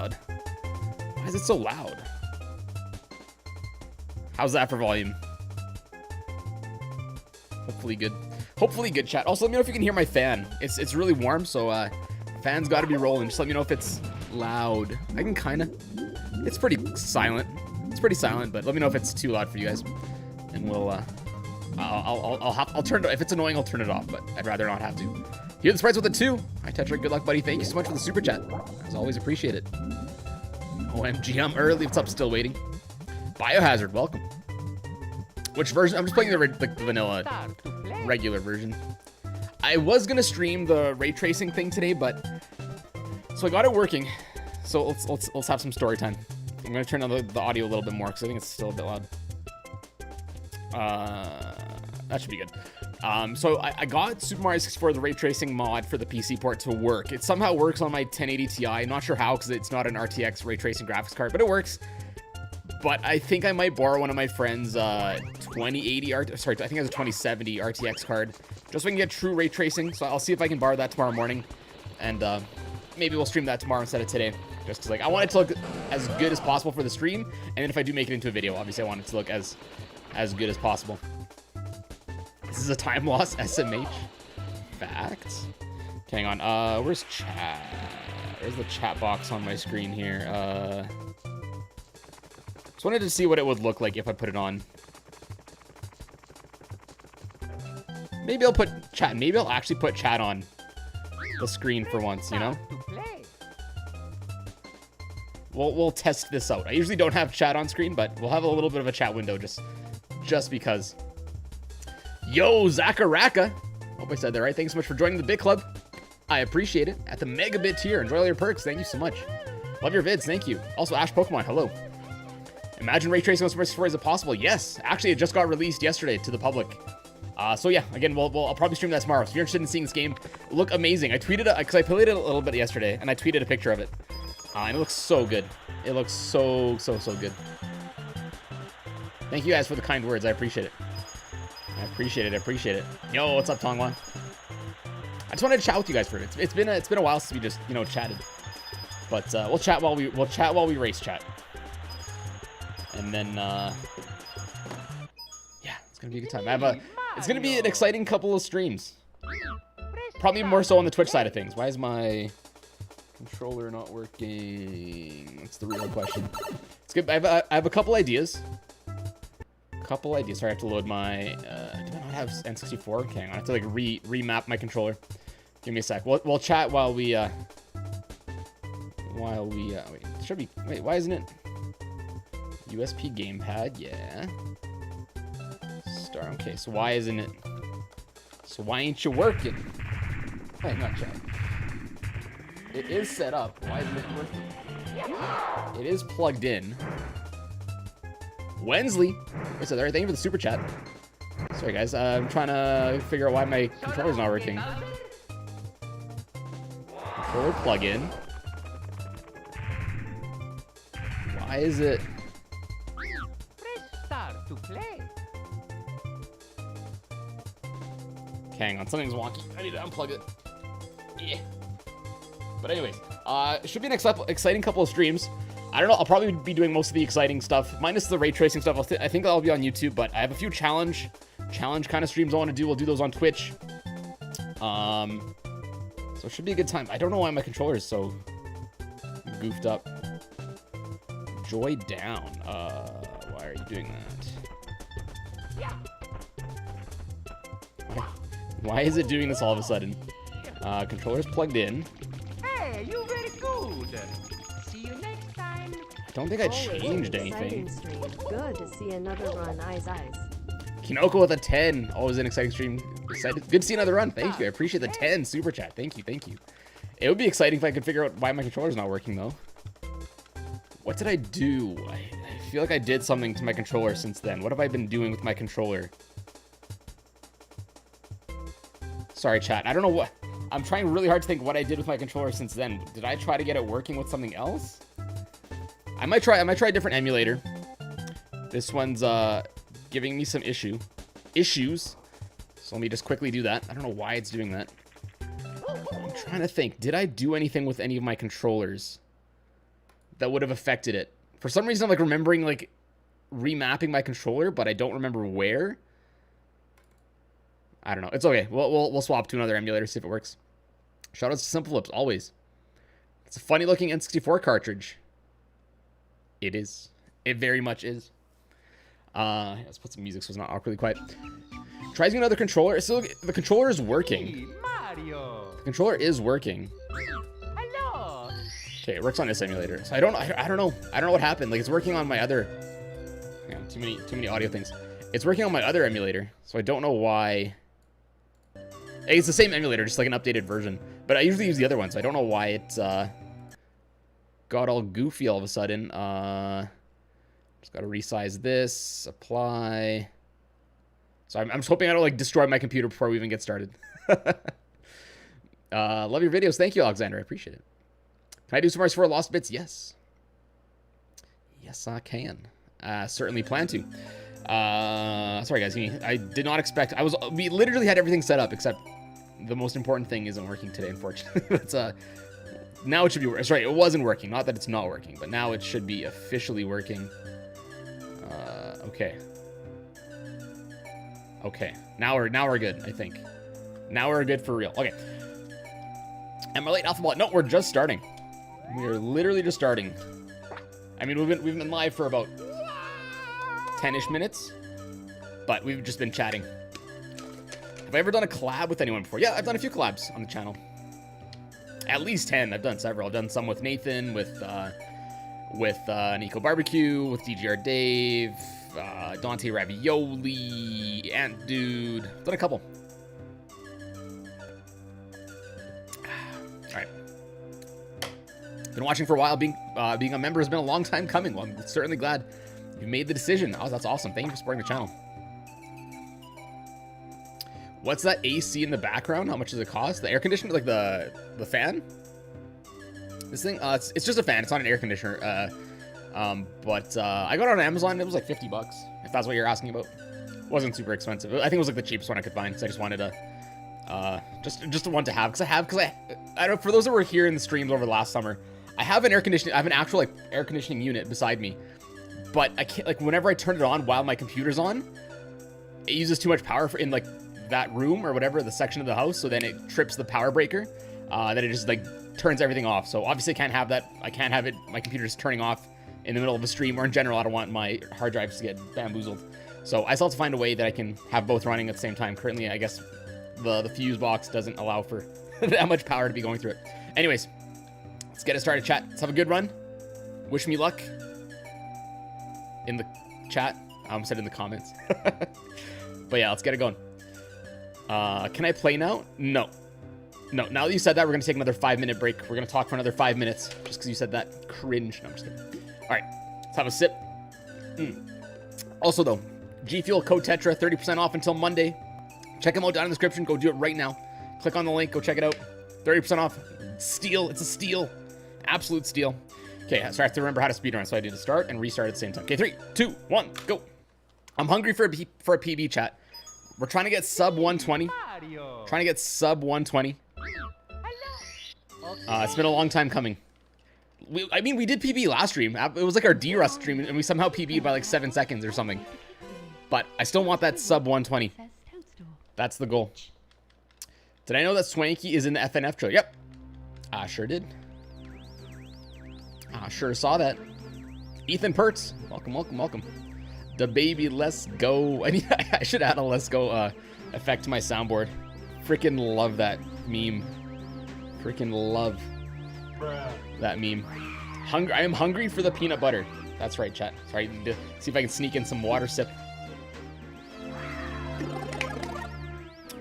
loud. Why is it so loud? How's that for volume? Hopefully good. Hopefully good, chat. Also, let me know if you can hear my fan. It's really warm, so fan's got to be rolling. Just let me know if it's loud. I can kind of. It's pretty silent. It's pretty silent, but let me know if it's too loud for you guys, and we'll. I'll turn it. If it's annoying, I'll turn it off. But I'd rather not have to. Here the sprites with a 2. Hi Tetra, good luck, buddy. Thank you so much for the super chat. As always, appreciate it. OMG, I'm early. What's up? Still waiting. Biohazard, welcome. Which version? I'm just playing the vanilla, regular version. I was gonna stream the ray tracing thing today, but so I got it working. So let's have some story time. I'm gonna turn on the audio a little bit more because I think it's still a bit loud. That should be good. So I got Super Mario 64, the ray tracing mod for the PC port to work. It somehow works on my 1080 Ti. I'm not sure how because it's not an RTX ray tracing graphics card, but it works. But I think I might borrow one of my friend's 2080 I think it has a 2070 RTX card, just so I can get true ray tracing. So I'll see if I can borrow that tomorrow morning, and maybe we'll stream that tomorrow instead of today. Just because, like, I want it to look as good as possible for the stream, and then if I do make it into a video, obviously I want it to look as good as possible. This is a time loss, SMH. Facts. Okay, hang on. Where's chat? Where's the chat box on my screen here? Just wanted to see what it would look like if I put it on. Maybe I'll put chat. Maybe I'll actually put chat on the screen for once, you know? We'll test this out. I usually don't have chat on screen, but we'll have a little bit of a chat window just because. Yo, Zakaraka. Hope I said that right. Thanks so much for joining the Bit Club. I appreciate it. At the Megabit tier. Enjoy all your perks. Thank you so much. Love your vids. Thank you. Also, Ash Pokemon. Hello. Imagine ray tracing on Super 64. Is it possible? Yes. Actually, it just got released yesterday to the public. So yeah, again, I'll probably stream that tomorrow. So if you're interested in seeing this game, look amazing. I tweeted it because I played it a little bit yesterday, and I tweeted a picture of it. And it looks so good. It looks so good. Thank you guys for the kind words. I appreciate it. I appreciate it. Yo, what's up, Tongwan? I just wanted to chat with you guys for it. It's been a while since we just, you know, chatted. But we'll chat while we race chat. And then yeah, it's gonna be a good time. It's gonna be an exciting couple of streams. Probably more so on the Twitch side of things. Why is my controller not working? That's the real question. It's good. I have a couple ideas. Sorry, I have to load my. Do I not have N64? Okay, I have to like remap my controller. Give me a sec. We'll chat while we. Wait, it should be. Wait, why isn't it? USP gamepad, yeah. Star. Okay, so why isn't it? So why ain't you working? Wait, not chat. It is set up. Why isn't it working? It is plugged in. Wensley. Wait, so there. Thank you for the super chat. Sorry, guys. I'm trying to figure out why my controller's not working. Controller plug-in. Why is it? Press start to play. Okay, hang on. Something's wonky. I need to unplug it. Yeah. But anyways, it should be an exciting couple of streams. I don't know. I'll probably be doing most of the exciting stuff, minus the ray tracing stuff. I think I'll be on YouTube, but I have a few challenge kind of streams I want to do. We'll do those on Twitch. So it should be a good time. I don't know why my controller is so goofed up. Joy down. Why are you doing that? Why is it doing this all of a sudden? Controller's plugged in. Hey, you very good. See you next time. I don't think I changed anything. Good to see another run. Eyes. Kinoko with a 10. Always an exciting stream. Excited. Good to see another run. Thank you. I appreciate the 10 super chat. Thank you. It would be exciting if I could figure out why my controller's not working though. What did I do? I feel like I did something to my controller since then. What have I been doing with my controller? Sorry, chat. I don't know what. I'm trying really hard to think what I did with my controller since then. Did I try to get it working with something else? I might try a different emulator. This one's giving me some issues. So let me just quickly do that. I don't know why it's doing that. I'm trying to think. Did I do anything with any of my controllers? that would have affected it. For some reason, I'm like remembering like remapping my controller, but I don't remember where. I don't know. It's okay. We'll swap to another emulator, see if it works. Shout out to Simple Flips, always. It's a funny looking N64 cartridge. It is. It very much is. Let's put some music so it's not awkwardly quiet. Tries another controller. So the controller is working. Hey, Mario. The controller is working. Hello. Okay, it works on this emulator. So I don't know. I don't know what happened. Like it's working on my other. Yeah, too many audio things. It's working on my other emulator, so I don't know why. It's the same emulator, just like an updated version. But I usually use the other one, so I don't know why it got all goofy all of a sudden. Just gotta resize this, apply. So I'm just hoping I don't like destroy my computer before we even get started. Love your videos. Thank you, Alexander. I appreciate it. Can I do Super Mario 4 Lost Bits? Yes. Yes, I can. Certainly plan to. Sorry guys, I did not expect. We literally had everything set up except the most important thing isn't working today, unfortunately. Now it should be working. Sorry, it wasn't working. Not that it's not working, but now it should be officially working. Okay. Okay. Now we're good, I think. Now we're good for real. Okay. Am I late, Alpha Ball? No, we're just starting. We are literally just starting. I mean, we've been live for about 10-ish minutes, but we've just been chatting. Have I ever done a collab with anyone before? Yeah, I've done a few collabs on the channel. At least 10. I've done several. I've done some with Nathan, with Nico Barbecue, with DGR Dave, Dante Ravioli, Ant Dude. I've done a couple. All right. Been watching for a while. Being a member has been a long time coming. Well, I'm certainly glad you made the decision. Oh, that's awesome. Thank you for supporting the channel. What's that AC in the background? How much does it cost? The air conditioner, like the fan? This thing, it's just a fan. It's not an air conditioner. But I got it on Amazon. It was like $50, if that's what you're asking about. It wasn't super expensive. I think it was like the cheapest one I could find, because I just wanted to, just one to have. Because I don't. For those that were here in the streams over the last summer, I have an actual like air conditioning unit beside me. But I can't, like, whenever I turn it on while my computer's on, it uses too much power in like that room or whatever, the section of the house. So then it trips the power breaker. Then it just like turns everything off. So obviously I can't have that. I can't have it. My computer's turning off in the middle of a stream, or in general, I don't want my hard drives to get bamboozled. So I still have to find a way that I can have both running at the same time. Currently, I guess the fuse box doesn't allow for that much power to be going through it. Anyways, let's get it started, chat. Let's have a good run. Wish me luck. In the chat. I almost said in the comments. But yeah, let's get it going. Can I play now? No. No, now that you said that, we're going to take another 5-minute break. We're going to talk for another 5 minutes, just because you said that. Cringe. No, I'm just kidding. All right, let's have a sip. Also, though, G Fuel code Tetra, 30% off until Monday. Check them out down in the description. Go do it right now. Click on the link. Go check it out. 30% off. Steal. It's a steal. Absolute steal. Okay, so I have to remember how to speedrun, so I need to start and restart at the same time. Okay, 3, 2, 1, go. I'm hungry for a PB, chat. We're trying to get sub 120. Trying to get sub 120. It's been a long time coming. I mean, we did PB last stream. It was like our D-Rust stream, and we somehow PB'd by like 7 seconds or something. But I still want that sub 120. That's the goal. Did I know that Swanky is in the FNF trailer? Yep. I sure did. I sure saw that. Ethan Pertz. Welcome, welcome, welcome. The baby, let's go. I should add a let's go effect to my soundboard. Freaking love that meme. Freaking love that meme. I am hungry for the peanut butter. That's right, chat. Sorry, see if I can sneak in some water sip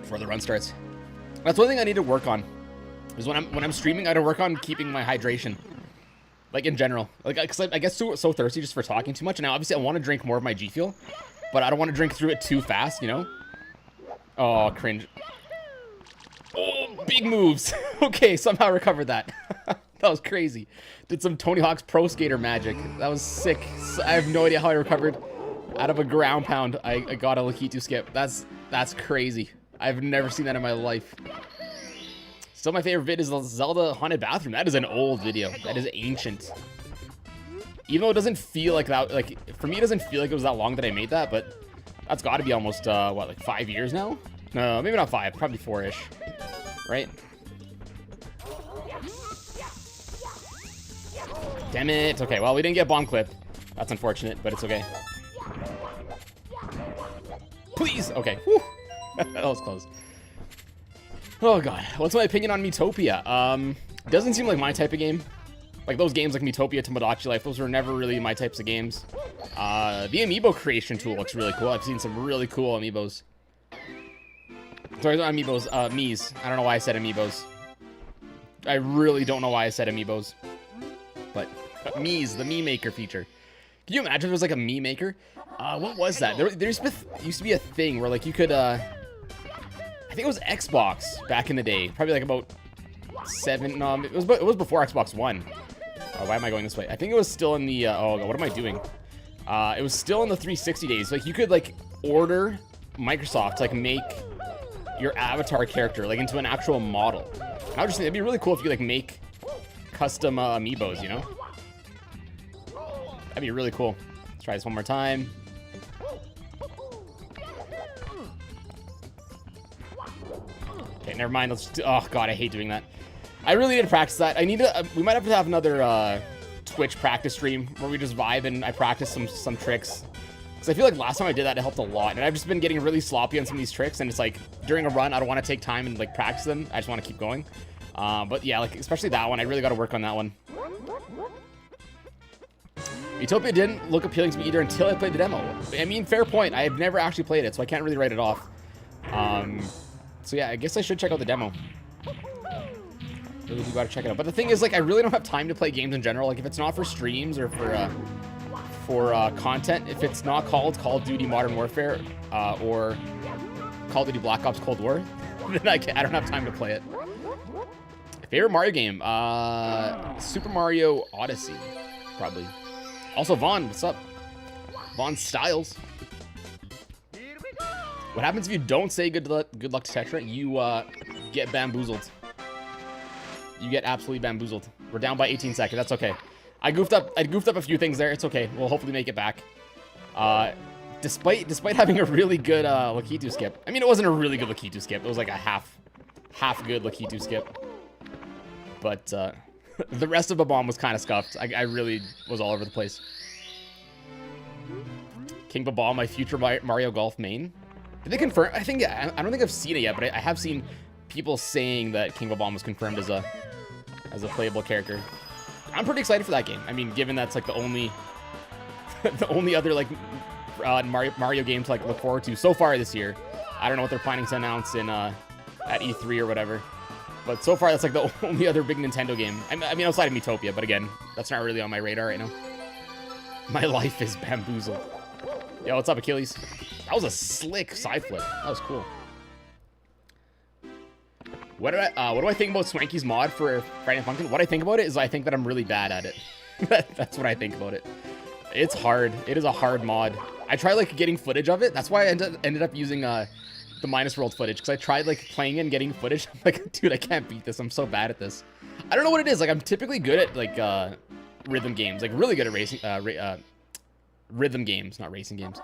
before the run starts. That's one thing I need to work on. Is when I'm streaming, I gotta work on keeping my hydration. Like in general, like, cause I get so thirsty just for talking too much. And now obviously I want to drink more of my G Fuel, but I don't want to drink through it too fast, you know? Oh, cringe. Oh, big moves. Okay, somehow recovered that. That was crazy. Did some Tony Hawk's Pro Skater magic. That was sick. I have no idea how I recovered out of a ground pound. I got a Lakitu skip. That's crazy. I've never seen that in my life. Still, my favorite vid is the Zelda Haunted Bathroom. That is an old video. That is ancient. Even though it doesn't feel like that, like, for me, it doesn't feel like it was that long that I made that, but that's got to be almost, what, like 5 years now? No, maybe not 5, probably 4-ish, right? Damn it. Okay, well, we didn't get bomb clip. That's unfortunate, but it's okay. Please. Okay. Whew. That was close. Oh, God. What's my opinion on Miitopia? Doesn't seem like my type of game. Like, those games like Miitopia, Tomodachi Life, those were never really my types of games. The amiibo creation tool looks really cool. I've seen some really cool amiibos. Sorry, not amiibos, Miis. I don't know why I said amiibos. I really don't know why I said amiibos. But Miis, the Mii Maker feature. Can you imagine if there was like a Mii Maker? What was that? There used to be a thing where like you could, I think it was Xbox back in the day. Probably like about 7, no, it was before Xbox One. Oh, why am I going this way? I think it was still in the, oh God, what am I doing? It was still in the 360 days. Like you could like order Microsoft to like make your avatar character like into an actual model. And I was just thinking it'd be really cool if you like make custom amiibos, you know? That'd be really cool. Let's try this one more time. Okay, never mind. Let's. Oh God, I hate doing that. I really need to practice that. I need to. We might have to have another Twitch practice stream where we just vibe and I practice some tricks. Because I feel like last time I did that, it helped a lot. And I've just been getting really sloppy on some of these tricks. And it's like during a run, I don't want to take time and like practice them. I just want to keep going. But yeah, like especially that one, I really got to work on that one. Utopia didn't look appealing to me either until I played the demo. I mean, fair point. I have never actually played it, so I can't really write it off. So yeah, I guess I should check out the demo. Really do gotta check it out. But the thing is, like, I really don't have time to play games in general. Like, if it's not for streams or for content, if it's not called Call of Duty Modern Warfare or Call of Duty Black Ops Cold War, then I don't have time to play it. Favorite Mario game? Super Mario Odyssey, probably. Also, Vaughn, what's up? Vaughn Styles. What happens if you don't say good luck to Tetra? You get bamboozled. You get absolutely bamboozled. We're down by 18 seconds. That's okay. I goofed up a few things there. It's okay. We'll hopefully make it back. Despite having a really good Lakitu skip. I mean, it wasn't a really good Lakitu skip. It was like a half good Lakitu skip. But the rest of the bomb was kind of scuffed. I really was all over the place. King Babal, my future Mario Golf main. Did they confirm? I don't think I've seen it yet, but I have seen people saying that King Babal was confirmed as a playable character. I'm pretty excited for that game. I mean, given that's like the only other like Mario game to like look forward to so far this year. I don't know what they're planning to announce in at E3 or whatever. But so far, that's like the only other big Nintendo game. I mean, outside of Miitopia, but again, that's not really on my radar right now. My life is bamboozled. Yo, what's up, Achilles? That was a slick side flip. That was cool. What do I think about Swanky's mod for Friday Night Funkin'? What I think about it is I think that I'm really bad at it. That's what I think about it. It's hard. It is a hard mod. I tried like getting footage of it. That's why I ended up using the minus world footage, because I tried like playing and getting footage. I'm like, dude, I can't beat this. I'm so bad at this. I don't know what it is. Like, I'm typically good at like rhythm games, like really good at racing rhythm games, not racing games.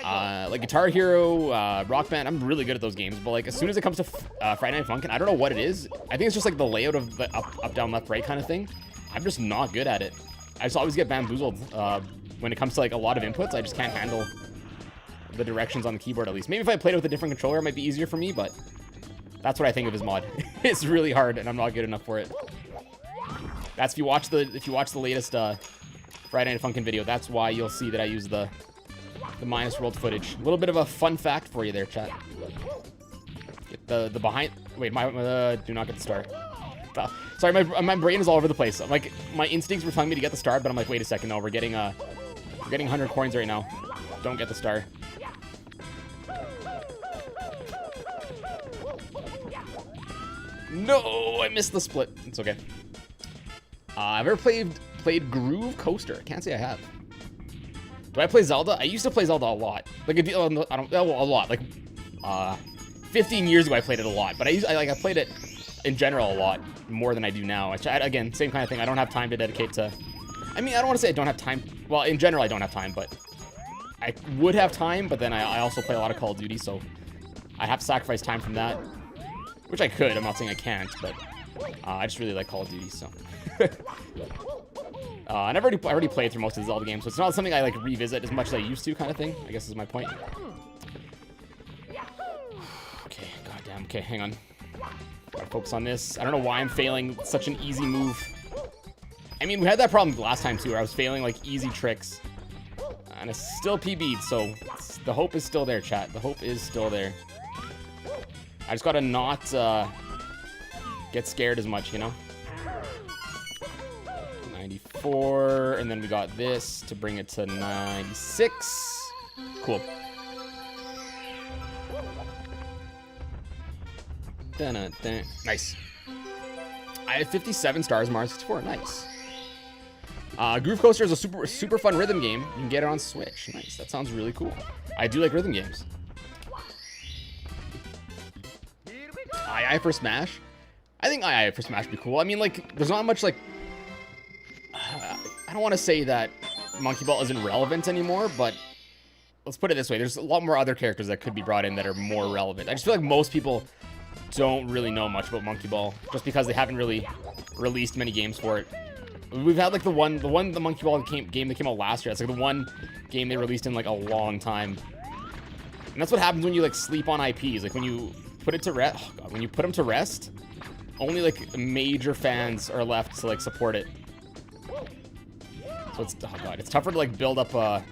Like Guitar Hero, Rock Band, I'm really good at those games. But like as soon as it comes to Friday Night Funkin', I don't know what it is. I think it's just like the layout of the up, down, left, right kind of thing. I'm just not good at it. I just always get bamboozled when it comes to like a lot of inputs. I just can't handle the directions on the keyboard, at least. Maybe if I played it with a different controller, it might be easier for me, but that's what I think of his mod. It's really hard, and I'm not good enough for it. That's if you watch the latest Friday Night Funkin' video. That's why you'll see that I use the minus world footage. A little bit of a fun fact for you there, chat. Get the behind. Wait, do not get the star. Sorry, my brain is all over the place. Like my instincts were telling me to get the star, but I'm like, wait a second, no, we're getting 100 coins right now. Don't get the star. No, I missed the split. It's okay. I've ever played Groove Coaster. I can't say I have. Do I play Zelda? I used to play Zelda a lot. Like a lot. Like 15 years ago I played it a lot, but I played it in general a lot more than I do now. Again, same kind of thing. I don't have time to dedicate to I mean, I don't want to say I don't have time. Well, in general, I don't have time, but I would have time, but then I also play a lot of Call of Duty, so I have to sacrifice time from that, which I could. I'm not saying I can't, but I just really like Call of Duty, so. And I've already played through most of the Zelda games, so it's not something I like revisit as much as I used to, kind of thing, I guess is my point. Okay, goddamn. Okay, hang on. Gotta focus on this. I don't know why I'm failing such an easy move. I mean, we had that problem last time too, where I was failing like easy tricks. And it's still PB'd, so the hope is still there, chat. The hope is still there. I just gotta not get scared as much, you know? 94, and then we got this to bring it to 96. Cool. Dun-dun-dun. Nice. I have 57 stars, Mario 64. Nice. Groove Coaster is a super fun rhythm game. You can get it on Switch. Nice. That sounds really cool. I do like rhythm games. II for Smash. I think II for Smash would be cool. I mean, like, there's not much like. I don't want to say that Monkey Ball isn't relevant anymore, but let's put it this way: there's a lot more other characters that could be brought in that are more relevant. I just feel like most people don't really know much about Monkey Ball, just because they haven't really released many games for it. We've had like the Monkey Ball game that came out last year. It's like the one game they released in like a long time. And that's what happens when you like sleep on IPs. Like when you put it to rest, oh God, when you put them to rest, only like major fans are left to like support it. So it's, oh God, it's tougher to like build up a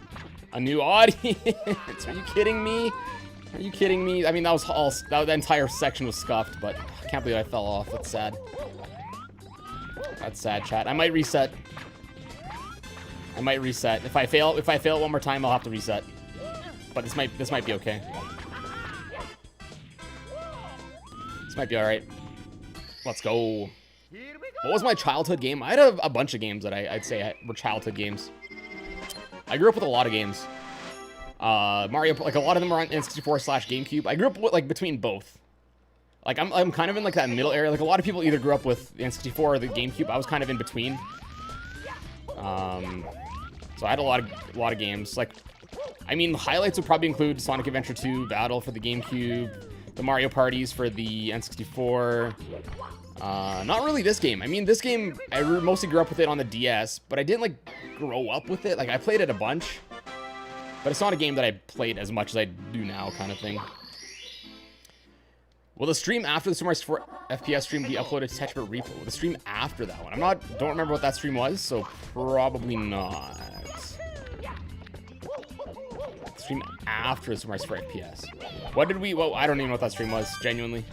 new audience. Are you kidding me? Are you kidding me? I mean, that entire section was scuffed, but I can't believe I fell off. That's sad. That's sad, chat. I might reset. If I fail it one more time, I'll have to reset. But this might be okay. This might be all right. Let's go. What was my childhood game? I had a bunch of games that I'd say were childhood games. I grew up with a lot of games. Mario, like a lot of them are on N64/GameCube. I grew up with, like between both. Like I'm kind of in like that middle area. Like a lot of people either grew up with the N64 or the GameCube. I was kind of in between. So I had a lot of games. Like, I mean, the highlights would probably include Sonic Adventure 2, Battle for the GameCube, the Mario Parties for the N64. Not really this game. I mean, this game, I mostly grew up with it on the DS, but I didn't like grow up with it. Like I played it a bunch, but it's not a game that I played as much as I do now, kind of thing. Will the stream after the Super Mario 64 FPS stream be uploaded to TetraBitREPLAY? Will the stream after that one? Don't remember what that stream was, so probably not. Stream after the Super Mario 64 FPS. Well, I don't even know what that stream was, genuinely.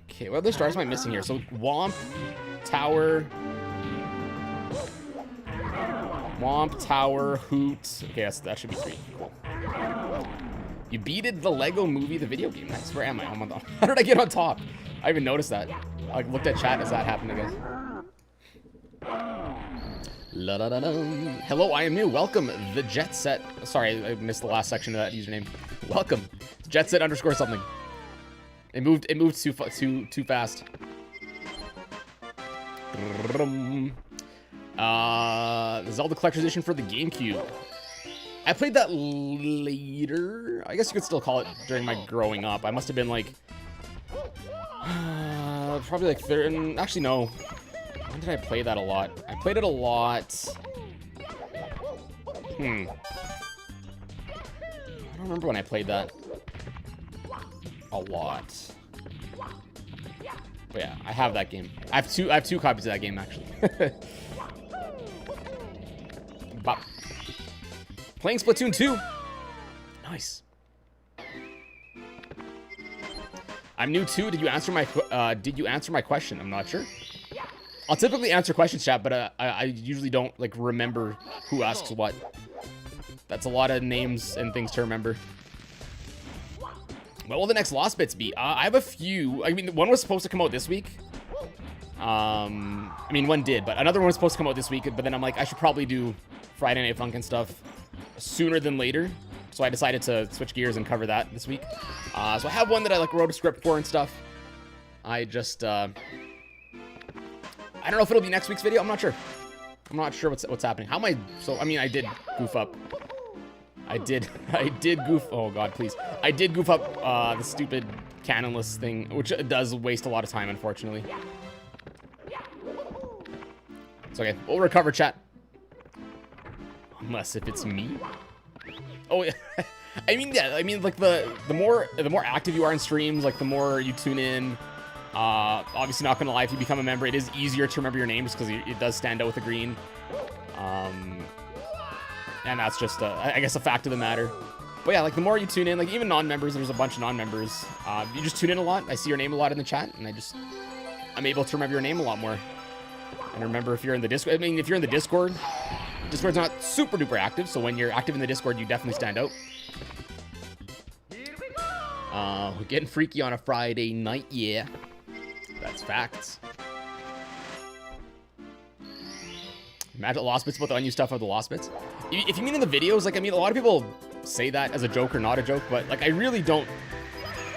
Okay, what other stars am I missing here? So, Womp Tower, Hoot. Okay, that should be 3. Cool. You beated the Lego Movie, the video game. Nice. Where am I? I'm on top. How did I get on top? I even noticed that. I like, looked at chat as that happened, I guess. La -da -da -da. Hello, I am new. Welcome, the Jet Set. Sorry, I missed the last section of that username. Welcome, Jet Set _ something. It moved too fast. The Zelda Collector's Edition for the GameCube. I played that later. I guess you could still call it during my growing up. I must have been like, probably like third. Actually, no. When did I play that a lot? I played it a lot. I don't remember when I played that. A lot. But yeah, I have that game. I have two copies of that game actually. Bop. Playing Splatoon 2. Nice. I'm new too. Did you answer my question? I'm not sure. I'll typically answer questions, chat, but I usually don't like remember who asks what. That's a lot of names and things to remember. What will the next Lost Bits be? I have a few. I mean, one was supposed to come out this week. I mean, one did, but another one was supposed to come out this week. But then I'm like, I should probably do Friday Night Funkin' stuff sooner than later. So I decided to switch gears and cover that this week. So I have one that I like wrote a script for and stuff. I just, I don't know if it'll be next week's video. I'm not sure. I'm not sure what's happening. How am I? So I mean, I did goof up. I did goof. Oh God, please. I did goof up the stupid cannonless thing, which does waste a lot of time, unfortunately. It's okay. We'll recover, chat. Unless if it's me. Oh yeah. I mean, yeah. I mean, like the more active you are in streams, like the more you tune in. Obviously, not gonna lie, if you become a member, it is easier to remember your name just because it does stand out with the green. And that's just, I guess, a fact of the matter. But yeah, like the more you tune in, like even non-members, there's a bunch of non-members. You just tune in a lot. I see your name a lot in the chat, and I'm able to remember your name a lot more. And remember if you're in the Discord. I mean, if you're in the Discord's not super duper active, so when you're active in the Discord, you definitely stand out. We're getting freaky on a Friday night, yeah. That's facts. Imagine lost bits about the unused stuff of the lost bits. If you mean in the videos, like, I mean, a lot of people say that as a joke or not a joke, but like, I really don't,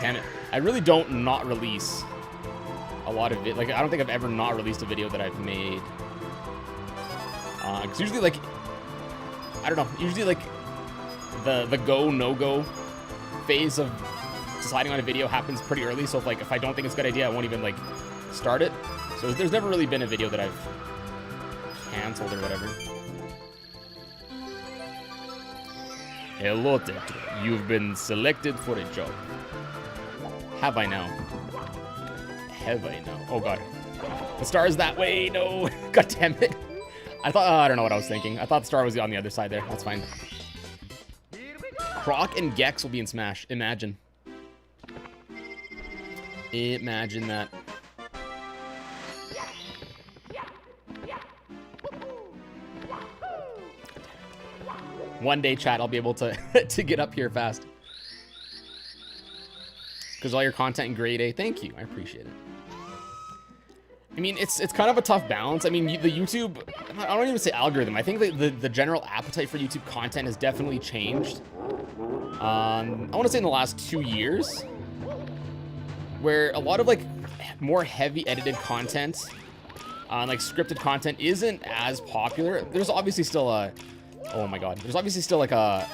damn it, I really don't not release a lot of it. Like, I don't think I've ever not released a video that I've made. Cause usually, like, I don't know, usually like the go, no go phase of deciding on a video happens pretty early. So if I don't think it's a good idea, I won't even like start it. So there's never really been a video that I've canceled or whatever. Hello, Tetra. You've been selected for a job. Have I now? Have I now? Oh god. The star is that way. No. God damn it. I thought, I don't know what I was thinking. I thought the star was on the other side there. That's fine. Croc and Gex will be in Smash. Imagine. Imagine that. One day, chat, I'll be able to to get up here fast. Because all your content in grade A. Thank you. I appreciate it. I mean, it's kind of a tough balance. I mean, the YouTube, I don't even say algorithm. I think the general appetite for YouTube content has definitely changed. I want to say in the last 2 years, where a lot of like more heavy edited content, like scripted content, isn't as popular. There's obviously still a, oh my god, there's obviously still like a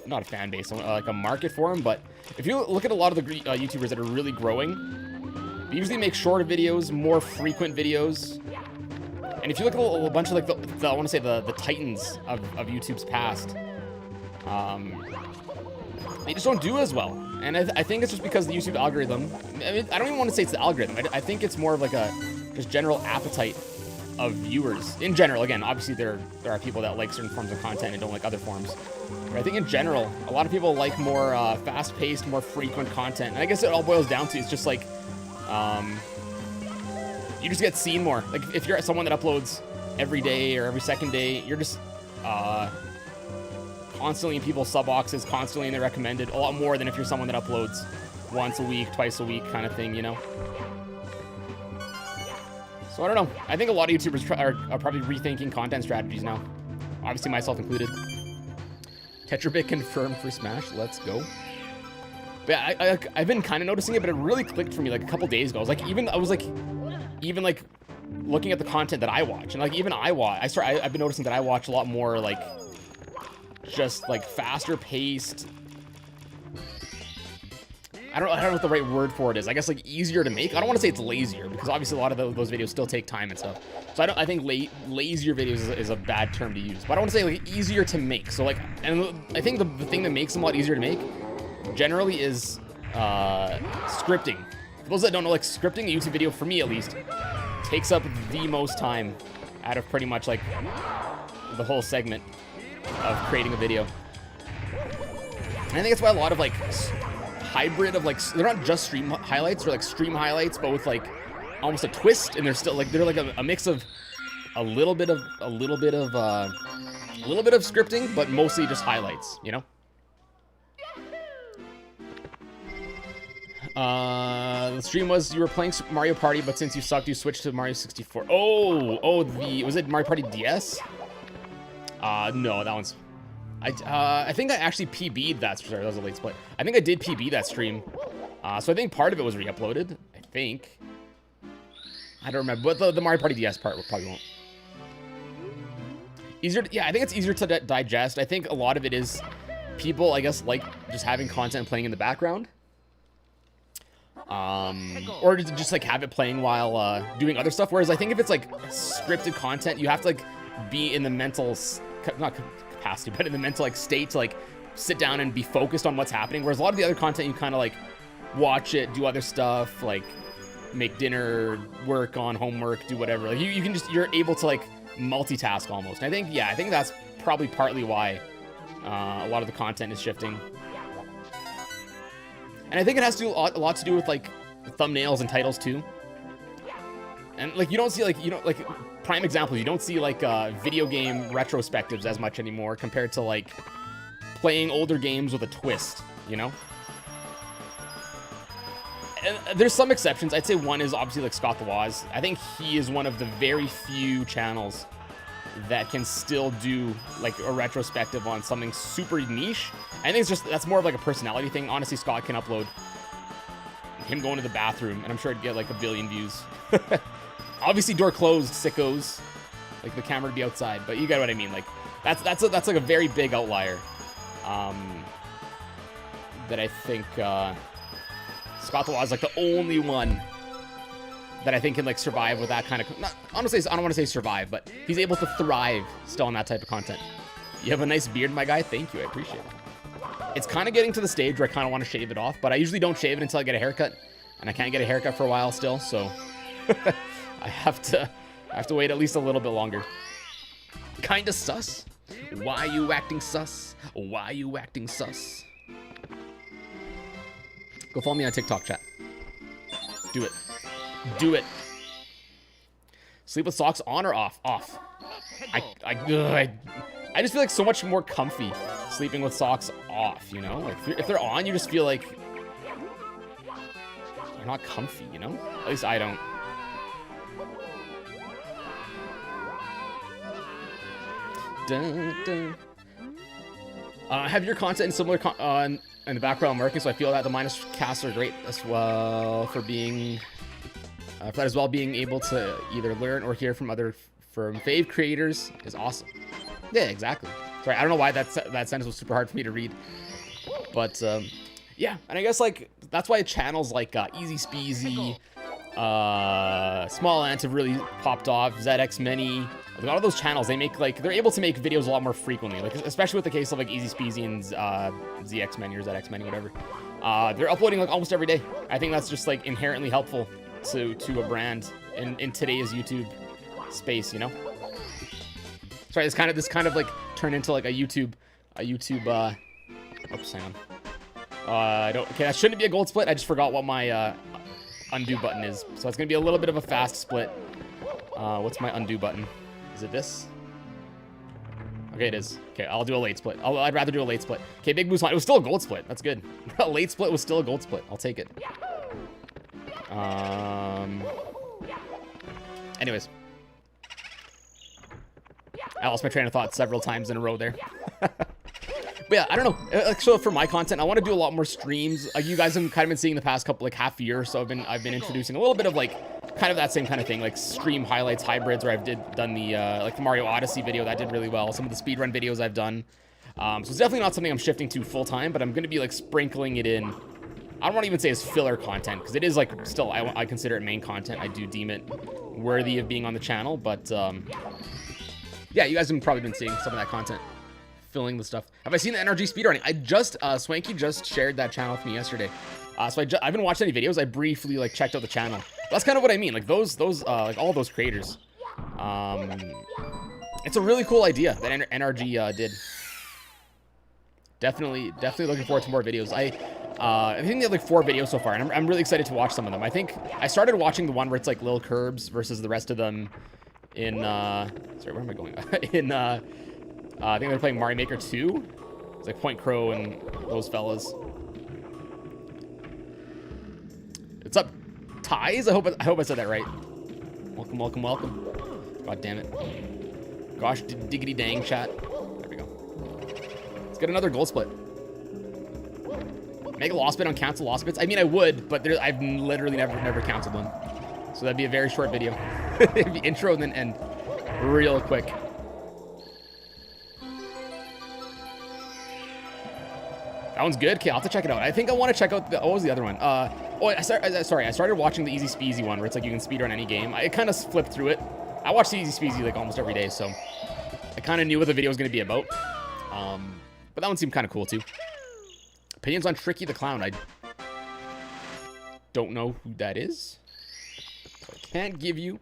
not a fan base, like a market for them. But if you look at a lot of the YouTubers that are really growing, they usually make shorter videos, more frequent videos. And if you look at a bunch of like the I want to say the titans of YouTube's past, they just don't do as well. And I think it's just because the YouTube algorithm, I mean, I don't even want to say it's the algorithm. I think it's more of like a just general appetite of viewers. In general, again, obviously there are people that like certain forms of content and don't like other forms. But I think in general, a lot of people like more fast-paced, more frequent content. And I guess it all boils down to, it's just like, you just get seen more. Like if you're someone that uploads every day or every second day, you're just constantly in people's sub boxes, constantly in the recommended, a lot more than if you're someone that uploads once a week, twice a week kind of thing, you know? So I don't know. I think a lot of YouTubers are probably rethinking content strategies now. Obviously myself included. TetraBit confirmed for Smash. Let's go. But I've been kind of noticing it, but it really clicked for me like a couple days ago. I was like, even looking at the content that I watch, and like even I've been noticing that I watch a lot more like just like faster paced. I don't know what the right word for it is. I guess like easier to make. I don't want to say it's lazier because obviously a lot of those videos still take time and stuff. So I think lazier videos is a bad term to use. But I want to say like easier to make. So like, and I think the thing that makes them a lot easier to make generally is scripting. For those that don't know, like scripting a YouTube video, for me at least, takes up the most time out of pretty much like the whole segment of creating a video. And I think that's why a lot of like hybrid of like, they're not just stream highlights, they're like stream highlights, but with like almost a twist, and they're like a mix of a little bit of scripting, but mostly just highlights, you know? The stream was you were playing Super Mario Party, but since you sucked, you switched to Mario 64. Was it Mario Party DS? No, that one's. I think I actually PB'd that. Sorry, that was a late split. I think I did PB that stream. So I think part of it was re-uploaded. I think. I don't remember, but the Mario Party DS part probably won't. Easier to, yeah, I think it's easier to digest. I think a lot of it is people, I guess, like just having content playing in the background. Or just like have it playing while doing other stuff. Whereas I think if it's like scripted content, you have to like be in the mental, not capacity, but in the mental like state to like sit down and be focused on what's happening. Whereas a lot of the other content, you kind of like watch it, do other stuff, like make dinner, work on homework, do whatever. Like you can just, you're able to like multitask almost. And I think, yeah, I think that's probably partly why a lot of the content is shifting. And I think it has to do a lot to do with like thumbnails and titles too. And like you don't see like, you know, like prime examples, you don't see like video game retrospectives as much anymore compared to like playing older games with a twist, you know? And there's some exceptions. I'd say one is obviously like Scott the Woz. I think he is one of the very few channels that can still do like a retrospective on something super niche. I think it's just, that's more of like a personality thing. Honestly, Scott can upload him going to the bathroom and I'm sure it'd get like 1 billion views. Obviously door closed, sickos. Like the camera would be outside, but you get what I mean. Like that's like a very big outlier. That I think Scott the Woz is like the only one that I think can like survive with that kind of, honestly, I don't want to say survive, but he's able to thrive still on that type of content. You have a nice beard, my guy. Thank you. I appreciate it. It's kind of getting to the stage where I kind of want to shave it off, but I usually don't shave it until I get a haircut, and I can't get a haircut for a while still, so I have to wait at least a little bit longer. Kinda sus. Why you acting sus? Why you acting sus? Go follow me on TikTok, chat. Do it. Do it. Sleep with socks on or off? Off. I just feel like so much more comfy sleeping with socks off, you know? Like if they're on, you just feel like you're not comfy, you know? At least I don't. Dun, dun. Have your content in similar in the background working, so I feel that the minus casts are great as well for being for that as well. Being able to either learn or hear from fave creators is awesome. Yeah, exactly. Sorry, I don't know why that sentence was super hard for me to read, but yeah, and I guess like that's why channels like Easy Speezy, Small Ant have really popped off. ZX Many, a lot of those channels, they make like, they're able to make videos a lot more frequently, like especially with the case of like Easy Speezy and ZX Many or ZX Many, whatever. They're uploading like almost every day. I think that's just like inherently helpful to a brand in today's YouTube space, you know. Sorry, this kind of like turned into like a YouTube oops, hang on. Okay, that shouldn't be a gold split. I just forgot what my undo button is, so it's gonna be a little bit of a fast split. What's my undo button? Is it this? Okay, it is. Okay, I'll do a late split. I'd rather do a late split. Okay, big boost line. It was still a gold split. That's good. A late split was still a gold split. I'll take it. Anyways. I lost my train of thought several times in a row there. But yeah, I don't know. So for my content, I want to do a lot more streams. Like you guys have kind of been seeing the past couple, like half year or so. I've been introducing a little bit of like kind of that same kind of thing, like stream highlights, hybrids, where I've done the like the Mario Odyssey video that did really well. Some of the speedrun videos I've done. So it's definitely not something I'm shifting to full time, but I'm going to be like sprinkling it in. I don't want to even say it's filler content because it is like still I consider it main content. I do deem it worthy of being on the channel, but yeah, you guys have probably been seeing some of that content, filling the stuff. Have I seen the NRG speedrunning? I just Swanky just shared that channel with me yesterday. So I haven't watched any videos. I briefly like checked out the channel. That's kind of what I mean. Like those like all those creators. It's a really cool idea that NRG did. Definitely looking forward to more videos. I think they have like 4 videos so far, and I'm really excited to watch some of them. I think I started watching the one where it's like Lil Curbs versus the rest of them in sorry, where am I going? In I think they're playing Mario Maker 2. It's like Point Crow and those fellas. What's up, Ties? I hope I said that right. Welcome. God damn it. Gosh, diggity dang, chat. There we go. Let's get another gold split. Make a loss bit on cancel loss bits. I mean, I would, but I've literally never canceled one. So that'd be a very short video. It'd be intro and then end real quick. That one's good. Okay, I'll have to check it out. I think I want to check out the... What was the other one? I started watching the Easy Speezy one where it's like you can speedrun any game. I kind of flipped through it. I watch the Easy Speezy like almost every day, so I kind of knew what the video was going to be about. But that one seemed kind of cool too. Opinions on Tricky the Clown. I don't know who that is. So I can't give you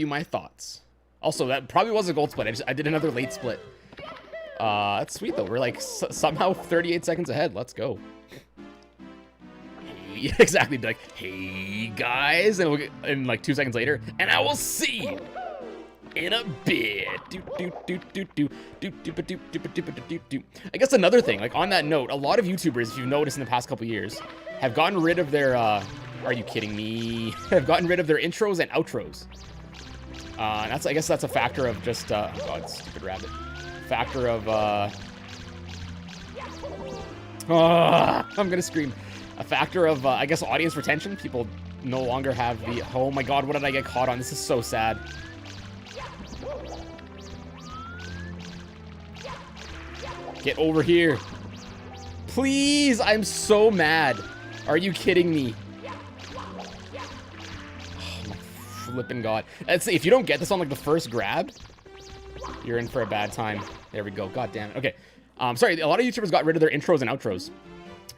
my thoughts. Also, that probably was a gold split. I did another late split. That's sweet though. We're like somehow 38 seconds ahead. Let's go. Hey, exactly. Be like, hey guys, and we'll get, and like 2 seconds later, and I will see you in a bit. I guess another thing, like on that note, a lot of YouTubers, if you've noticed in the past couple years, have gotten rid of their. Are you kidding me? Have gotten rid of their intros and outros. I guess that's a factor of just. Oh God, stupid rabbit. Factor of. I'm gonna scream. A factor of, I guess, audience retention. People no longer have the. Oh my God, what did I get caught on? This is so sad. Get over here. Please, I'm so mad. Are you kidding me? Oh my flipping God. Let's see, if you don't get this on like the first grab, you're in for a bad time. There we go. God damn it. Okay. Sorry, a lot of YouTubers got rid of their intros and outros.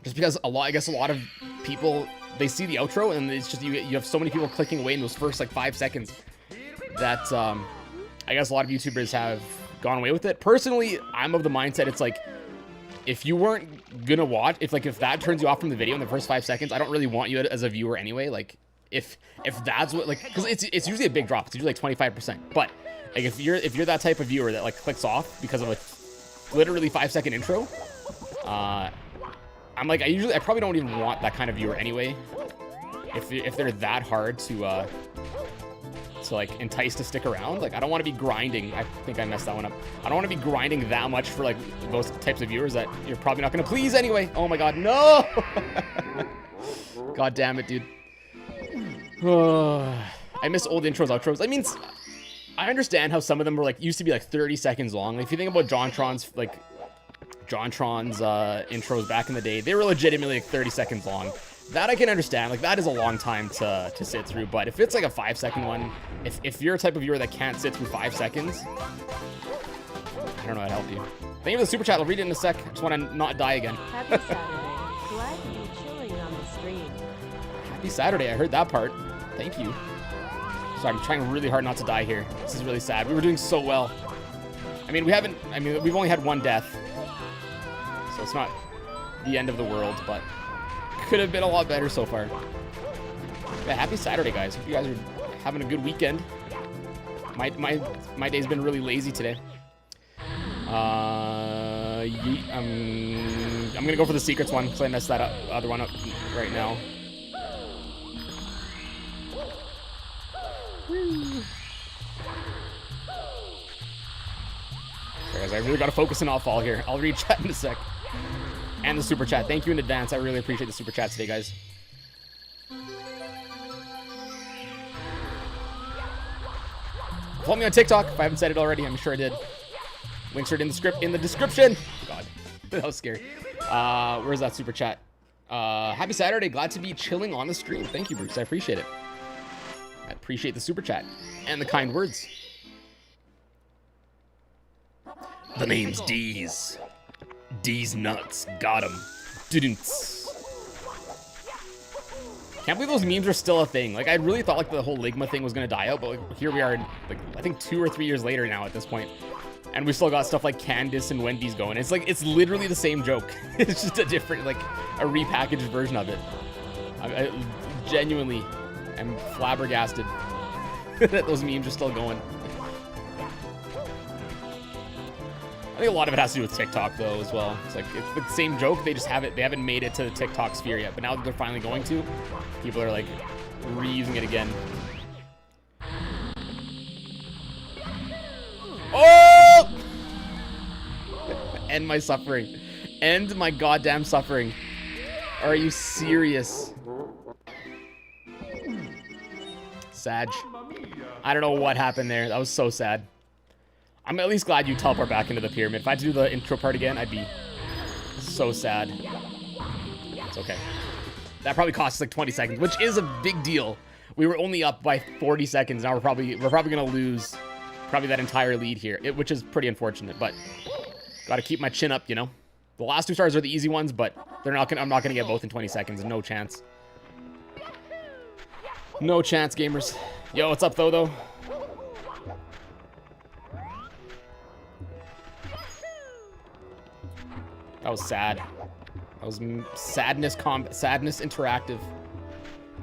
Just because I guess a lot of people, they see the outro and it's just, you have so many people clicking away in those first like 5 seconds that I guess a lot of YouTubers have gone away with it. Personally, I'm of the mindset it's like, if you weren't gonna watch, if that turns you off from the video in the first 5 seconds, I don't really want you as a viewer anyway. Like if that's what, like, because it's usually a big drop. It's usually like 25%. But like if you're that type of viewer that like clicks off because of a literally 5-second intro, I'm like, I probably don't even want that kind of viewer anyway. If they're that hard to like entice to stick around, like I don't want to be grinding. I think I messed that one up. I don't want to be grinding that much for like those types of viewers that you're probably not going to please anyway. Oh my God, no! God damn it, dude. I miss old intros, outros. I mean, I understand how some of them were like used to be like 30 seconds long. Like if you think about JonTron's intros back in the day, they were legitimately like 30 seconds long. That I can understand. Like that is a long time to sit through. But if it's like a 5-second one, if you're a type of viewer that can't sit through 5 seconds, I don't know how to help you. Thank you for the super chat. I'll read it in a sec. I just want to not die again. Happy Saturday. Glad to be chilling on the stream. Happy Saturday. I heard that part. Thank you. Sorry, I'm trying really hard not to die here. This is really sad. We were doing so well. I mean, we've only had 1 death. So it's not the end of the world, but could have been a lot better so far. Yeah, happy Saturday, guys. Hope you guys are having a good weekend. My day's been really lazy today. I'm gonna go for the secrets one because I messed that other one up right now. Sorry, guys, I really gotta focus and I'll fall here. I'll read chat in a sec. And the super chat. Thank you in advance. I really appreciate the super chats today, guys. Follow me on TikTok if I haven't said it already. I'm sure I did. Links are in the description. God, that was scary. Where's that super chat? Happy Saturday. Glad to be chilling on the stream. Thank you, Bruce. I appreciate it. I appreciate the super chat and the kind words. The name's D's. D's nuts. Got him. Didn't. Can't believe those memes are still a thing. Like, I really thought like the whole Ligma thing was gonna die out, but like, here we are, like I think 2 or 3 years later now at this point, and we still got stuff like Candice and Wendy's going. It's like it's literally the same joke. It's just a different, like, a repackaged version of it. I genuinely am flabbergasted that those memes are still going. I think a lot of it has to do with TikTok though as well. It's like it's the same joke, they haven't made it to the TikTok sphere yet, but now that they're finally going to, people are like reusing it again. Oh! End my suffering. End my goddamn suffering. Are you serious? Sad. I don't know what happened there. That was so sad. I'm at least glad you teleport back into the pyramid. If I had to do the intro part again, I'd be so sad. It's okay. That probably cost us like 20 seconds, which is a big deal. We were only up by 40 seconds. Now we're probably gonna lose probably that entire lead here, which is pretty unfortunate. But gotta keep my chin up, you know. The last 2 stars are the easy ones, but I'm not gonna get both in 20 seconds. No chance. No chance, gamers. Yo, what's up, though? That was sad. That was sadness interactive.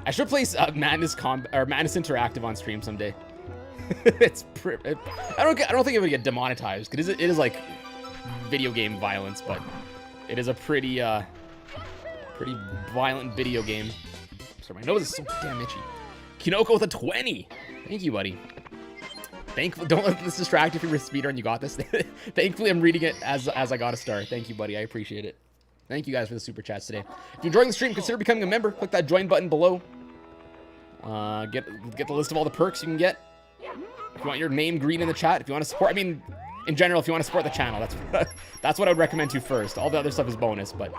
I should play Madness Interactive on stream someday. I don't think it would get demonetized because it is like video game violence, but it is a pretty violent video game. Sorry, my nose is so damn itchy. Kinoko with a 20. Thank you, buddy. Thankfully, don't let this distract you from your speedrun. You got this. Thankfully, I'm reading it as I got a star. Thank you, buddy. I appreciate it. Thank you guys for the super chats today. If you're enjoying the stream, consider becoming a member. Click that join button below. Get the list of all the perks you can get. If you want your name green in the chat, if you want to support, I mean, in general, if you want to support the channel, that's what I would recommend to first. All the other stuff is bonus, but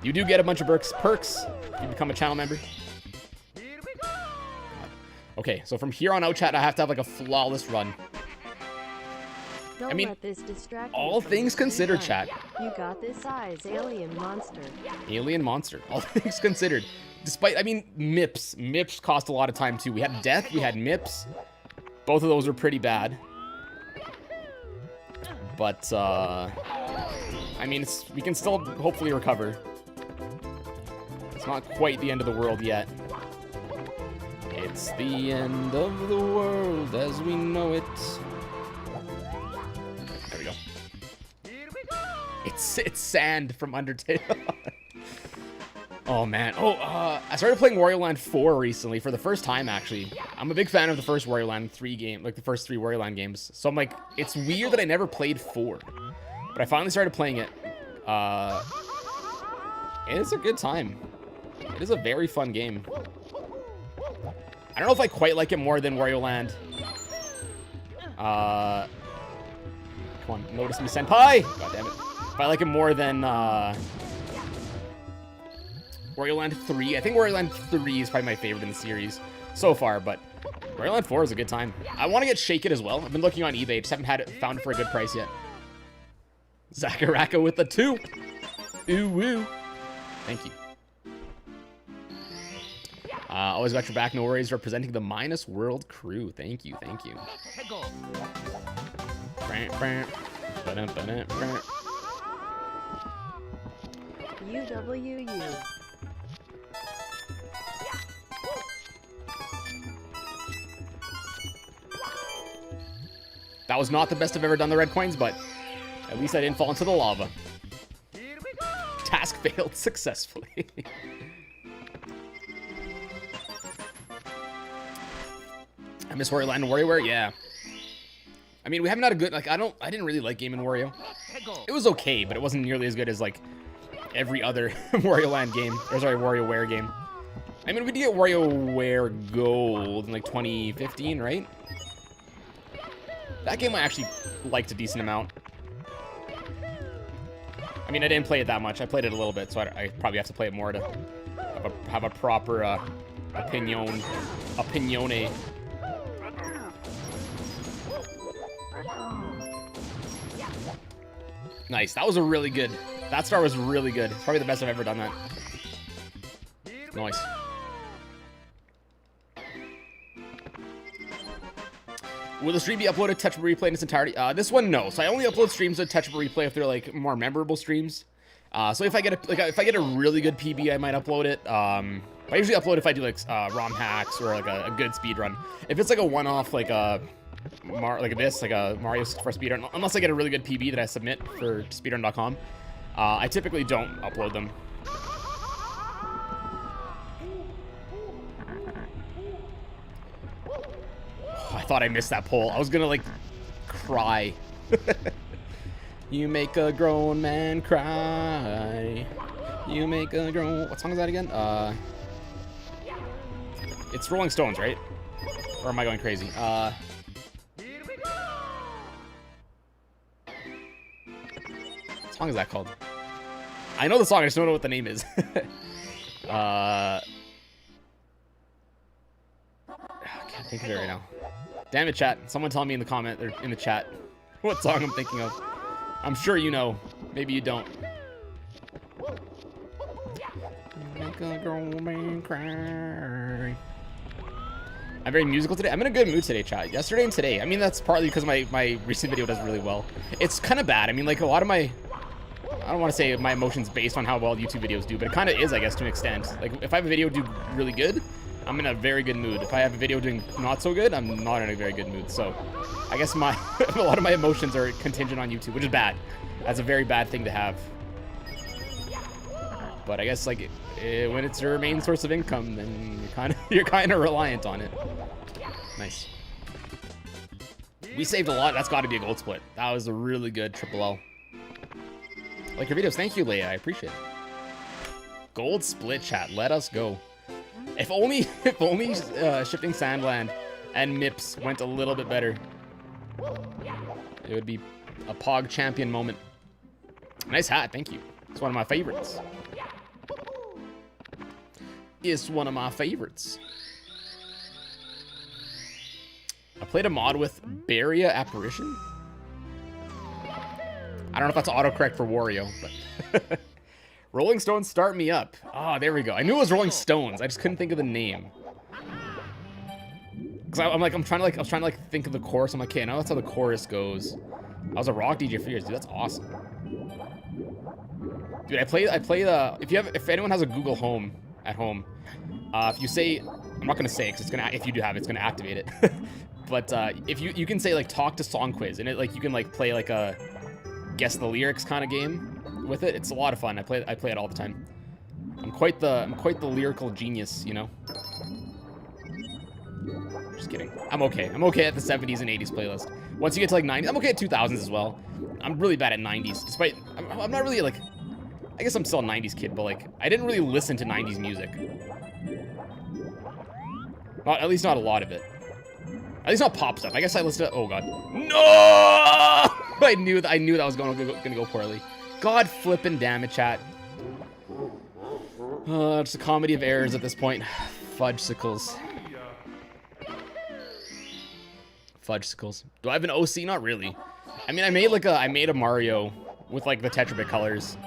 you do get a bunch of perks if you become a channel member. Okay, so from here on out, chat, I have to have like a flawless run. Don't I mean, let this distract all things considered, chat. You got this size, alien monster. Alien monster. All things considered. Despite, I mean, MIPS. MIPS cost a lot of time, too. We had Death, we had MIPS. Both of those were pretty bad. But, I mean, we can still hopefully recover. It's not quite the end of the world yet. It's the end of the world as we know it. There we go. It's sand from Undertale. Oh man. Oh, I started playing Wario Land 4 recently for the first time. Actually, I'm a big fan of the first Wario Land 3 game, like the first 3 Wario Land games. So I'm like, it's weird that I never played 4, but I finally started playing it. It's a good time. It is a very fun game. I don't know if I quite like it more than Wario Land. Come on, notice me, senpai! God damn it. If I like it more than Wario Land 3. I think Wario Land 3 is probably my favorite in the series so far, but Wario Land 4 is a good time. I want to get Shake It as well. I've been looking on eBay, just haven't found it for a good price yet. Zakaraka with the 2. Ooh woo. Thank you. Always got your back, no worries. Representing the Minus World crew. Thank you, thank you. UWU. That was not the best I've ever done the red coins, but at least I didn't fall into the lava. Task failed successfully. I miss Wario Land and WarioWare, yeah. I mean, we haven't had a good, like, I didn't really like Game & Wario. It was okay, but it wasn't nearly as good as, like, every other Wario Land game, or sorry, WarioWare game. I mean, we did get WarioWare Gold in, like, 2015, right? That game I actually liked a decent amount. I mean, I didn't play it that much. I played it a little bit, so I probably have to play it more to have a proper opinione. Nice. That was a really good. That star was really good. It's probably the best I've ever done that. Nice. Will the stream be uploaded to TetraBitREPLay in its entirety? This one, no. So I only upload streams to TetraBitREPLay if they're like more memorable streams. So if I get a really good PB, I might upload it. I usually upload if I do like ROM hacks or like a good speedrun. If it's like a one-off, like a Mario 64 speedrun, unless I get a really good PB that I submit for speedrun.com, I typically don't upload them. Oh, I thought I missed that poll. I was gonna like cry. You make a grown man cry. You make a grown. What song is that again? It's Rolling Stones, right? Or am I going crazy? What song is that called? I know the song, I just don't know what the name is. I can't think of it right now. Damn it, chat. Someone tell me in the comment, or in the chat, what song I'm thinking of. I'm sure you know. Maybe you don't. Make a grown man cry. I'm very musical today. I'm in a good mood today, chat. Yesterday and today. I mean, that's partly because my recent video does really well. It's kind of bad. I mean, like, a lot of my... I don't want to say my emotions based on how well YouTube videos do, but it kind of is, I guess, to an extent. Like, if I have a video do really good, I'm in a very good mood. If I have a video doing not so good, I'm not in a very good mood. So, I guess my a lot of my emotions are contingent on YouTube, which is bad. That's a very bad thing to have. But I guess, like, when it's your main source of income, then you're kind of reliant on it. Nice. We saved a lot. That's got to be a gold split. That was a really good triple L. Like your videos. Thank you, Leia. I appreciate it. Gold split, chat. Let us go. If only Shifting Sandland and Mips went a little bit better, it would be a Pog champion moment. Nice hat. Thank you. It's one of my favorites. Is one of my favorites. I played a mod with Baria Apparition. I don't know if that's autocorrect for Wario, but Rolling Stones Start Me Up. Oh, there we go. I knew it was Rolling Stones. I just couldn't think of the name. Cause I was trying to think of the chorus. I'm like, okay, I know that's how the chorus goes. I was a rock DJ for years, dude. That's awesome. Dude, I play the. If anyone has a Google Home at home, if you say, I'm not gonna say it, 'cause it's gonna. If you do have it, it's gonna activate it. But if you can say like talk to song quiz, and it like you can like play like a guess the lyrics kind of game with it. It's a lot of fun. I play it all the time. I'm quite the lyrical genius, you know. Just kidding. I'm okay. I'm okay at the 70s and 80s playlist. Once you get to like 90s, I'm okay at 2000s as well. I'm really bad at 90s, despite I'm not really like. I guess I'm still a 90s kid, but like I didn't really listen to 90s music. At least not a lot of it. At least not pop stuff. I guess I listened to. Oh god. No! I knew that was gonna go poorly. God flippin' damn it, chat. It's a comedy of errors at this point. Fudgesicles. Fudgesicles. Do I have an OC? Not really. I mean, I made a Mario with like the TetraBit colors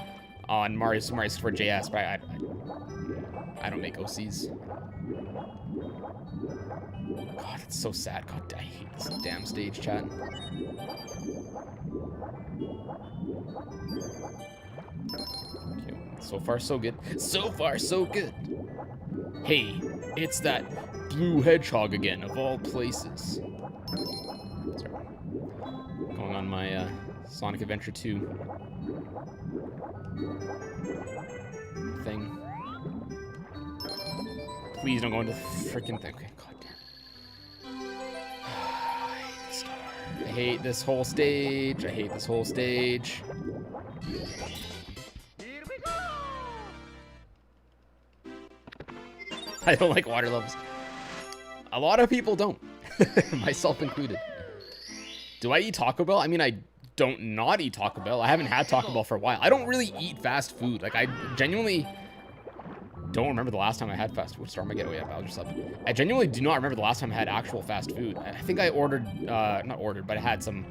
on Mario Super Mario 64 JS, but I don't make OCs. God, it's so sad. God, I hate this damn stage, chat. Okay, so far, so good. So far, so good. Hey, it's that blue hedgehog again, of all places. Sorry. Going on my Sonic Adventure 2 thing. Please don't go into the freaking thing. Okay, god damn. I hate this whole stage. I hate this whole stage. Here we go. I don't like water levels. A lot of people don't, myself included. Do I eat Taco Bell? I mean, I don't not eat Taco Bell. I haven't had Taco Bell for a while. I don't really eat fast food. Like, I genuinely don't remember the last time I had fast food. Start my getaway at Bowser Sub. I genuinely do not remember the last time I had actual fast food. I think I ordered, not ordered, but I had some,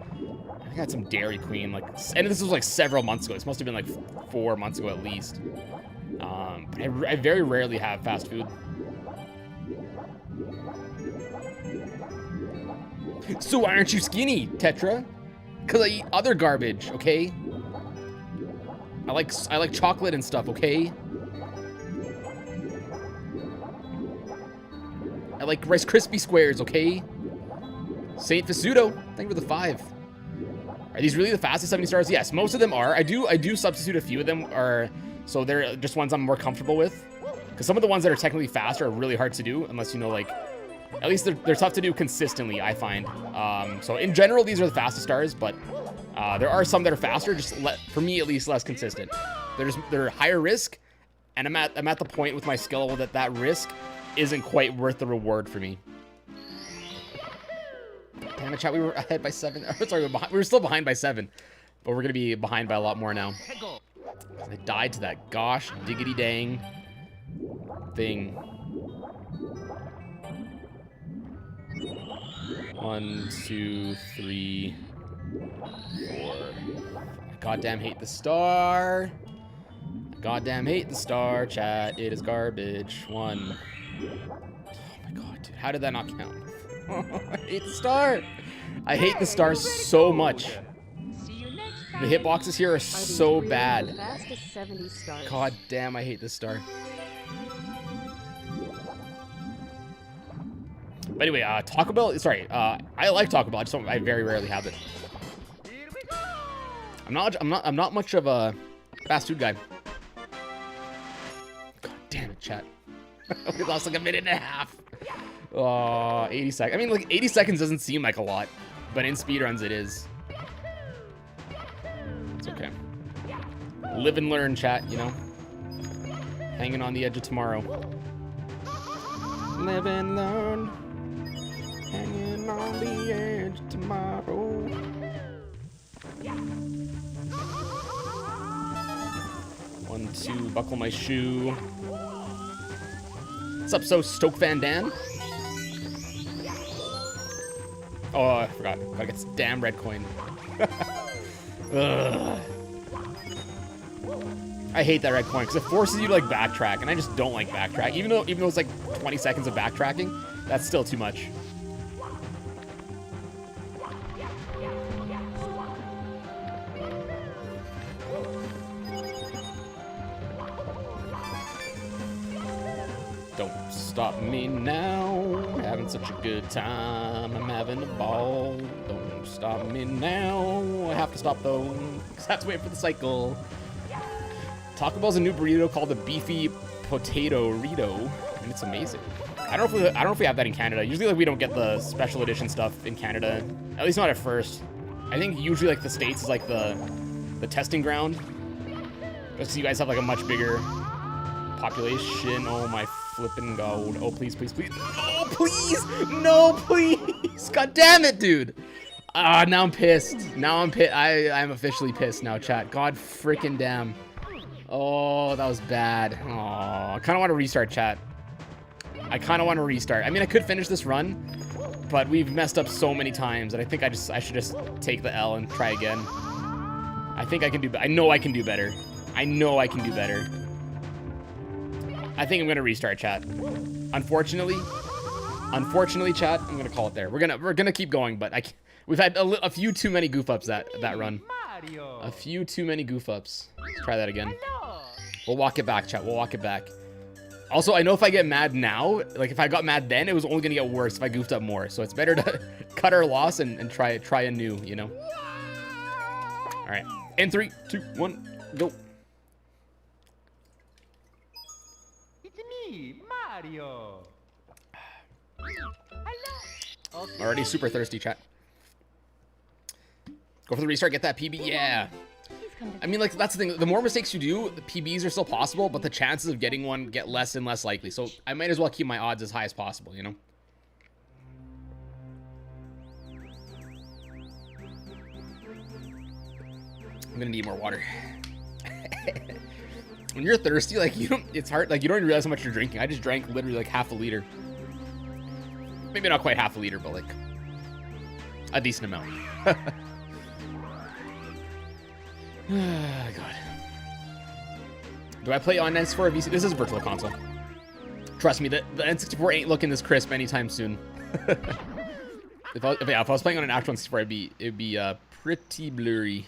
I think I had some Dairy Queen, like, and this was like several months ago. This must have been like 4 months ago at least. But I very rarely have fast food. So why aren't you skinny, Tetra? Because I eat other garbage, okay? I like chocolate and stuff, okay? I like Rice Krispie squares, okay? Saint Fasudo, thank you for the 5. Are these really the fastest 70 stars? Yes, most of them are. I do substitute a few of them are, so they're just ones I'm more comfortable with. Because some of the ones that are technically faster are really hard to do, unless you know, like, at least they're tough to do consistently, I find. So in general, these are the fastest stars, but there are some that are faster, just for me at least, less consistent. They're higher risk, and I'm at the point with my skill level that risk isn't quite worth the reward for me. Damn it, chat, we were ahead by 7. Sorry, we were still behind by 7, but we're gonna be behind by a lot more now. I died to that gosh diggity dang thing. 1, 2, 3, 4. I goddamn hate the star. Goddamn hate the star, chat. It is garbage. 1. Oh my god, dude. How did that not count? I hate the star. I hate the star so much. The hitboxes here are so bad. God damn, I hate this star. But anyway, Taco Bell. Sorry, I like Taco Bell. I very rarely have it. I'm not much of a fast food guy. God damn it, chat. We lost like a minute and a half. 80 seconds. I mean, like 80 seconds doesn't seem like a lot, but in speedruns it is. It's okay. Live and learn, chat. You know, hanging on the edge of tomorrow. Live and learn. Hanging on the edge of tomorrow. One, two, buckle my shoe. What's up, so Stoke Van Dan? Oh, I forgot. Gotta get this damn red coin. Ugh. I hate that red coin because it forces you to like backtrack, and I just don't like backtrack. Even though it's like 20 seconds of backtracking, that's still too much. Don't stop me now. Having such a good time. I'm having a ball. Don't stop me now. I have to stop though, because I have to wait for the cycle. Taco Bell's a new burrito called the Beefy Potato Rito, and it's amazing. I don't know if we have that in Canada. Usually, like, we don't get the special edition stuff in Canada. At least not at first. I think usually like the States is like the testing ground. Just so you guys have like a much bigger population. Oh my flipping god. Oh please, please, please. Oh please! No, please! God damn it, dude! Now I'm pissed. Now I'm pissed. I'm officially pissed now, chat. God freaking damn. Oh, that was bad. Oh, I kind of want to restart, chat. I kind of want to restart. I mean, I could finish this run, but we've messed up so many times that I think I should just take the L and try again. I think I can do. I know I can do better. I know I can do better. I think I'm gonna restart, chat. Unfortunately, chat, I'm gonna call it there. We're gonna keep going, but we've had a few too many goof ups that run. A few too many goof ups. Let's try that again. We'll walk it back, chat. We'll walk it back. Also, I know if I get mad now, like if I got mad then, it was only gonna get worse if I goofed up more. So it's better to cut our loss and try anew, you know. All right, in 3, 2, 1, go. It's me, Mario. Already super thirsty, chat. Go for the restart, get that PB, yeah. I mean, like, that's the thing. The more mistakes you do, the PBs are still possible, but the chances of getting one get less and less likely. So I might as well keep my odds as high as possible, you know? I'm gonna need more water. When you're thirsty, like, it's hard, like, you don't even realize how much you're drinking. I just drank literally like half a liter. Maybe not quite half a liter, but like a decent amount. God. Do I play on N64 VC? This is a virtual console. Trust me, the N64 ain't looking this crisp anytime soon. if I was playing on an actual N64, it'd be pretty blurry.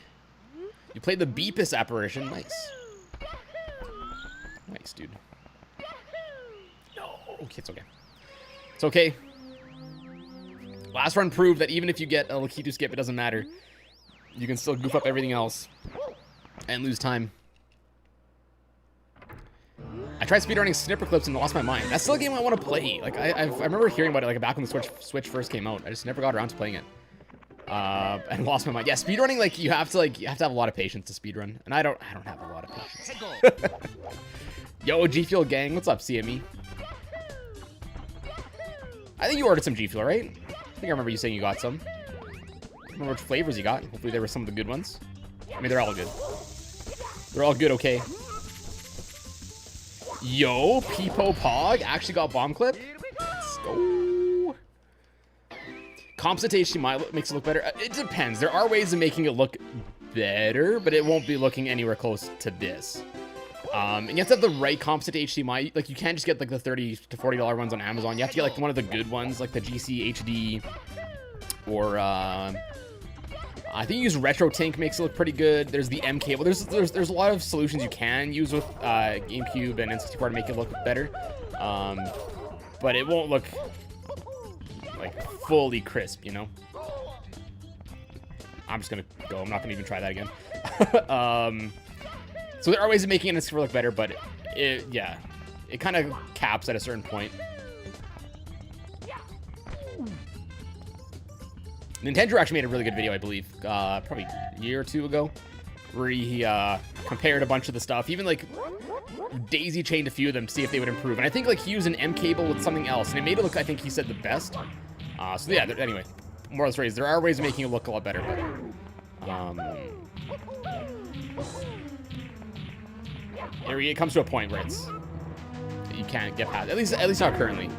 You played the Beepus apparition, nice. Nice, dude. No, okay, it's okay. It's okay. Last run proved that even if you get a Lakitu skip, it doesn't matter. You can still goof up everything else and lose time. I tried speedrunning Snipper Clips and lost my mind. That's still a game I want to play. Like I remember hearing about it like back when the Switch first came out. I just never got around to playing it. And lost my mind. Yeah, speedrunning, like you have to have a lot of patience to speedrun, and I don't have a lot of patience. Yo, G Fuel gang, what's up, CME? I think you ordered some G Fuel, right? I think I remember you saying you got some. I don't remember which flavors you got. Hopefully they were some of the good ones. I mean, they're all good. They're all good, okay. Yo, Peepo Pog actually got bomb clip. Let's go. Composite HDMI makes it look better. It depends. There are ways of making it look better, but it won't be looking anywhere close to this. And you have to have the right composite HDMI. Like, you can't just get like the $30 to $40 ones on Amazon. You have to get like one of the good ones, like the GC HD, or I think you use RetroTink, makes it look pretty good. There's the M cable. There's a lot of solutions you can use with GameCube and N64 to make it look better. But it won't look like fully crisp, you know? I'm just gonna go. I'm not gonna even try that again. So there are ways of making it look better, but yeah, it kind of caps at a certain point. Nintendo actually made a really good video, I believe, probably a year or two ago, where he compared a bunch of the stuff, even like daisy chained a few of them to see if they would improve. And I think like he used an M cable with something else, and it made it look, I think he said, the best. So yeah, anyway, more or less raised. There are ways of making it look a lot better, but it comes to a point where it's you can't get past. At least not currently.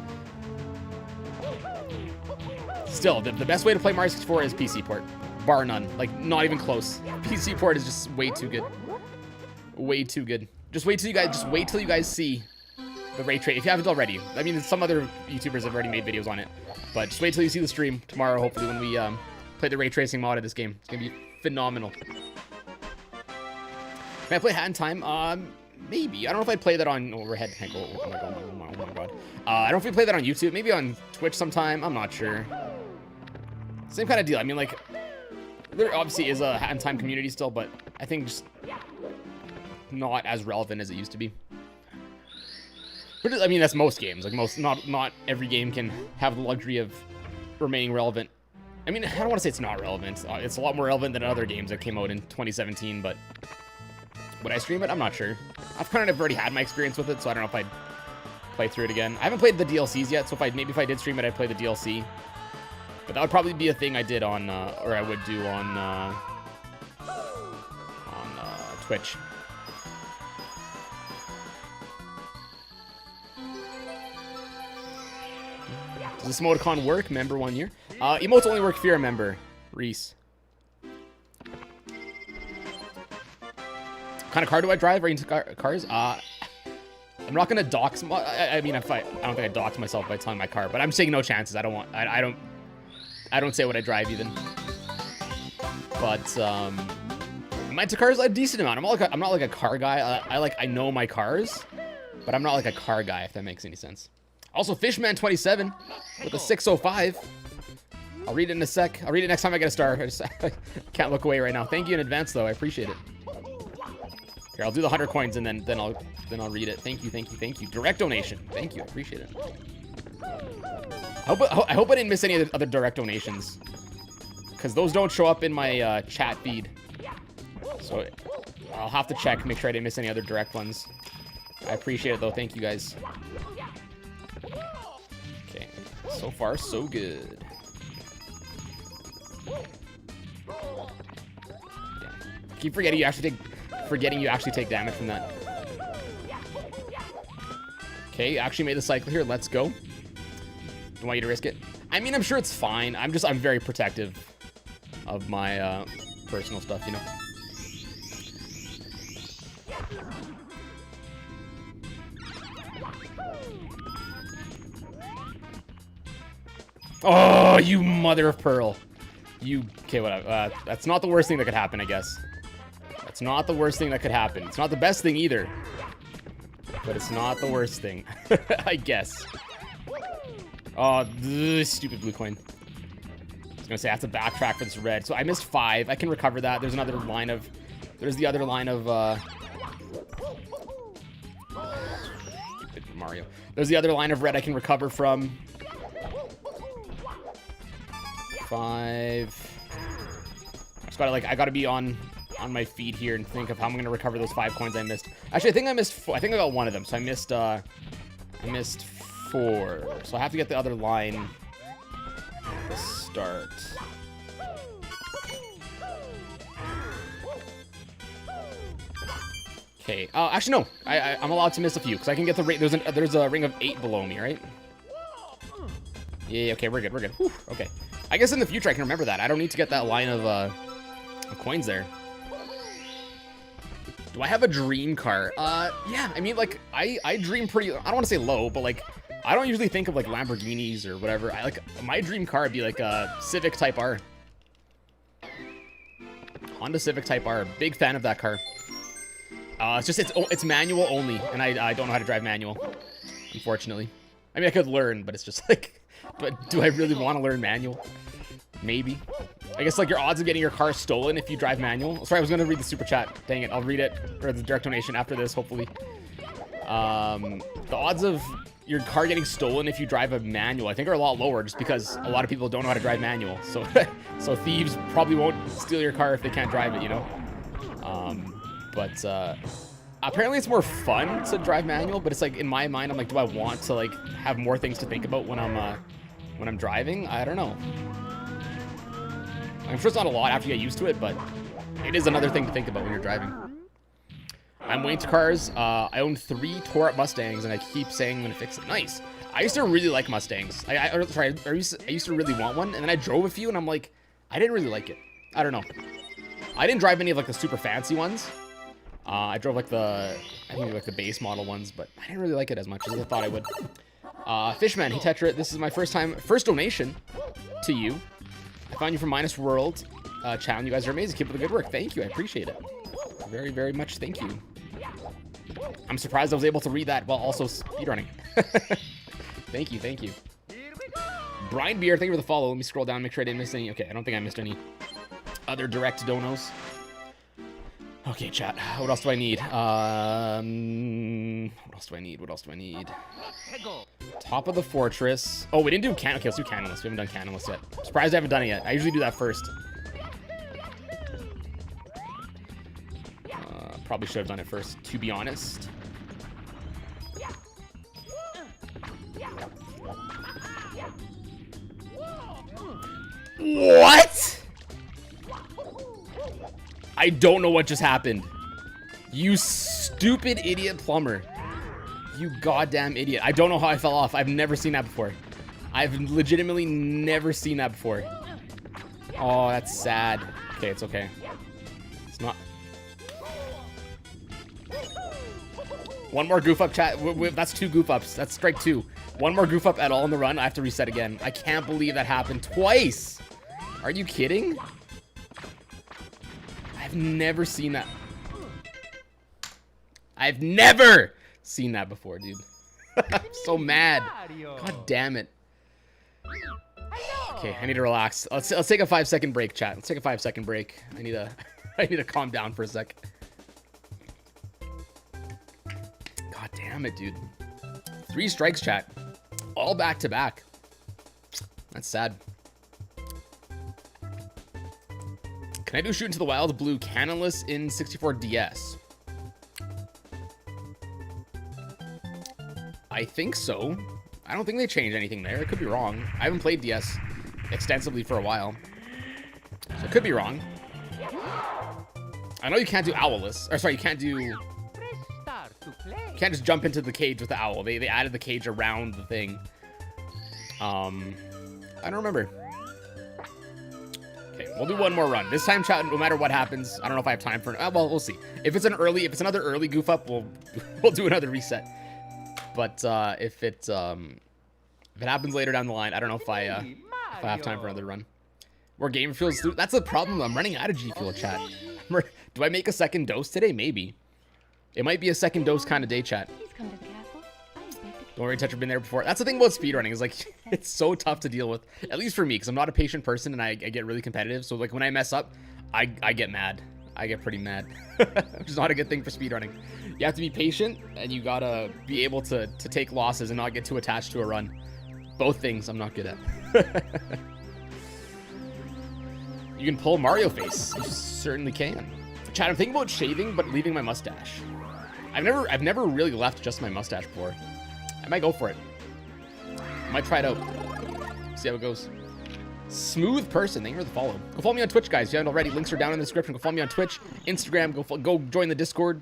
Still, the best way to play Mario 64 is PC port, bar none. Like, not even close. PC port is just way too good. Way too good. Just wait till you guys see the ray trace if you haven't already. I mean, some other YouTubers have already made videos on it, but just wait till you see the stream tomorrow. Hopefully, when we play the ray tracing mod of this game, it's gonna be phenomenal. Can I play Hat in Time? Maybe. I don't know if I'd play that on overhead. Oh my god. I don't know if we play that on YouTube. Maybe on Twitch sometime. I'm not sure. Same kind of deal. I mean, like, there obviously is a Hat in Time community still, but I think just not as relevant as it used to be. But I mean, that's most games. Like, not every game can have the luxury of remaining relevant. I mean, I don't want to say it's not relevant. It's a lot more relevant than other games that came out in 2017, but would I stream it? I'm not sure. I've kind of already had my experience with it, so I don't know if I'd play through it again. I haven't played the DLCs yet, so maybe if I did stream it, I'd play the DLC. But that would probably be a thing I did on, or I would do on Twitch. Does this emoticon work? Member 1 year. Emotes only work if you're a member. Reese. What kind of car do I drive? Are you into cars? I'm not gonna dox. I mean, I don't think I dox myself by telling my car, but I'm taking no chances. I don't say what I drive even. But am I into cars? A decent amount. I'm not like a car guy. I know my cars, but I'm not like a car guy, if that makes any sense. Also, Fishman27 with a 605. I'll read it in a sec. I'll read it next time I get a star. I can't look away right now. Thank you in advance, though. I appreciate it. Here, I'll do the 100 coins and then I'll read it. Thank you. Direct donation. Thank you. I appreciate it. I hope I didn't miss any other direct donations, because those don't show up in my chat feed. So I'll have to check, make sure I didn't miss any other direct ones. I appreciate it though. Thank you guys. Okay, so far so good. Yeah. Keep forgetting you actually take damage from that. Okay, actually made the cycle here. Let's go. Don't want you to risk it. I mean, I'm sure it's fine. I'm very protective of my personal stuff, you know. Oh, you mother of pearl. Okay, whatever. That's not the worst thing that could happen, I guess. That's not the worst thing that could happen. It's not the best thing either. But it's not the worst thing, I guess. Oh, stupid blue coin. I was gonna say I have to backtrack for this red. So I missed 5. I can recover that. There's the other line of stupid Mario. There's the other line of red I can recover from. 5. I gotta be on my feet here and think of how I'm gonna recover those 5 coins I missed. Actually, I think I missed 4. I think I got one of them. So I missed 4. So I have to get the other line to start. Okay. Actually, no. I'm allowed to miss a few because I can get the ring. There's a ring of 8 below me, right? Yeah. Okay, we're good. We're good. Whew, okay. I guess in the future I can remember that. I don't need to get that line of coins there. Do I have a dream car? Yeah. I mean, like, I dream pretty. I don't want to say low, but like, I don't usually think of like Lamborghinis or whatever. My dream car would be like a Civic Type R. Honda Civic Type R. Big fan of that car. It's manual only, and I don't know how to drive manual, unfortunately. I mean, I could learn, but it's just like, but do I really want to learn manual? Maybe. I guess like your odds of getting your car stolen if you drive manual. Sorry, I was gonna read the super chat. Dang it, I'll read it, or the direct donation after this, hopefully. The odds of your car getting stolen if you drive a manual, I think, are a lot lower, just because a lot of people don't know how to drive manual. So, so thieves probably won't steal your car if they can't drive it, you know. But apparently it's more fun to drive manual, but it's like in my mind I'm like, do I want to like have more things to think about when I'm driving? I don't know. I'm sure it's not a lot after you get used to it, but it is another thing to think about when you're driving. I'm waiting to cars. I own 3 tore up Mustangs, and I keep saying I'm gonna fix it. Nice. I used to really like Mustangs. I used to really want one, and then I drove a few, and I'm like, I didn't really like it. I don't know. I didn't drive any of like the super fancy ones. I drove like I think like the base model ones, but I didn't really like it as much as I thought I would. Fishman, hey Tetra, this is my first donation to you. I found you from Minus World channel. You guys are amazing. Keep up the good work. Thank you. I appreciate it. Very, very much. Thank you. I'm surprised I was able to read that while also speedrunning. Thank you. Thank you. Brian Beer, thank you for the follow. Let me scroll down, make sure I didn't miss any. Okay, I don't think I missed any other direct donos. Okay, chat. What else do I need? What else do I need? What else do I need? Top of the fortress. Oh, we didn't do okay, let's do Canonless. We haven't done Canonless yet. I'm surprised I haven't done it yet. I usually do that first. Probably should have done it first, to be honest. What? I don't know what just happened. You stupid idiot plumber. You goddamn idiot. I don't know how I fell off. I've never seen that before. I've legitimately never seen that before. Oh, that's sad. Okay, it's okay. It's not. One more goof up, chat. That's 2 goof ups. That's strike 2. One more goof up at all in the run. I have to reset again. I can't believe that happened twice. Are you kidding? I've never seen that. I've never seen that before, dude. I'm so mad. God damn it. Okay, I need to relax. Let's take a 5-second break, chat. Let's take a 5-second break. I need to calm down for a sec. God damn it, dude. 3 strikes, chat. All back to back. That's sad. Can I do Shoot Into the Wild Blue Canonless in 64DS? I think so. I don't think they changed anything there. I could be wrong. I haven't played DS extensively for a while, so I could be wrong. I know you can't do Owlless. Or sorry, you can't do... You can't just jump into the cage with the owl. They added the cage around the thing. I don't remember. Okay, we'll do one more run. This time, chat, no matter what happens, I don't know if I have time for it. Well, we'll see. If it's another early goof up, we'll do another reset. But if it happens later down the line, I don't know if I have time for another run. More game fuels. That's the problem. I'm running out of G Fuel, chat. Do I make a second dose today? Maybe. It might be a second dose kind of day, chat. Don't worry, Tetra, been there before. That's the thing about speedrunning, is like, it's so tough to deal with. At least for me, because I'm not a patient person and I get really competitive. So like when I mess up, I get mad. I get pretty mad. Which is not a good thing for speedrunning. You have to be patient and you gotta be able to take losses and not get too attached to a run. Both things I'm not good at. You can pull Mario face. You certainly can. Chat, I'm thinking about shaving, but leaving my mustache. I've never really left just my mustache before. I might go for it. I might try it out. See how it goes. Smooth person, thank you for the follow. Go follow me on Twitch, guys. If you haven't already, links are down in the description. Go follow me on Twitch, Instagram. Go join the Discord.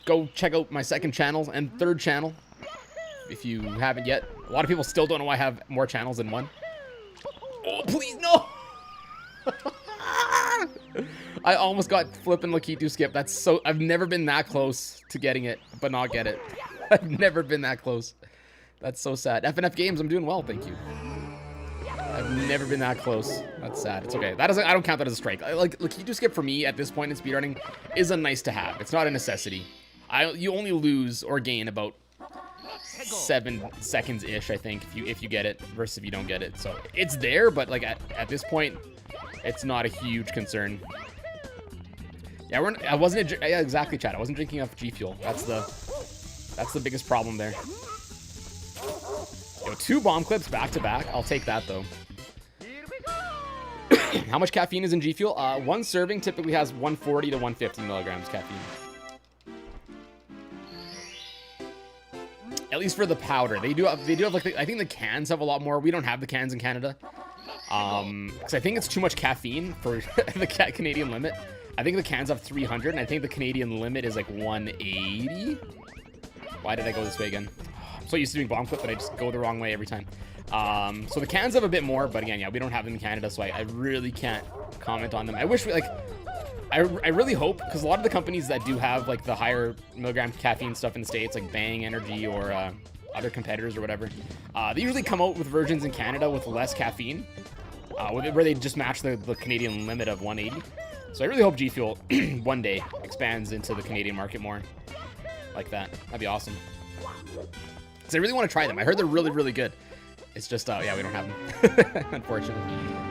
go check out my second channel and third channel if you haven't yet. A lot of people still don't know I have more channels than one. Oh, please, no! I almost got flipping Lakitu skip. That's so... I've never been that close to getting it, but not get it. I've never been that close. That's so sad. FNF Games, I'm doing well, thank you. I've never been that close. That's sad. It's okay. That doesn't... I don't count that as a strike. Like, Lakitu skip for me at this point in speedrunning is a nice to have. It's not a necessity. You only lose or gain about 7 seconds-ish, I think, if you get it, versus if you don't get it. So it's there, but like at this point, it's not a huge concern. Yeah, I wasn't. Yeah, exactly, Chad. I wasn't drinking enough G Fuel. That's the biggest problem there. Yo, 2 bomb clips back to back. I'll take that though. How much caffeine is in G Fuel? 1 serving typically has 140 to 150 milligrams caffeine. At least for the powder. They do have like, I think the cans have a lot more. We don't have the cans in Canada. Because I think it's too much caffeine for the Canadian limit. I think the cans have 300, and I think the Canadian limit is like 180. Why did I go this way again? I'm so used to doing bomb clip that I just go the wrong way every time. So the cans have a bit more, but again, yeah, we don't have them in Canada, so I really can't comment on them. I wish we, like... I really hope, because a lot of the companies that do have like the higher milligram caffeine stuff in the States, like Bang Energy or other competitors or whatever, they usually come out with versions in Canada with less caffeine, where they just match the Canadian limit of 180. So I really hope G Fuel one day expands into the Canadian market more like that. That'd be awesome. Because I really want to try them. I heard they're really, really good. It's just, yeah, we don't have them, unfortunately.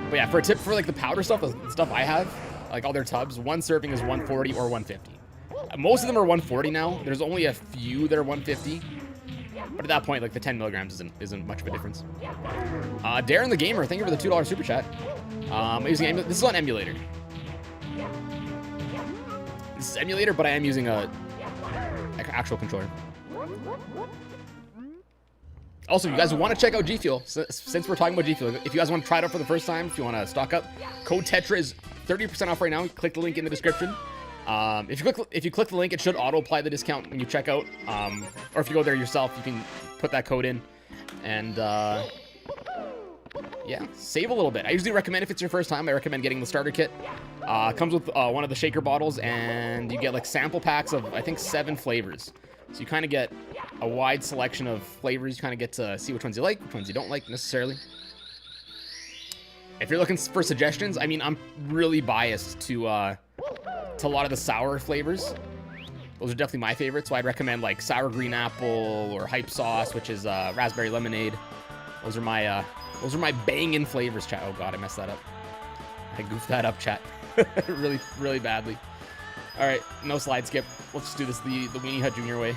But yeah, for a tip for like the powder stuff, the stuff I have, like all their tubs, 1 serving is 140 or 150. Most of them are 140 now. There's only a few that are 150. But at that point, like the 10 milligrams isn't much of a difference. Darren the Gamer, thank you for the $2 super chat. This is on emulator. This is emulator, but I am using a actual controller. Also, if you guys want to check out G Fuel, since we're talking about G Fuel, if you guys want to try it out for the first time, if you want to stock up, code Tetra is 30% off right now. Click the link in the description. If you click the link, it should auto apply the discount when you check out. Or if you go there yourself, you can put that code in, and yeah, save a little bit. I usually recommend, if it's your first time, I recommend getting the starter kit. Comes with one of the shaker bottles, and you get like sample packs of I think 7 flavors. So you kind of get a wide selection of flavors. You kind of get to see which ones you like, which ones you don't like necessarily. If you're looking for suggestions, I mean, I'm really biased to a lot of the sour flavors. Those are definitely my favorites. So I'd recommend like sour green apple or hype sauce, which is raspberry lemonade. Those are my banging flavors, chat. Oh god, I messed that up. I goofed that up, chat. really, really badly. All right, no slide skip. Let's just do this the Weenie Hut Junior way.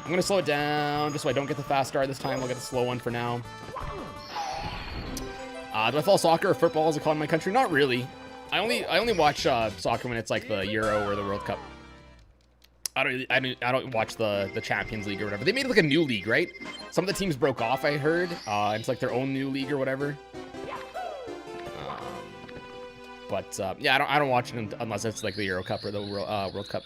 I'm gonna slow it down just so I don't get the fast start this time. I'll get the slow one for now. Do I follow soccer or football as a call in my country? Not really. I only watch soccer when it's like the Euro or the World Cup. I don't watch the Champions League or whatever. They made like a new league, right? Some of the teams broke off, I heard. It's like their own new league or whatever. Yeah, I don't watch it unless it's like the Euro Cup or the World Cup.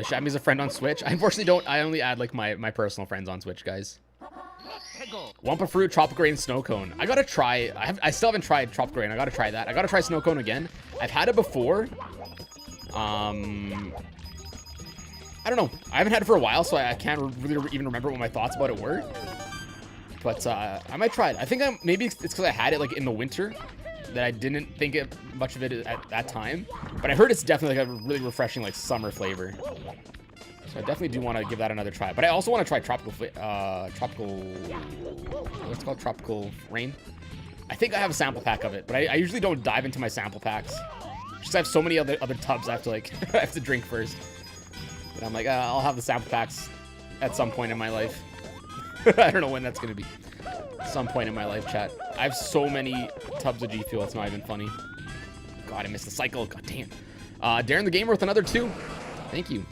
Shabby's a friend on Switch. I unfortunately don't. I only add like my personal friends on Switch, guys. Wampa Fruit, Tropical Rain, Snow Cone. I gotta try. I still haven't tried Tropical Rain. I gotta try that. I gotta try Snow Cone again. I've had it before. I don't know. I haven't had it for a while, so I can't really even remember what my thoughts about it were. But I might try it. I think maybe it's because I had it like in the winter that I didn't think much of it at that time. But I heard it's definitely like a really refreshing like summer flavor. So I definitely do want to give that another try. But I also want to try what's it called? Tropical Rain. I think I have a sample pack of it, but I usually don't dive into my sample packs. Just I have so many other tubs I have to like I have to drink first. But I'm like, I'll have the sample packs at some point in my life. I don't know when that's gonna be. Some point in my life, chat. I have so many tubs of G Fuel, it's not even funny. God, I missed the cycle. God damn. Darren the Gamer with another 2. Thank you.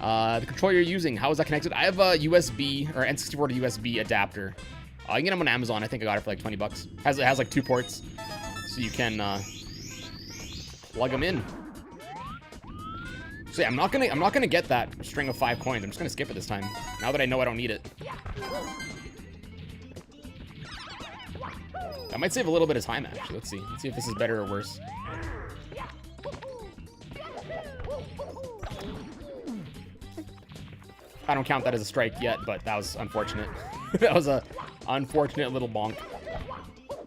The controller you're using, how is that connected? I have a USB or N64 to USB adapter. You can get them on Amazon. I think I got it for like 20 bucks. It has like 2 ports, so you can plug them in. So yeah, I'm not gonna get that string of 5 coins. I'm just gonna skip it this time. Now that I know I don't need it. I might save a little bit of time actually. Let's see. Let's see if this is better or worse. I don't count that as a strike yet, but that was unfortunate. That was a unfortunate little bonk.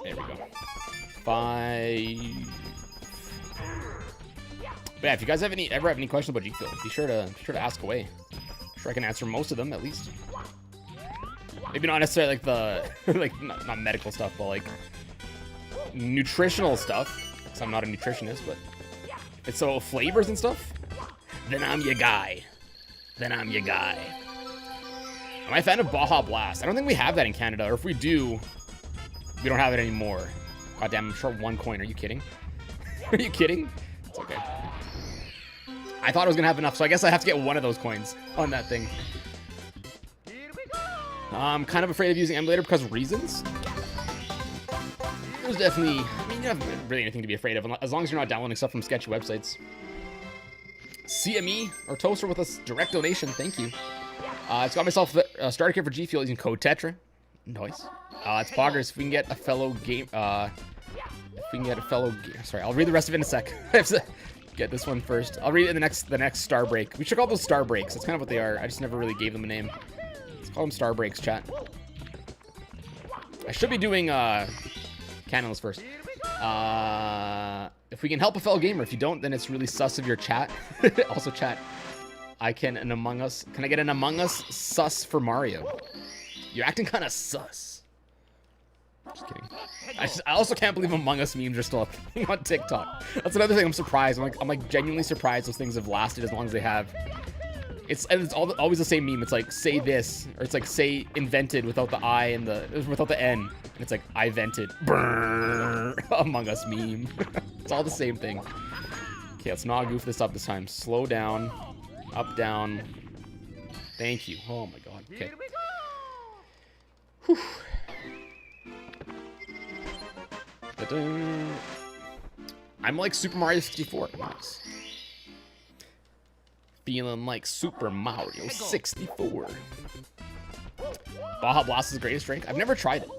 There we go. 5. But yeah, if you guys ever have any questions about G Fuel, be sure to ask away. I'm sure I can answer most of them at least. Maybe not necessarily like the not medical stuff, but like nutritional stuff. Because I'm not a nutritionist, but if it's so flavors and stuff, then I'm your guy. Then I'm your guy. Am I a fan of Baja Blast? I don't think we have that in Canada, or if we do, we don't have it anymore. God damn, I'm short 1 coin. Are you kidding? Are you kidding? It's okay. I thought I was gonna have enough, so I guess I have to get 1 of those coins on that thing. I'm kind of afraid of using emulator because of reasons. There's definitely, I mean, you don't have really anything to be afraid of, as long as you're not downloading stuff from sketchy websites. CME or Toaster with a direct donation, thank you. It's got myself a starter kit for G Fuel using code Tetra. Nice. It's poggers. If we can get a fellow game, sorry, I'll read the rest of it in a sec. I have to get this one first. I'll read it in the next star break. We should call those star breaks. That's kind of what they are. I just never really gave them a name. Let's call them star breaks, chat. I should be doing Canonless first. If we can help a fellow gamer. If you don't, then it's really sus of your chat. Also, chat, can I get an Among Us sus for Mario? You're acting kind of sus. Just kidding. I also can't believe Among Us memes are still a thing on TikTok. That's another thing I'm surprised. I'm like genuinely surprised those things have lasted as long as they have. It's always the same meme. It's like say this, or it's like say invented without the I and without the N. And it's like I vented. Brrr, Among Us meme. It's all the same thing. Okay, let's not goof this up this time. Slow down. Up, down. Thank you. Oh my god. Okay. Whew. I'm like Super Mario 64. Nice. Feeling like Super Mario 64. Baja Blast is the greatest drink. I've never tried it.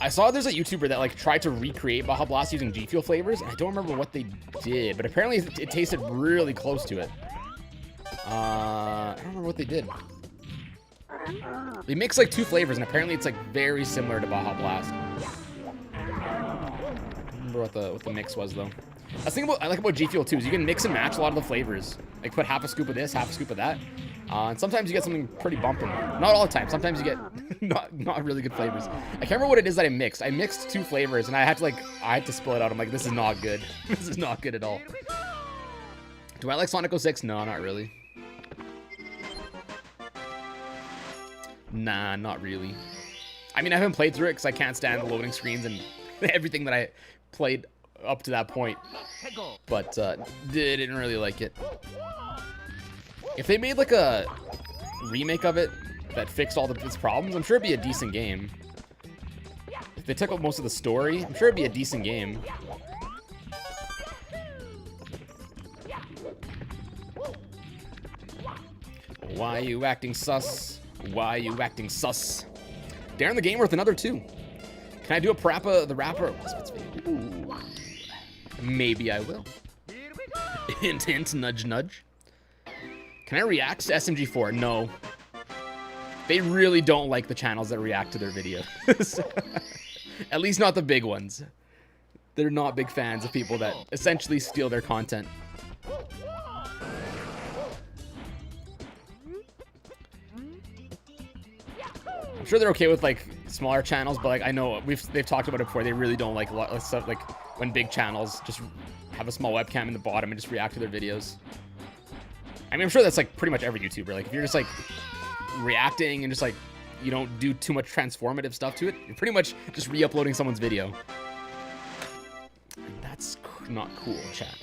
I saw there's a YouTuber that like tried to recreate Baja Blast using G Fuel flavors, and I don't remember what they did, but apparently it tasted really close to it. I don't remember what they did. They mixed like 2 flavors, and apparently it's like very similar to Baja Blast. I don't remember what the mix was though. I like about G Fuel too is you can mix and match a lot of the flavors. Like put half a scoop of this, half a scoop of that, and sometimes you get something pretty bumping. Not all the time. Sometimes you get not really good flavors. I can't remember what it is that I mixed. I mixed 2 flavors, and I had to spill it out. I'm like, this is not good. This is not good at all. Do I like Sonic 06? No, not really. Nah, not really. I mean, I haven't played through it because I can't stand the loading screens and everything that I played up to that point. But didn't really like it. If they made like a remake of it that fixed all its problems, I'm sure it'd be a decent game. If they took out most of the story, I'm sure it'd be a decent game. Why are you acting sus? Why are you acting sus? Darren the Gamer with another 2. Can I do a Parappa the Rapper? Ooh. Maybe I will. Hint, hint, nudge, nudge. Can I react to SMG4? No. They really don't like the channels that react to their videos. At least not the big ones. They're not big fans of people that essentially steal their content. I'm sure they're okay with like smaller channels, but like I know they've talked about it before. They really don't like a lot of stuff like when big channels just have a small webcam in the bottom and just react to their videos. I mean, I'm sure that's like pretty much every YouTuber. Like if you're just like reacting and just like you don't do too much transformative stuff to it, you're pretty much just re-uploading someone's video. And that's not cool, chat.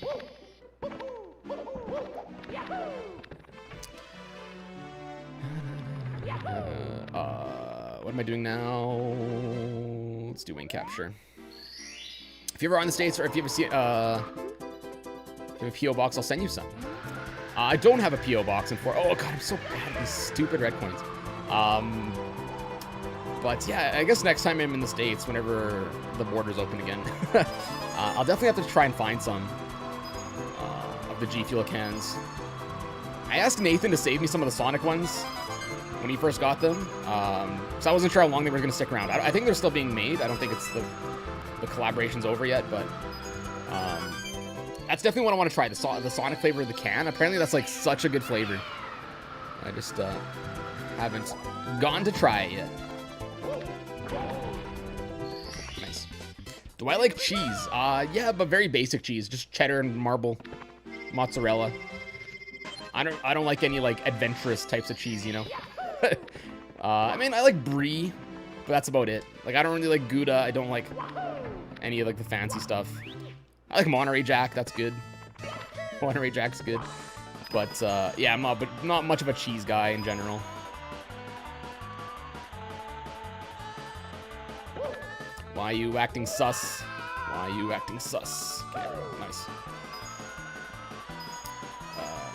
What am I doing now? Let's do wing capture. If you're ever on the States, or if you ever see if you have a PO box, I'll send you some. I don't have a PO box in for. Oh god, I'm so bad at these stupid red coins. But yeah, I guess next time I'm in the States, whenever the borders open again, I'll definitely have to try and find some of the G Fuel cans. I asked Nathan to save me some of the Sonic ones when he first got them, so I wasn't sure how long they were going to stick around. I think they're still being made. I don't think it's the collaboration's over yet, but that's definitely what I want to try. The Sonic flavor of the can. Apparently that's like such a good flavor. I just haven't gone to try it yet. Nice. Do I like cheese? Yeah, but very basic cheese, just cheddar and marble, mozzarella. I don't like any like adventurous types of cheese, you know. I mean, I like brie, but that's about it. Like, I don't really like Gouda. I don't like any of like the fancy stuff. I like Monterey Jack. That's good. Monterey Jack's good. But yeah, I'm not much of a cheese guy in general. Why are you acting sus? Why are you acting sus? Okay, nice.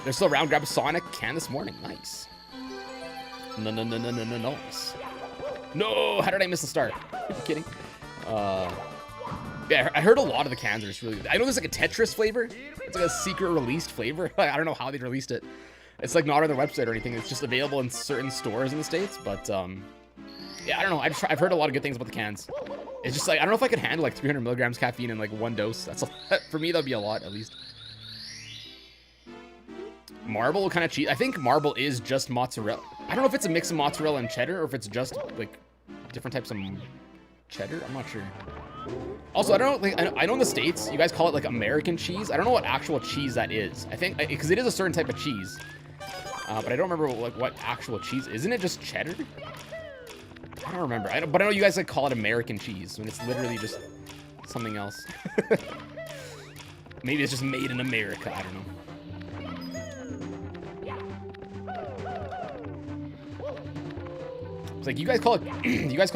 There's still a round grab of Sonic can this morning. Nice. No. No, how did I miss the start? Are you kidding? Yeah, I heard a lot of the cans are just really good. I know there's like a Tetris flavor. It's like a secret released flavor. I don't know how they released it. It's like not on their website or anything. It's just available in certain stores in the States. But yeah, I don't know. I've heard a lot of good things about the cans. It's just like, I don't know if I could handle like 300 milligrams caffeine in like one dose. That's for me, that'd be a lot at least. Marble kind of cheese. I think marble is just mozzarella. I don't know if it's a mix of mozzarella and cheddar or if it's just like different types of cheddar. I'm not sure. Also, I don't know, like, I know in the States, you guys call it like American cheese. I don't know what actual cheese that is. I think, because it is a certain type of cheese. But I don't remember like what actual cheese. Isn't it just cheddar? I don't remember. But I know you guys like call it American cheese when it's literally just something else. Maybe it's just made in America. I don't know. It's like you guys call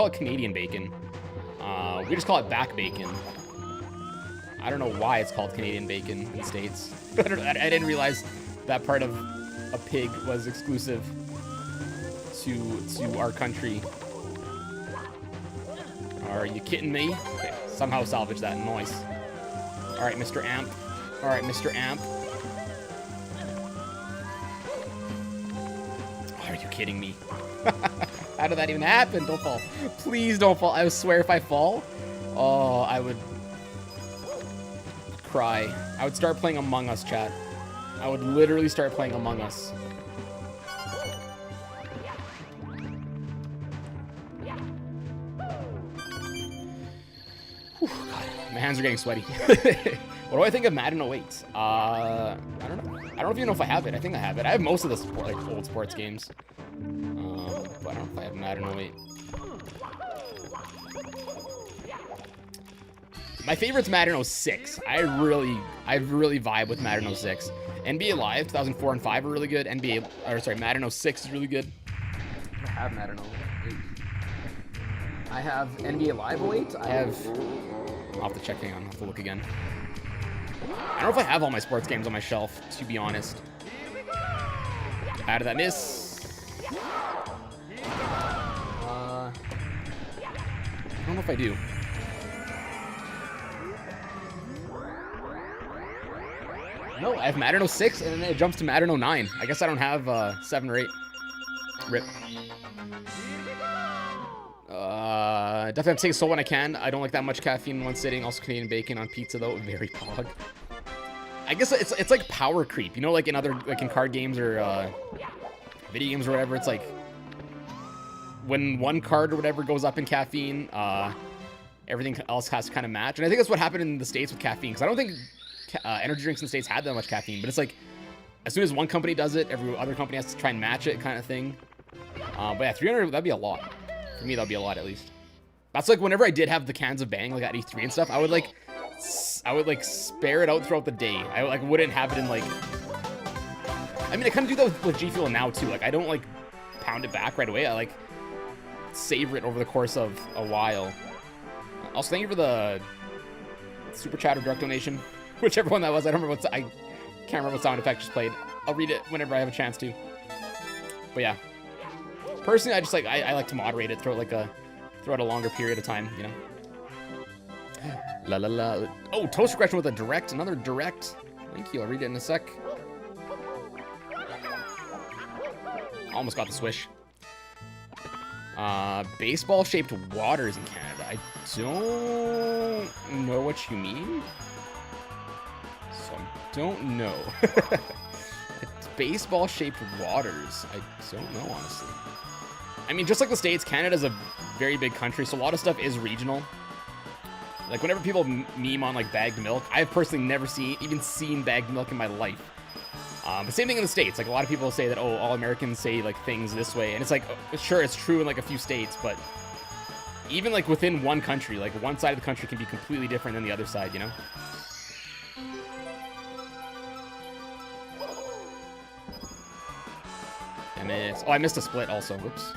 it Canadian bacon. We just call it back bacon. I don't know why it's called Canadian bacon in the States. I didn't realize that part of a pig was exclusive to our country. Are you kidding me? Okay, somehow salvage that noise. All right, Mr. Amp. All right, Mr. Amp. Are you kidding me? How did that even happen? Don't fall. Please don't fall. I swear if I fall, oh, I would cry. I would start playing Among Us, chat. I would literally start playing Among Us. Whew, God, my hands are getting sweaty. What do I think of Madden 08? I don't know. I don't even know if I have it. I think I have it. I have most of the like old sports games. But I don't know if I have Madden 08. My favorite's Madden 06. I really vibe with Madden 06. NBA Live 2004 and 5 are really good. Madden 06 is really good. I have Madden 08. I have NBA Live 08. I'll have to check. Hang on, I'll have to look again. I don't know if I have all my sports games on my shelf, to be honest. How did that miss? I don't know if I do. No, I have Madden 06, and then it jumps to Madden 09. I guess I don't have 7 or 8. Rip. Definitely have to take a soul when I can. I don't like that much caffeine in one sitting. Also Canadian bacon on pizza, though. Very pog. I guess it's like power creep. You know, like in card games or video games or whatever. It's like when one card or whatever goes up in caffeine, everything else has to kind of match. And I think that's what happened in the States with caffeine. Because I don't think energy drinks in the States had that much caffeine. But it's like, as soon as one company does it, every other company has to try and match it kind of thing. But yeah, 300, that'd be a lot. For me, that'd be a lot at least. That's like whenever I did have the cans of Bang, like at E3 and stuff, I would like spare it out throughout the day. I like wouldn't have it in like, I mean, I kind of do that with G Fuel now too. Like I don't like pound it back right away. I like savor it over the course of a while. Also, thank you for the super chat or direct donation, whichever one that was. I don't remember I can't remember what sound effect just played. I'll read it whenever I have a chance to. But yeah, personally, I just like I like to moderate it, throughout a longer period of time, you know. La la la. Oh, toast regression with a direct, another direct. Thank you. I'll read it in a sec. Almost got the swish. Baseball-shaped waters in Canada. I don't know what you mean. So I don't know. It's baseball-shaped waters. I don't know, honestly. I mean, just like the States, Canada's a very big country, so a lot of stuff is regional. Like, whenever people meme on, like, bagged milk, I've personally never even seen bagged milk in my life. But same thing in the States. Like, a lot of people say that, oh, all Americans say, like, things this way. And it's like, sure, it's true in, like, a few states, but even, like, within one country, like, one side of the country can be completely different than the other side, you know? And it's... Oh, I missed a split also. Whoops.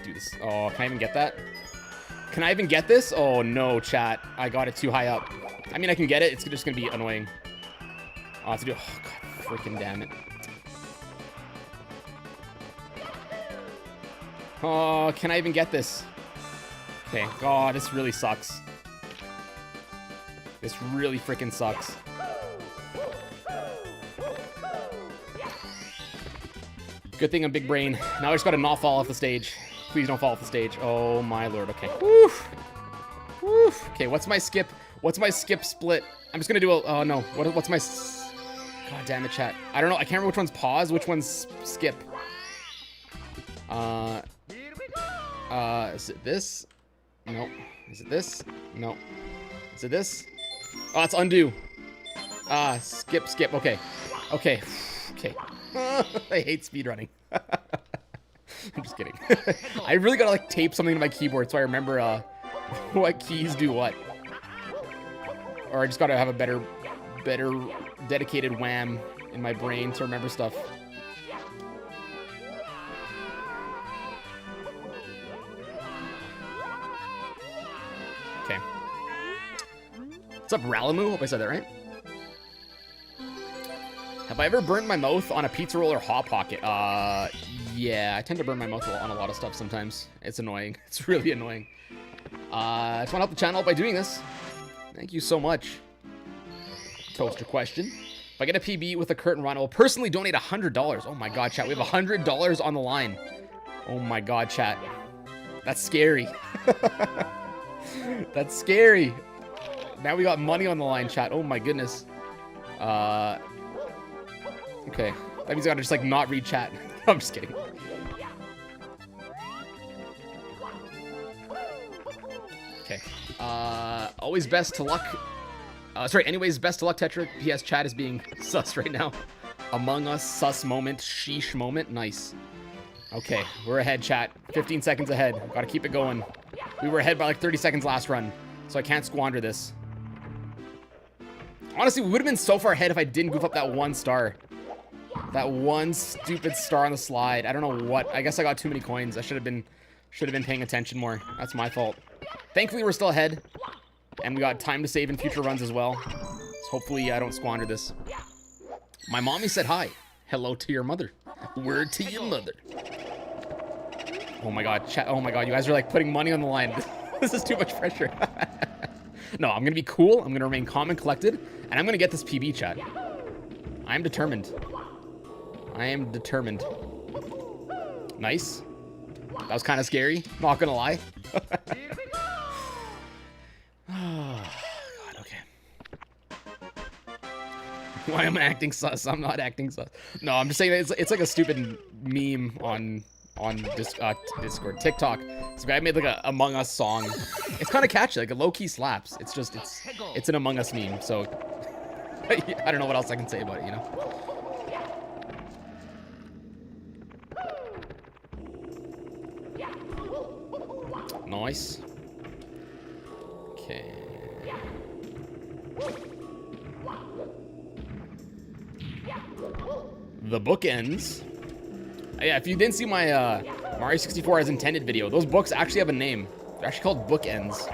Do this. Oh, can I even get that? Can I even get this? Oh, no, chat. I got it too high up. I mean, I can get it. It's just going to be annoying. I'll have to do it. Oh, God, freaking damn it. Oh, can I even get this? Okay. God, this really sucks. This really freaking sucks. Good thing I'm big brain. Now I just got to not fall off the stage. Please don't fall off the stage. Oh, my lord. Okay. Woof. Woof. Okay, what's my skip? What's my skip split? I'm just gonna do a... Oh, no. What's my... God damn it, chat. I don't know. I can't remember which one's pause, which one's skip. Is it this? No. Is it this? No. Is it this? Oh, it's undo. Skip. Okay. Okay. Okay. I hate speedrunning. I'm just kidding. I really gotta, like, tape something to my keyboard so I remember, what keys do what. Or I just gotta have a better dedicated wham in my brain to remember stuff. Okay. What's up, Ralamu? Hope I said that right. Have I ever burned my mouth on a pizza roll or Hot Pocket? Yeah, I tend to burn my mouth on a lot of stuff sometimes. It's annoying. It's really annoying. I just want to help the channel by doing this. Thank you so much. Toaster question. If I get a PB with a curtain run, I will personally donate $100. Oh my god, chat. We have $100 on the line. Oh my god, chat. That's scary. That's scary. Now we got money on the line, chat. Oh my goodness. Okay. That means I gotta just, like, not read chat. I'm just kidding. Okay. Always best to luck. Anyways, best of luck, Tetra. PS chat is being sus right now. Among Us, sus moment, sheesh moment. Nice. Okay, we're ahead, chat. 15 seconds ahead. Gotta keep it going. We were ahead by like 30 seconds last run, so I can't squander this. Honestly, we would have been so far ahead if I didn't goof up that one star. That one stupid star on the slide. I don't know what. I guess I got too many coins. I should have been paying attention more. That's my fault. Thankfully, we're still ahead. And we got time to save in future runs as well. So hopefully I don't squander this. My mommy said hi. Hello to your mother. Word to your mother. Oh my god, chat. Oh my god, you guys are like putting money on the line. This is too much pressure. No, I'm gonna be cool. I'm gonna remain calm and collected. And I'm gonna get this PB, chat. I am determined. I am determined. Nice. That was kind of scary. Not gonna lie. Oh, God, okay. Why am I acting sus? I'm not acting sus. No, I'm just saying it's like a stupid meme on Discord, TikTok. This guy made like a Among Us song. It's kind of catchy, like a low-key slaps. It's just, it's an Among Us meme, so I don't know what else I can say about it, you know? Nice. Okay. the bookends. Yeah, if you didn't see my Mario 64 as intended video, those books actually have a name. They're actually called bookends.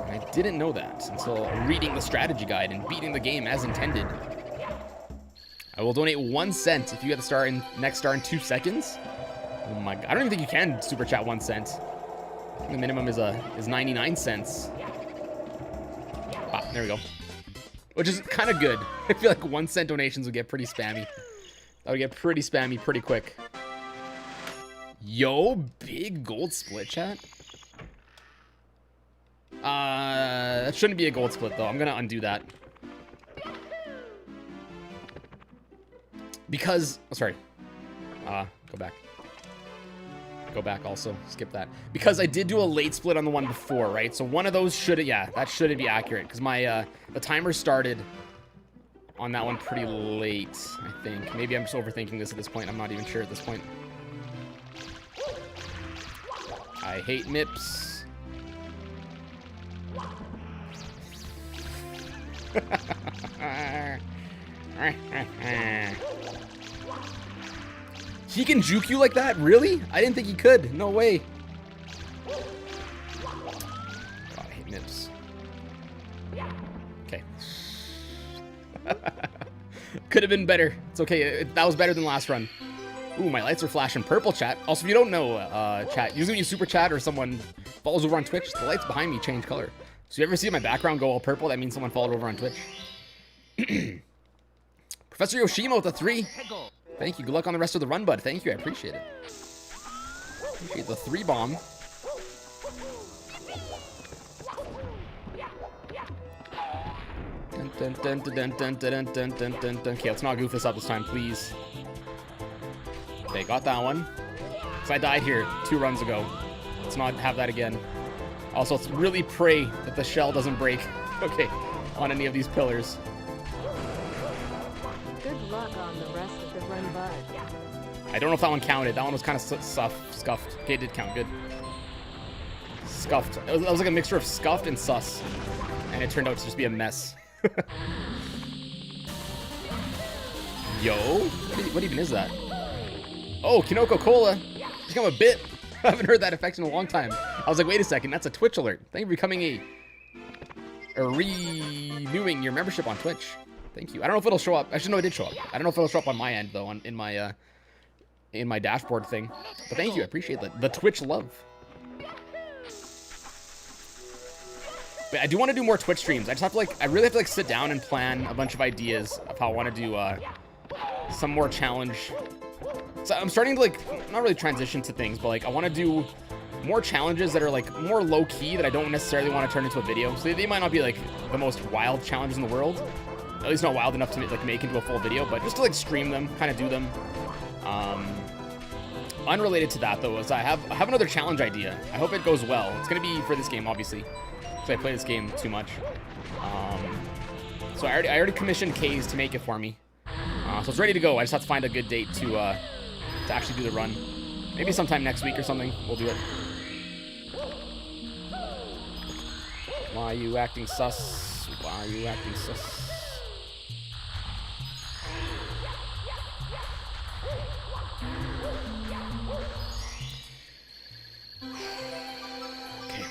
And I didn't know that until reading the strategy guide and beating the game as intended. I will donate 1 cent if you get the star in next star in 2 seconds. Oh my god, I don't even think you can super chat 1 cent. I think the minimum is 99 cents. Ah, there we go. Which is kind of good. I feel like 1 cent donations would get pretty spammy. That would get pretty spammy pretty quick. Yo, big gold split, chat. That shouldn't be a gold split though. I'm gonna undo that. Because, oh, sorry. Go back. Go back also, skip that. Because I did do a late split on the one before, right? So one of those should, yeah, that shouldn't be accurate. Because my, the timer started on that one pretty late, I think. Maybe I'm just overthinking this at this point. I'm not even sure at this point. I hate MIPS. He can juke you like that? Really? I didn't think he could. No way. God, I hate MIPS. Okay. Could have been better. It's okay. That was better than last run. Ooh, my lights are flashing purple, chat. Also, if you don't know, chat, usually when you super chat or someone follows over on Twitch, the lights behind me change color. So if you ever see my background go all purple, that means someone followed over on Twitch. Professor Yoshimo with the 3. Thank you. Good luck on the rest of the run, bud. Thank you. I appreciate it. Appreciate the 3 bomb. Okay, let's not goof this up this time, please. Okay, got that one. Because I died here 2 runs ago. Let's not have that again. Also, let's really pray that the shell doesn't break. Okay, on any of these pillars. Good luck on the rest of the run, bud. I don't know if that one counted. That one was kind of scuffed. Okay, it did count. Good. Scuffed. It was like a mixture of scuffed and sus. And it turned out to just be a mess. Yo? What even is that? Oh, Kinoko Cola. Become a bit. I haven't heard that effect in a long time. I was like, wait a second. That's a Twitch alert. Thank you for becoming renewing your membership on Twitch. Thank you. I don't know if it'll show up. Actually, no, it did show up. I don't know if it'll show up on my end, though, in my dashboard thing. But thank you. I appreciate the Twitch love. But I do want to do more Twitch streams. I just have to, I really have to, sit down and plan a bunch of ideas of how I want to do, some more challenge. So I'm starting to, not really transition to things, but, I want to do more challenges that are, more low-key that I don't necessarily want to turn into a video. So they might not be, the most wild challenges in the world. At least not wild enough to, make into a full video, but just to, stream them, kind of do them. Unrelated to that, though, is I have another challenge idea. I hope it goes well. It's going to be for this game, obviously, because I play this game too much. So I already commissioned Kays to make it for me. So it's ready to go. I just have to find a good date to actually do the run. Maybe sometime next week or something, we'll do it. Why are you acting sus? Why are you acting sus? Okay.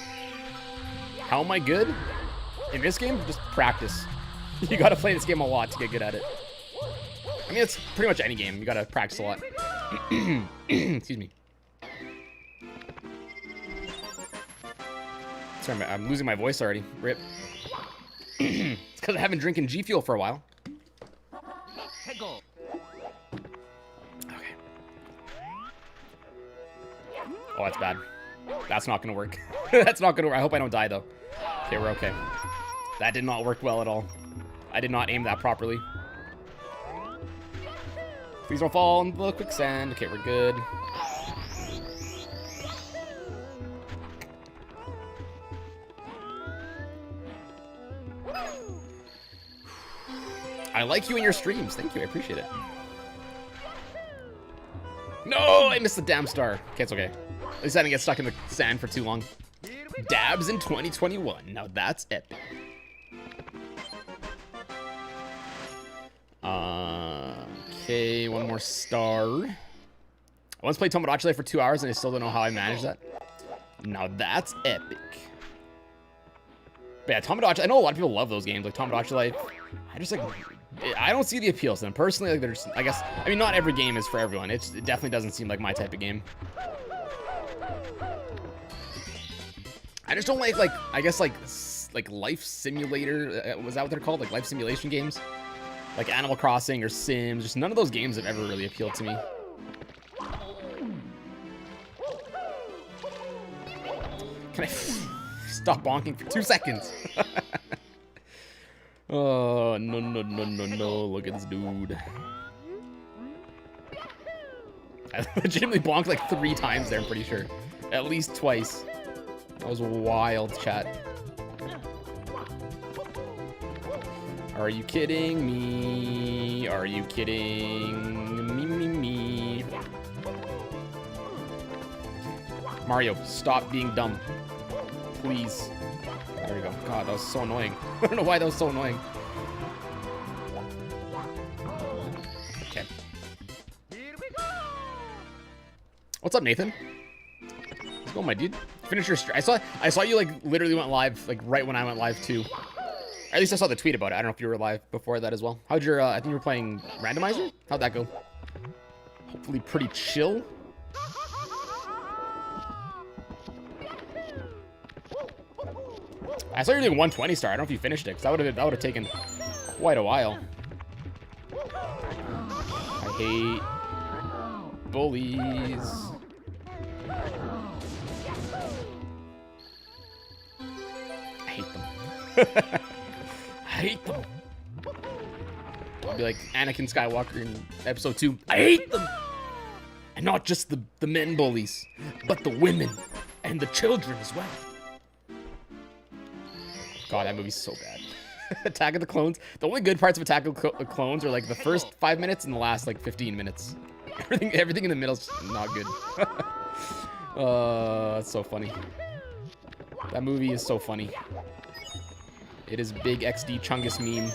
How am I good? In this game, just practice. You gotta play this game a lot to get good at it. I mean, it's pretty much any game. You gotta practice a lot. Excuse me. Sorry, I'm losing my voice already. Rip. It's because I haven't drinking G Fuel for a while. Okay. Oh, that's bad. That's not gonna work. That's not gonna work. I hope I don't die, though. Okay, we're okay. That did not work well at all. I did not aim that properly. Please don't fall in the quicksand. Okay, we're good. I like you in your streams. Thank you. I appreciate it. No, I missed the damn star. Okay, it's okay. At least I didn't get stuck in the sand for too long. Dabs in 2021. Now that's epic. Okay, one more star. I once played Tomodachi Life for 2 hours and I still don't know how I managed that. Now that's epic. But yeah, Tomodachi, I know a lot of people love those games, like Tomodachi Life. I just like, I don't see the appeal to them. Personally, like there's, I guess, I mean, not every game is for everyone. It definitely doesn't seem like my type of game. I just don't like I guess like life simulator, was that what they're called? Like life simulation games? Like Animal Crossing or Sims, just none of those games have ever really appealed to me. Can I stop bonking for 2 seconds? Oh, no, no, no, no, no. Look at this dude. I legitimately bonked like 3 times there, I'm pretty sure. At least twice. That was wild, chat. Are you kidding me? Are you kidding me? Mario, stop being dumb. Please. There we go. God, that was so annoying. I don't know why that was so annoying. Okay. What's up, Nathan? Let's go, my dude. Finish your stream. I saw you like literally went live like right when I went live too. Or at least I saw the tweet about it. I don't know if you were live before that as well. How'd your I think you were playing randomizer? How'd that go? Hopefully pretty chill. I saw you were doing 120 star. I don't know if you finished it, because that would have taken quite a while. I hate bullies. I hate them. I hate them. I'll be like Anakin Skywalker in episode 2. I hate them. And not just the men bullies, but the women and the children as well. God, that movie's so bad. Attack of the Clones. The only good parts of Attack of the Clones are like the first 5 minutes and the last like 15 minutes. Everything in the middle's not good. That's so funny. That movie is so funny. It is big XD Chungus meme.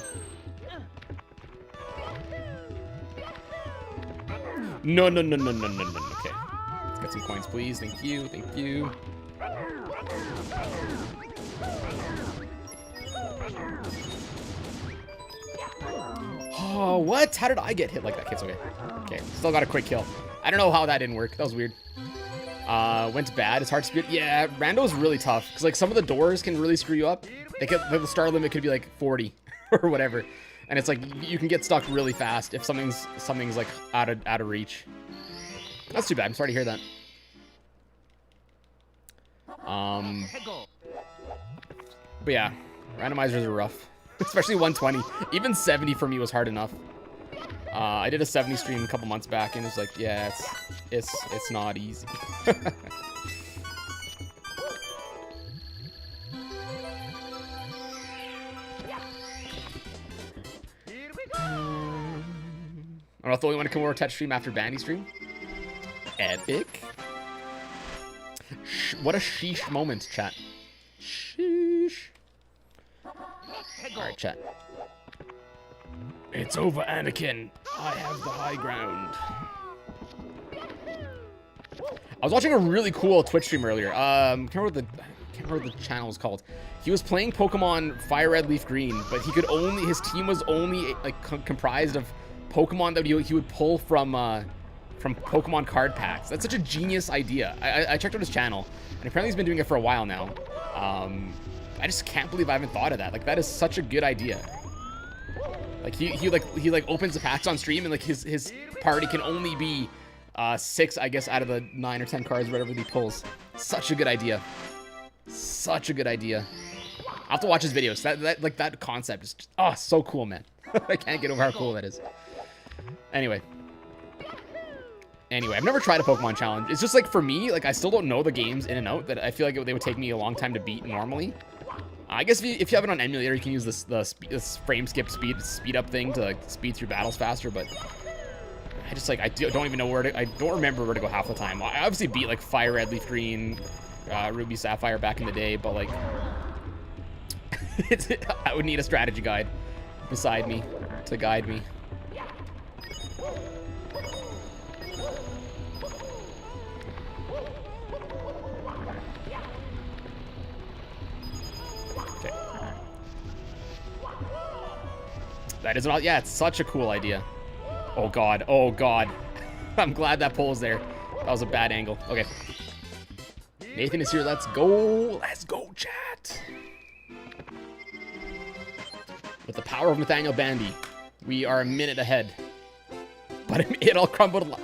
No. Okay. Let's get some coins, please. Thank you. Thank you. Oh, what? How did I get hit like that? Okay, it's okay. Okay, still got a quick kill. I don't know how that didn't work. That was weird. Went bad. It's hard to speed. Yeah, Rando is really tough because like some of the doors can really screw you up. The star limit could be like 40 or whatever, and it's like you can get stuck really fast if something's like out of reach. That's too bad. I'm sorry to hear that. But yeah, randomizers are rough. Especially 120. Even 70 for me was hard enough. I did a 70 stream a couple months back, and it's like, yeah, it's not easy. I don't know if the only one to come over to touch stream after Bandy stream. Epic. What a sheesh moment, chat. Sheesh. Alright, chat. It's over, Anakin. I have the high ground. I was watching a really cool Twitch stream earlier. I can't remember what the channel was called. He was playing Pokemon Fire Red Leaf Green, but his team was only like comprised of Pokemon that he would pull from Pokemon card packs. That's such a genius idea. I checked out his channel, and apparently he's been doing it for a while now. I just can't believe I haven't thought of that. Like, that is such a good idea. Like he opens the packs on stream, and like his party can only be 6, I guess, out of the 9 or 10 cards, whatever he pulls. Such a good idea. Such a good idea. I'll have to watch his videos. That concept is just, so cool, man. I can't get over how cool that is. Anyway, I've never tried a Pokemon challenge. It's just like, for me, like, I still don't know the games in and out, that I feel like they would take me a long time to beat normally. I guess if you have it on emulator, you can use this frame skip speed up thing to like speed through battles faster, but I just like, I don't even know I don't remember where to go half the time. I obviously beat like Fire Red Leaf Green, Ruby Sapphire back in the day, but like I would need a strategy guide beside me to guide me. Might as well. Yeah, it's such a cool idea. Oh god. Oh god. I'm glad that pole's there. That was a bad angle. Okay. Nathan is here. Let's go. Let's go, chat. With the power of Nathaniel Bandy, we are a minute ahead. But it all crumbled.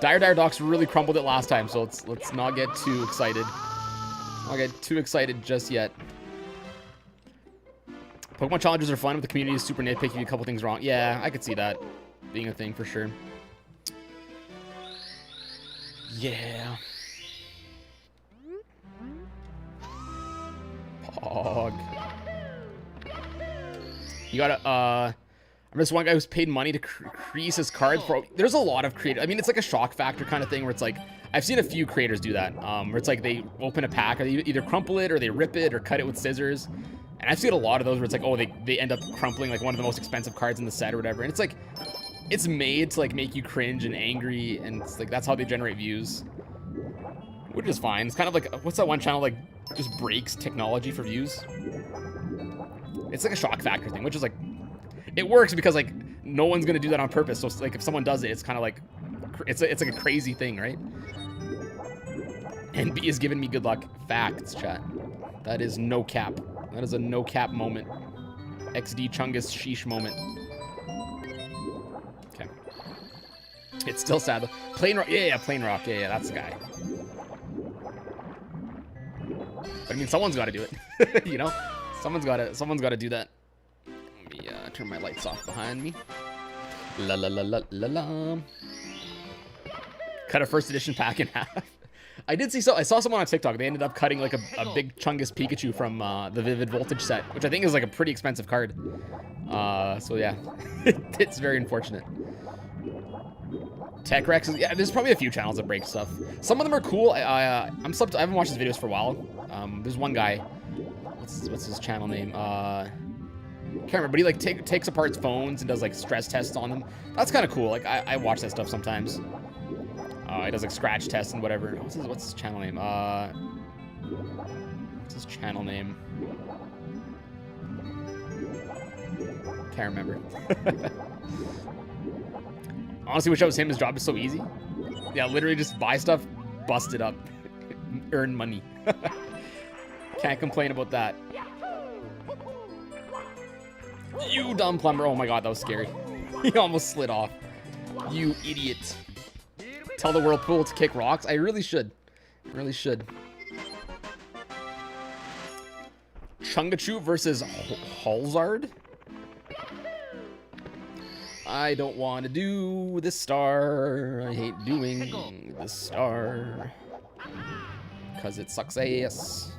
Dire Docs really crumbled it last time, so let's not get too excited. Not get too excited just yet. Pokemon challenges are fun, but the community is super nitpicky. A couple things wrong. Yeah, I could see that being a thing for sure. Yeah. Pog. You gotta, I'm this one guy who's paid money to crease his cards for. There's a lot of creators. I mean, it's like a shock factor kind of thing where it's like, I've seen a few creators do that, where it's like they open a pack, or they either crumple it, or they rip it, or cut it with scissors. And I've seen a lot of those where it's like, oh, they end up crumpling like one of the most expensive cards in the set or whatever. And it's like, it's made to like make you cringe and angry, and it's like that's how they generate views, which is fine. It's kind of like, what's that one channel like just breaks technology for views? It's like a shock factor thing, which is like, it works because like no one's gonna do that on purpose. So it's like if someone does it, it's kind of like, it's like a crazy thing, right? And B is giving me good luck. Facts, chat. That is no cap. That is a no cap moment. XD Chungus sheesh moment. Okay. It's still sad though. Plain Rock. Yeah, Plain Rock. Yeah, that's the guy. But I mean, someone's got to do it. You know, someone's got to do that. Let me turn my lights off behind me. La la la la la la. Cut a first edition pack in half. I did see I saw someone on TikTok. They ended up cutting like a big Chungus Pikachu from the Vivid Voltage set, which I think is like a pretty expensive card. So yeah, it's very unfortunate. Tech Rex is, yeah, there's probably a few channels that break stuff. Some of them are cool. I haven't watched his videos for a while. There's one guy. What's his channel name? Can't remember, but he like takes apart phones and does like stress tests on them. That's kind of cool. Like I watch that stuff sometimes. He does like scratch tests and whatever. What's his channel name? What's his channel name? Can't remember. Honestly, wish I was him. His job is so easy. Yeah, literally just buy stuff, bust it up, earn money. Can't complain about that. You dumb plumber. Oh my god, that was scary. He almost slid off. You idiot. Tell the whirlpool to kick rocks. I really should. Really should. Chungachu versus Halzard. I don't want to do the star. I hate doing the star. Because it sucks ass.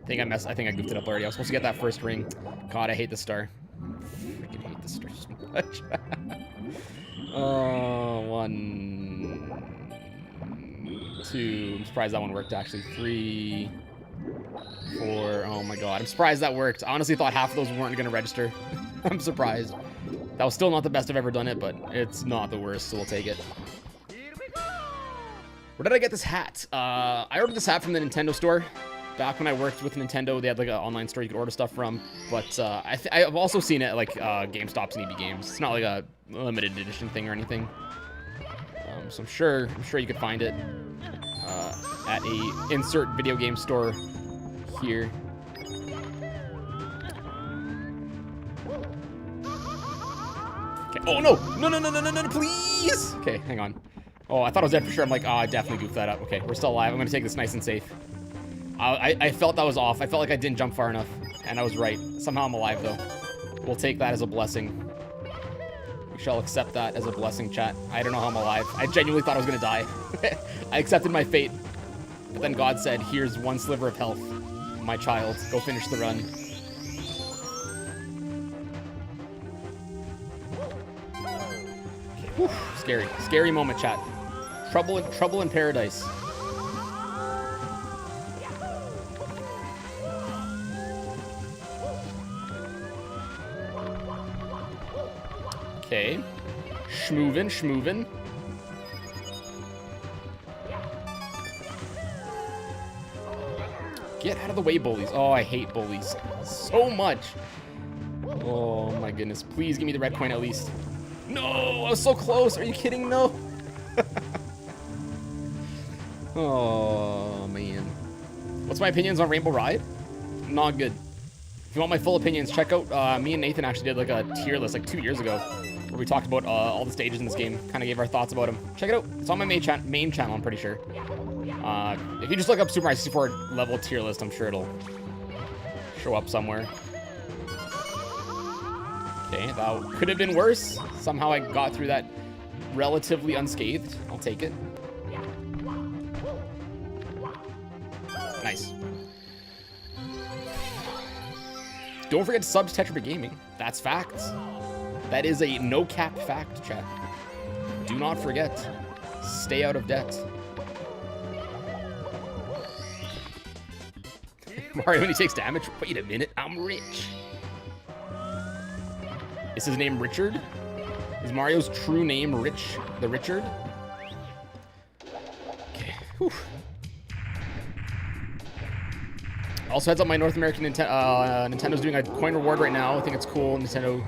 I think I goofed it up already. I was supposed to get that first ring. God, I hate the star. Freaking hate the star so much. One, two. I'm surprised that one worked actually. 3, 4. Oh my god. I'm surprised that worked. I honestly thought half of those weren't going to register. I'm surprised. That was still not the best I've ever done it, but it's not the worst, so we'll take it. Where did I get this hat? I ordered this hat from the Nintendo store. Back when I worked with Nintendo, they had like an online store you could order stuff from. But I've also seen it at like GameStops and EB Games. It's not like a limited edition thing or anything. So I'm sure you could find it at a insert video game store here. Okay. Oh no, please. Okay, hang on. Oh, I thought I was dead for sure. I'm like, oh, I definitely goofed that up. Okay, we're still alive. I'm gonna take this nice and safe. I felt that was off. I felt like I didn't jump far enough, and I was right. Somehow I'm alive, though. We'll take that as a blessing. We shall accept that as a blessing, chat. I don't know how I'm alive. I genuinely thought I was going to die. I accepted my fate. But then God said, here's one sliver of health. My child, go finish the run. Okay. Whew. Scary. Scary moment, chat. Trouble in paradise. Okay. Schmoovin'. Get out of the way, bullies. Oh, I hate bullies so much. Oh my goodness. Please give me the red coin at least. No, I was so close. Are you kidding? No. Oh, man. What's my opinions on Rainbow Ride? Not good. If you want my full opinions, check out, me and Nathan actually did like a tier list like 2 years ago where we talked about all the stages in this game, kind of gave our thoughts about them. Check it out. It's on my main channel, I'm pretty sure. If you just look up Super Mario 64 level tier list, I'm sure it'll show up somewhere. Okay, that could have been worse. Somehow I got through that relatively unscathed. I'll take it. Nice. Don't forget to sub to TetraBitGaming. That's facts. That is a no-cap fact, chat. Do not forget. Stay out of debt. Mario, when he takes damage? Wait a minute, I'm rich. Is his name Richard? Is Mario's true name Rich the Richard? Okay. Whew. Also, heads up, my North American Nintendo's doing a coin reward right now. I think it's cool. Nintendo.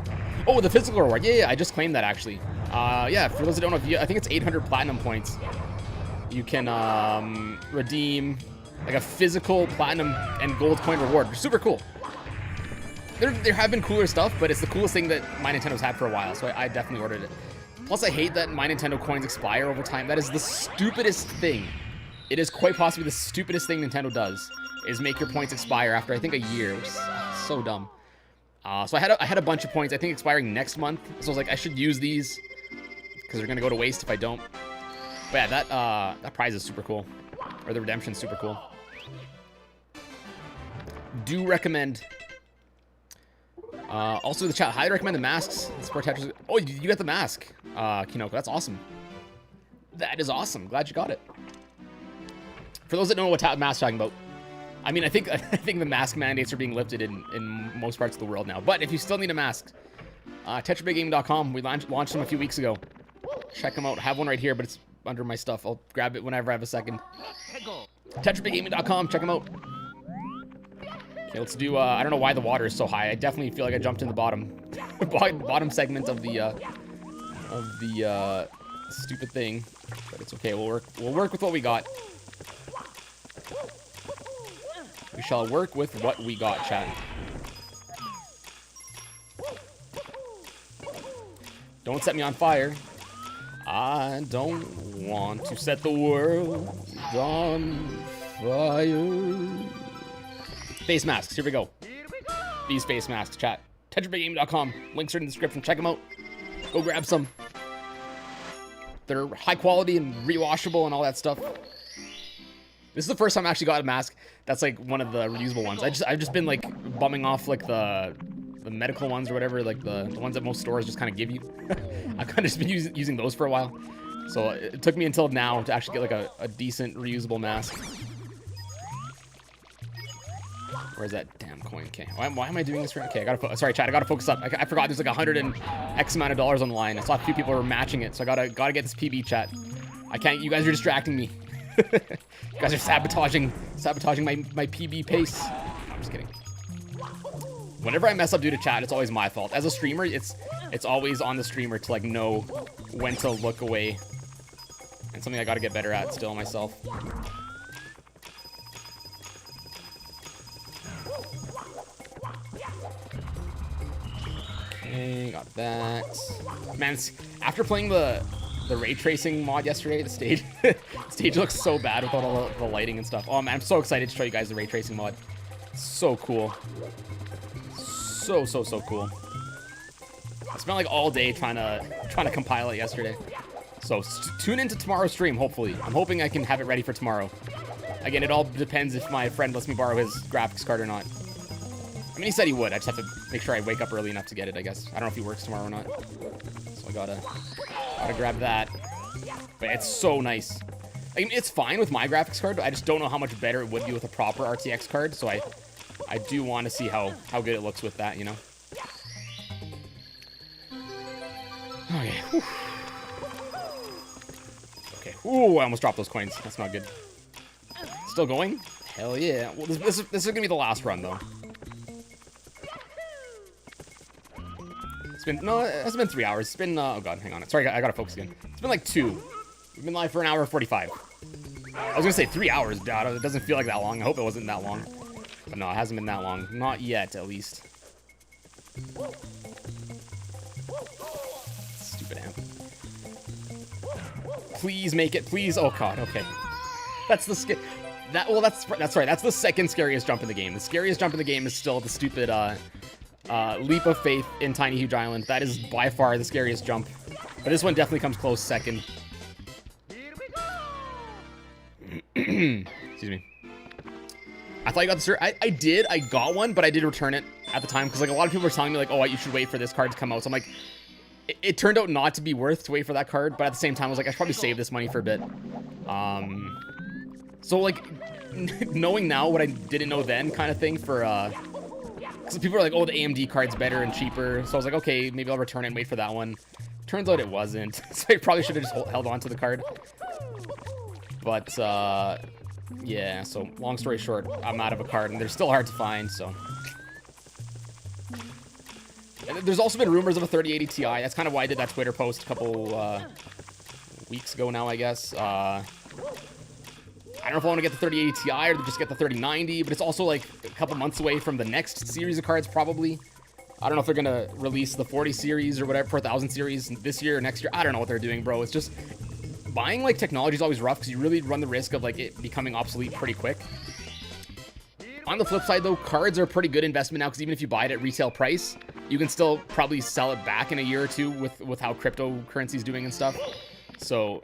Oh, the physical reward. Yeah, I just claimed that actually. Yeah, for those that don't know, I think it's 800 platinum points. You can redeem like a physical platinum and gold coin reward. They're super cool. There have been cooler stuff, but it's the coolest thing that my Nintendo's had for a while, so I definitely ordered it. Plus, I hate that my Nintendo coins expire over time. That is the stupidest thing. It is quite possibly the stupidest thing Nintendo does, is make your points expire after, I think, a year, which is so dumb. So I had a bunch of points, I think, expiring next month. So I was like, I should use these, because they're going to go to waste if I don't. But yeah, that prize is super cool. Or the redemption's super cool. Do recommend. Also, the chat, highly recommend the masks. Sport Tetris. Oh, you got the mask, Kinoko. That's awesome. That is awesome. Glad you got it. For those that don't know what mask talking about, I mean, I think the mask mandates are being lifted in most parts of the world now. But if you still need a mask, TetraBitGaming.com. We launched them a few weeks ago. Check them out. I have one right here, but it's under my stuff. I'll grab it whenever I have a second. TetraBitGaming.com. Check them out. Okay, let's do. I don't know why the water is so high. I definitely feel like I jumped in the bottom segment of the stupid thing. But it's okay. We'll work with what we got. We shall work with what we got, chat. Don't set me on fire. I don't want to set the world on fire. Face masks, here we go. These face masks, chat. TetraBitGaming.com. Links are in the description. Check them out. Go grab some. They're high quality and rewashable and all that stuff. This is the first time I actually got a mask that's like one of the reusable ones. I've just been like bumming off like the medical ones or whatever, like the ones that most stores just kind of give you. I've kind of just been using those for a while. So it took me until now to actually get like a decent reusable mask. Where's that damn coin? Okay, why am I doing this right? Okay, sorry, chat. I gotta focus up. I forgot there's like 100 and X amount of dollars on the line. I saw a few people were matching it, so I gotta get this PB, chat. I can't. You guys are distracting me. You guys are sabotaging my PB pace. I'm just kidding. Whenever I mess up due to chat, it's always my fault. As a streamer, it's always on the streamer to like know when to look away. And something I gotta get better at still myself. Okay, got that. Man, after playing the ray tracing mod yesterday, the stage looks so bad with all the lighting and stuff. Oh man, I'm so excited to show you guys the ray tracing mod. So cool. So cool. I spent like all day trying to compile it yesterday. So tune into tomorrow's stream, hopefully. I'm hoping I can have it ready for tomorrow. Again, it all depends if my friend lets me borrow his graphics card or not. I mean, he said he would. I just have to make sure I wake up early enough to get it, I guess. I don't know if he works tomorrow or not. So I gotta grab that. But it's so nice. I mean, it's fine with my graphics card, but I just don't know how much better it would be with a proper RTX card. So I do want to see how good it looks with that, you know? Okay. Whew. Okay. Ooh, I almost dropped those coins. That's not good. Still going? Hell yeah. Well, this is going to be the last run, though. been, no, it hasn't been 3 hours. It's been, oh god, hang on. Sorry, I gotta focus again. It's been like 2. We've been live for an hour and 45. I was gonna say 3 hours, Dad. It doesn't feel like that long. I hope it wasn't that long. But no, it hasn't been that long. Not yet, at least. Stupid amp. Please make it, please. Oh god, okay. That's the that's right. That's the second scariest jump in the game. The scariest jump in the game is still the stupid leap of faith in Tiny Huge Island. That is by far the scariest jump. But this one definitely comes close second. Excuse me. I thought you got the cert. I did. I got one, but I did return it at the time because like a lot of people were telling me like, oh, you should wait for this card to come out. So I'm like, it turned out not to be worth to wait for that card, but at the same time, I was like, I should probably save this money for a bit. So like, knowing now what I didn't know then, kind of thing for because people are like, oh, the AMD card's better and cheaper. So I was like, okay, maybe I'll return it and wait for that one. Turns out it wasn't. So I probably should have just held on to the card. But yeah. So long story short, I'm out of a card, and they're still hard to find. So. And there's also been rumors of a 3080 Ti. That's kind of why I did that Twitter post a couple weeks ago now, I guess. I don't know if I want to get the 3080 Ti or just get the 3090, but it's also like a couple months away from the next series of cards, probably. I don't know if they're going to release the 40 series or whatever, 4000 series this year or next year. I don't know what they're doing, bro. It's just buying like technology is always rough because you really run the risk of like it becoming obsolete pretty quick. On the flip side, though, cards are a pretty good investment now because even if you buy it at retail price, you can still probably sell it back in a year or two with how cryptocurrency is doing and stuff. So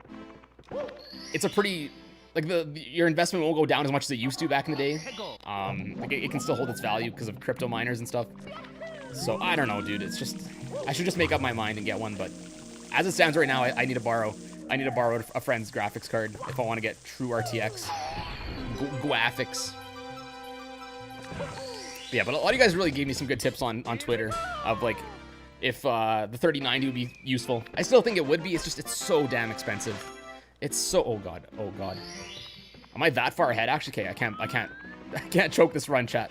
it's a pretty... Like, your investment won't go down as much as it used to back in the day. Like, it can still hold its value because of crypto miners and stuff. So, I don't know, dude. It's just... I should just make up my mind and get one, but... As it stands right now, I need to borrow... I need to borrow a friend's graphics card if I want to get true RTX. Graphics. Yeah, but a lot of you guys really gave me some good tips on Twitter of, like, if the 3090 would be useful. I still think it would be. It's just, it's so damn expensive. It's so, oh god. Am I that far ahead? Actually, okay, I can't choke this run, chat.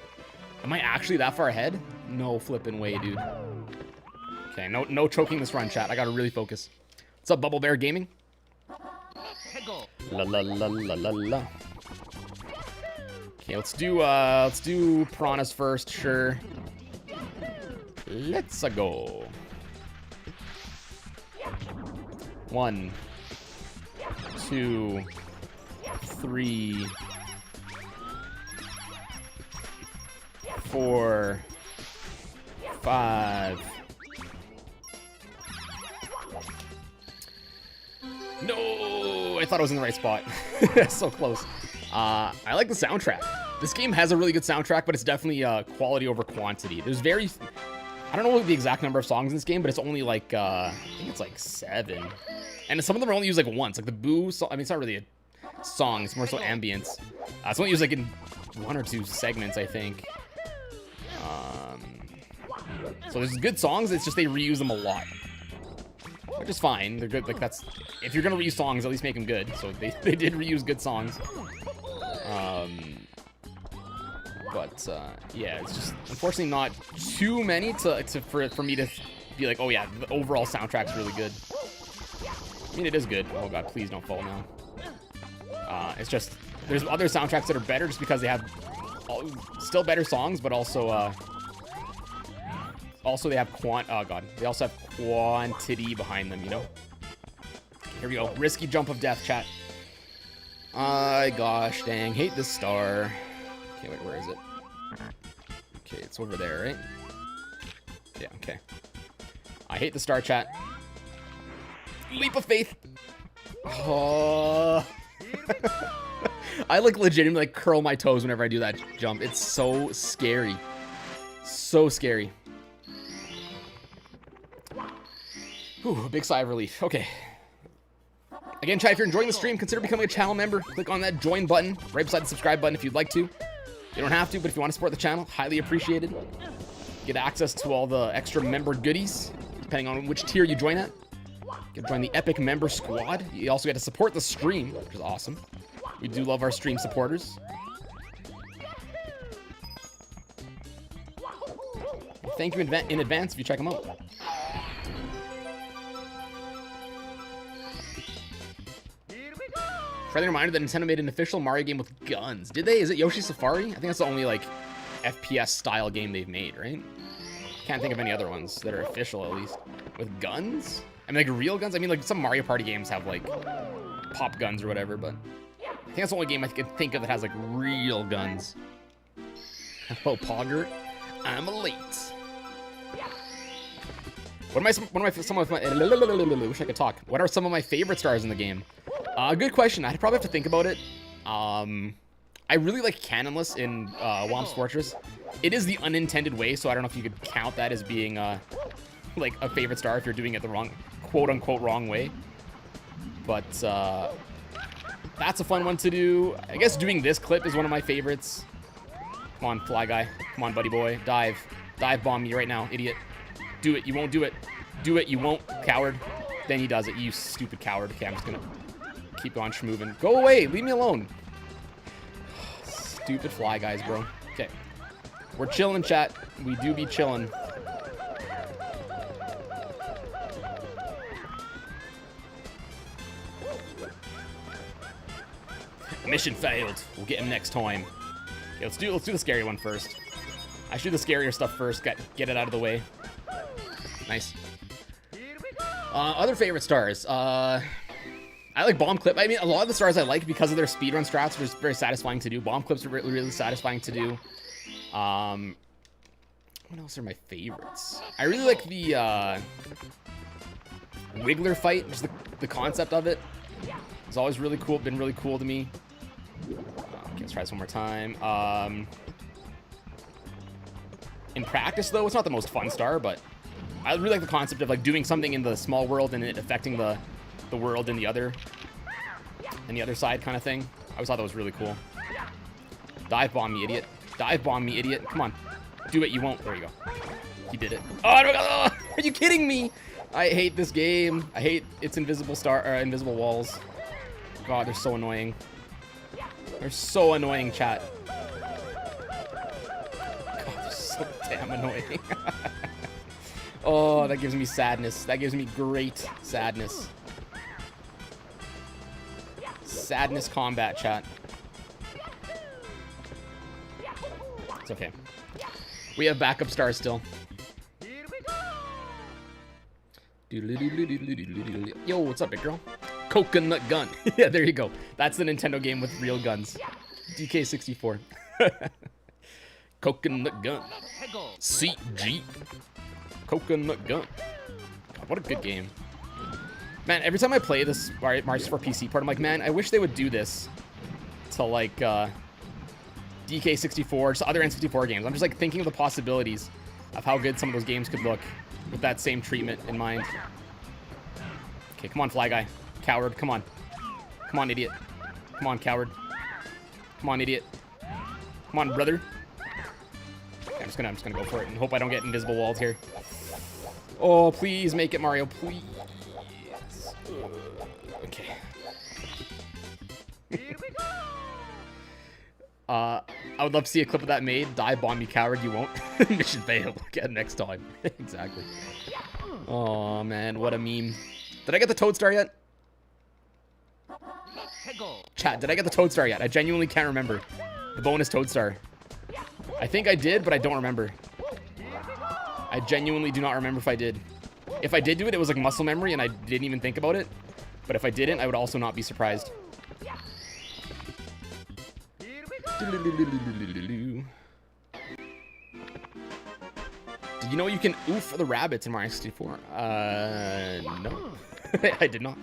Am I actually that far ahead? No flipping way, dude. Okay, no choking this run, chat. I gotta really focus. What's up, Bubble Bear Gaming? La la la la la la. Okay, let's do Piranhas first, sure. Let's go. 1, 2, 3, 4, 5. No, I thought I was in the right spot. So close. I like the soundtrack. This game has a really good soundtrack, but it's definitely quality over quantity. There's I don't know what the exact number of songs in this game, but it's only like, I think it's like 7. And some of them are only used like once. Like the Boo song, I mean, it's not really a song, it's more so ambience. It's only used like in 1 or 2 segments, I think. So there's good songs, it's just they reuse them a lot. Which is fine, they're good, like that's, if you're gonna reuse songs, at least make them good. So they did reuse good songs. But yeah, it's just unfortunately not too many for me to be like, oh yeah, the overall soundtrack's really good. I mean, it is good. Oh god, please don't fall now. It's just there's other soundtracks that are better just because they have still better songs, but also they have they also have quantity behind them, you know. Here we go. Risky jump of death, chat. Gosh dang, hate this star. Okay, wait, where is it? Okay, it's over there, right? Yeah, okay. I hate the star, chat. Leap of faith. Oh. I like legitimately like curl my toes whenever I do that jump. It's so scary. So scary. Whew, a big sigh of relief. Okay. Again, chat, if you're enjoying the stream, consider becoming a channel member. Click on that join button right beside the subscribe button if you'd like to. You don't have to, but if you want to support the channel, highly appreciated. Get access to all the extra member goodies, depending on which tier you join at. You can join the Epic Member Squad. You also get to support the stream, which is awesome. We do love our stream supporters. Thank you in advance if you check them out. Friendly reminder that Nintendo made an official Mario game with guns. Did they? Is it Yoshi Safari? I think that's the only, like, FPS style game they've made, right? Can't think of any other ones that are official, at least. With guns? I mean, like, real guns? I mean, like, some Mario Party games have, like, pop guns or whatever, but I think that's the only game I can think of that has, like, real guns. Oh, Pogger. I'm late. What am some of my wish I could talk. What are some of my favorite stars in the game? Good question. I'd probably have to think about it. I really like Cannonless in Womp's Fortress. It is the unintended way, so I don't know if you could count that as being like a favorite star if you're doing it the wrong, quote-unquote wrong way. But that's a fun one to do. I guess doing this clip is one of my favorites. Come on, Fly Guy. Come on, buddy boy. Dive. Dive bomb me right now, idiot. Do it. You won't do it. Do it. You won't, coward. Then he does it. You stupid coward. Okay, I'm just gonna keep on schmoving. Go away. Leave me alone. Stupid Fly Guys, bro. Okay. We're chilling, chat. We do be chilling. Mission failed. We'll get him next time. Okay, let's do the scary one first. I should do the scarier stuff first. Get it out of the way. Nice. Other favorite stars. I like bomb clip. I mean, a lot of the stars I like because of their speedrun strats, which is very satisfying to do. Bomb clips are really, really satisfying to do. What else are my favorites? I really like the Wiggler fight, just the concept of it. It's always really cool. Been really cool to me. Okay, let's try this one more time. In practice, though, it's not the most fun star, but I really like the concept of like doing something in the small world and it affecting the world in the other side kind of thing. I always thought that was really cool. Dive bomb me, idiot. Dive bomb me, idiot. Come on. Do it. You won't. There you go. He did it. Oh, no, are you kidding me? I hate this game. I hate its invisible invisible walls. God, they're so annoying. They're so annoying, chat. God, they're so damn annoying. Oh, that gives me sadness. That gives me great sadness. Sadness combat, chat. It's okay. We have backup stars still. Yo, what's up, big girl? Coconut gun. Yeah, there you go. That's the Nintendo game with real guns. DK64. Coconut gun. CG. Coconut gun. God, what a good game. Man, every time I play this Mario 64 PC part, I'm like, man, I wish they would do this to, like, DK64, just other N64 games. I'm just, like, thinking of the possibilities of how good some of those games could look with that same treatment in mind. Okay, come on, Fly Guy. Coward, come on. Come on, idiot. Come on, coward. Come on, idiot. Come on, brother. Okay, I'm just gonna go for it and hope I don't get invisible walled here. Oh, please make it, Mario, please. Okay. I would love to see a clip of that made. Dive bomb, you coward, you won't. Mission failed. Get next time. Exactly. Oh man, what a meme. Did I get the Toad Star yet? Chat, did I get the Toad Star yet? I genuinely can't remember. The bonus Toad Star. I think I did, but I don't remember. I genuinely do not remember if I did. If I did do it, it was like muscle memory and I didn't even think about it. But if I didn't, I would also not be surprised. Did you know you can oof the rabbits in Mario 64? No. I did not.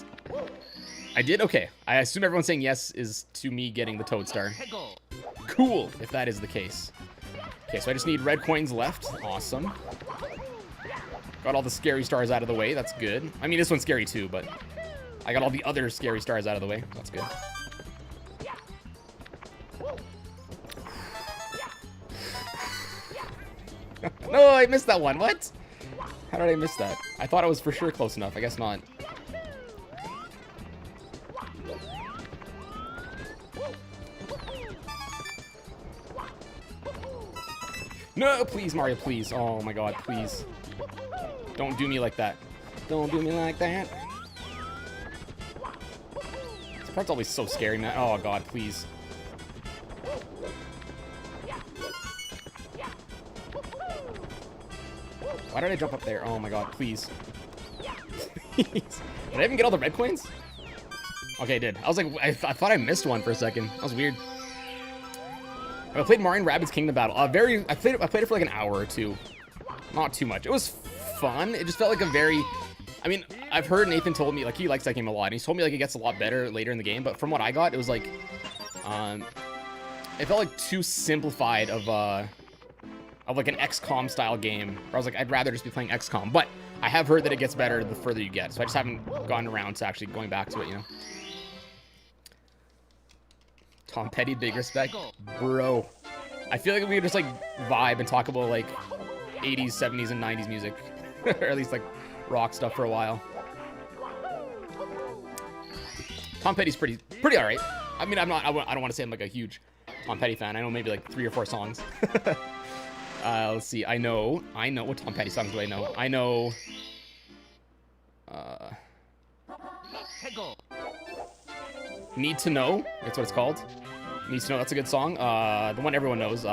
I did? Okay. I assume everyone saying yes is to me getting the Toad Star. Cool, if that is the case. Okay, so I just need red coins left. Awesome. Got all the scary stars out of the way. That's good. I mean, this one's scary too, but I got all the other scary stars out of the way. That's good. No, I missed that one. What? How did I miss that? I thought I was for sure close enough. I guess not. No, please, Mario, please. Oh my god, please. Don't do me like that. Don't do me like that. That's always so scary, man. Oh god, please. Why did I jump up there? Oh my god, please. Did I even get all the red coins? Okay, I did. I was like, I thought I missed one for a second. That was weird. I played Mario & Rabbids Kingdom Battle. I played it for like an hour or two. Not too much. It was fun. It just felt like a very... I mean, I've heard Nathan told me, like, he likes that game a lot. And he's told me, like, it gets a lot better later in the game. But from what I got, it was like... it felt like too simplified of like an XCOM style game. Where I was like, I'd rather just be playing XCOM. But I have heard that it gets better the further you get. So I just haven't gotten around to actually going back to it, you know? Tom Petty, big respect. Bro. I feel like we could just, like, vibe and talk about, like, 80s, 70s, and 90s music. Or at least, like, rock stuff for a while. Tom Petty's pretty alright. I mean, I don't want to say I'm, like, a huge Tom Petty fan. I know maybe, like, 3 or 4 songs. Let's see. I know. What Tom Petty songs do I know? I know... Need to Know. That's what it's called. Need to Know. That's a good song. The one everyone knows.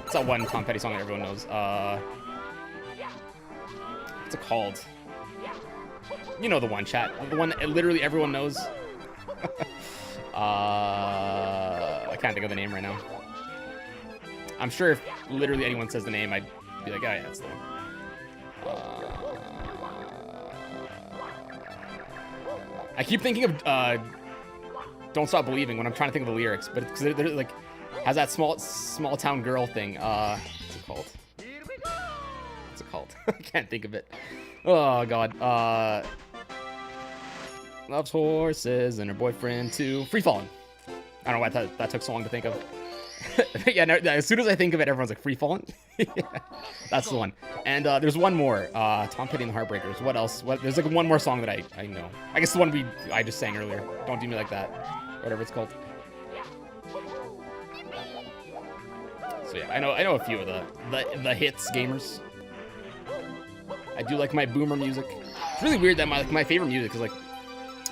It's that one Tom Petty song that everyone knows. What's it called? You know the one, chat. The one that literally everyone knows. I can't think of the name right now. I'm sure if literally anyone says the name, I'd be like, oh yeah, that's the one. I keep thinking of Don't Stop Believing when I'm trying to think of the lyrics, but because they're like has that small town girl thing. What's it called? What's it called? I can't think of it. Oh god. Loves horses and her boyfriend too. Free Fallin'. I don't know why that took so long to think of. Yeah, no, as soon as I think of it, everyone's like, Free Fallin'? Yeah, that's the one. And there's one more. Tom Petty and the Heartbreakers. What else? There's like one more song that I know. I guess the one I just sang earlier. Don't Do Me Like That. Whatever it's called. So yeah, I know a few of the hits, gamers. I do like my boomer music. It's really weird that my favorite music is like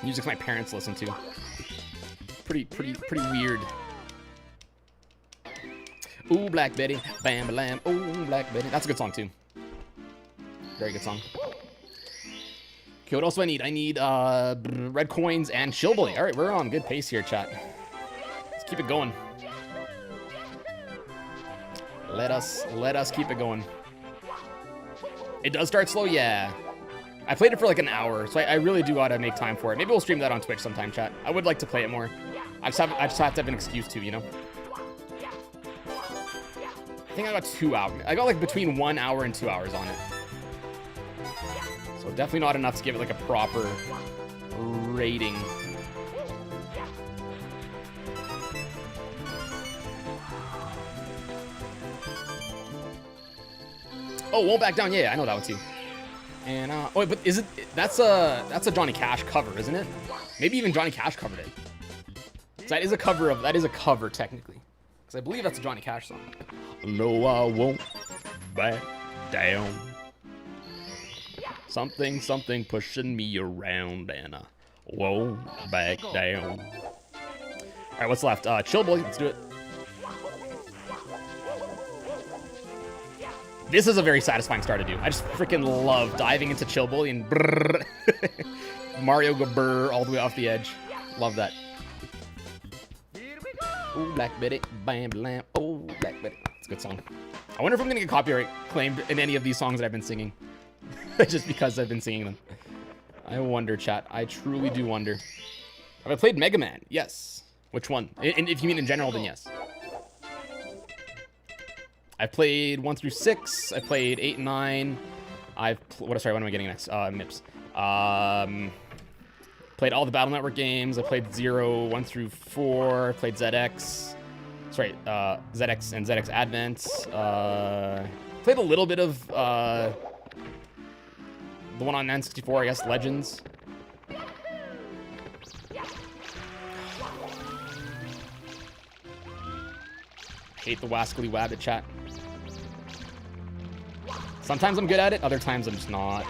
music my parents listen to. Pretty weird. Ooh, Black Betty, bam, bam, ooh, Black Betty. That's a good song, too. Very good song. Okay, what else do I need? I need red coins and Shillbilly. All right, we're on good pace here, chat. Let's keep it going. Let us keep it going. It does start slow, yeah. I played it for like an hour, so I really do gotta make time for it. Maybe we'll stream that on Twitch sometime, chat. I would like to play it more. I just have to have an excuse to, you know? I think I got 2 hours. I got like between 1 hour and 2 hours on it. So definitely not enough to give it like a proper rating. Oh, Won't Back Down. Yeah, I know that one too. And oh, wait, but is it? That's a Johnny Cash cover, isn't it? Maybe even Johnny Cash covered it. So that is a cover technically, because I believe that's a Johnny Cash song. No, I won't back down. Something pushing me around, and I won't back down. All right, what's left? Chill Boy, let's do it. This is a very satisfying start to do. I just freaking love diving into Chill Bully and brrr. Mario go brrr all the way off the edge. Love that. Ooh, Black Betty, bam, blam. Oh, Black Betty. It's a good song. I wonder if I'm gonna get copyright claimed in any of these songs that I've been singing. Just because I've been singing them. I wonder, chat. I truly do wonder. Have I played Mega Man? Yes. Which one? And if you mean in general, then yes. I've played 1 through 6. I played 8 and 9. What am I getting next? MIPS. Played all the Battle Network games. I played 0, 1 through 4. I played ZX. Sorry, ZX and ZX Advent. Played a little bit of the one on N64, I guess, Legends. Hate the Wascally Wabbit, chat. Sometimes I'm good at it, other times I'm just not.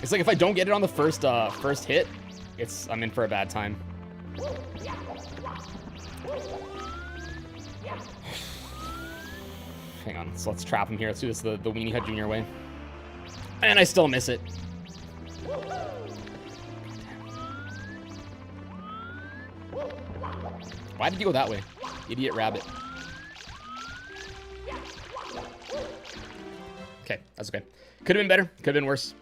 It's like if I don't get it on the first hit, I'm in for a bad time. Hang on, so let's trap him here. Let's do this the Weenie Hut Jr. way. And I still miss it. Why did you go that way? Idiot rabbit. Okay, that's okay. Could have been better. Could have been worse.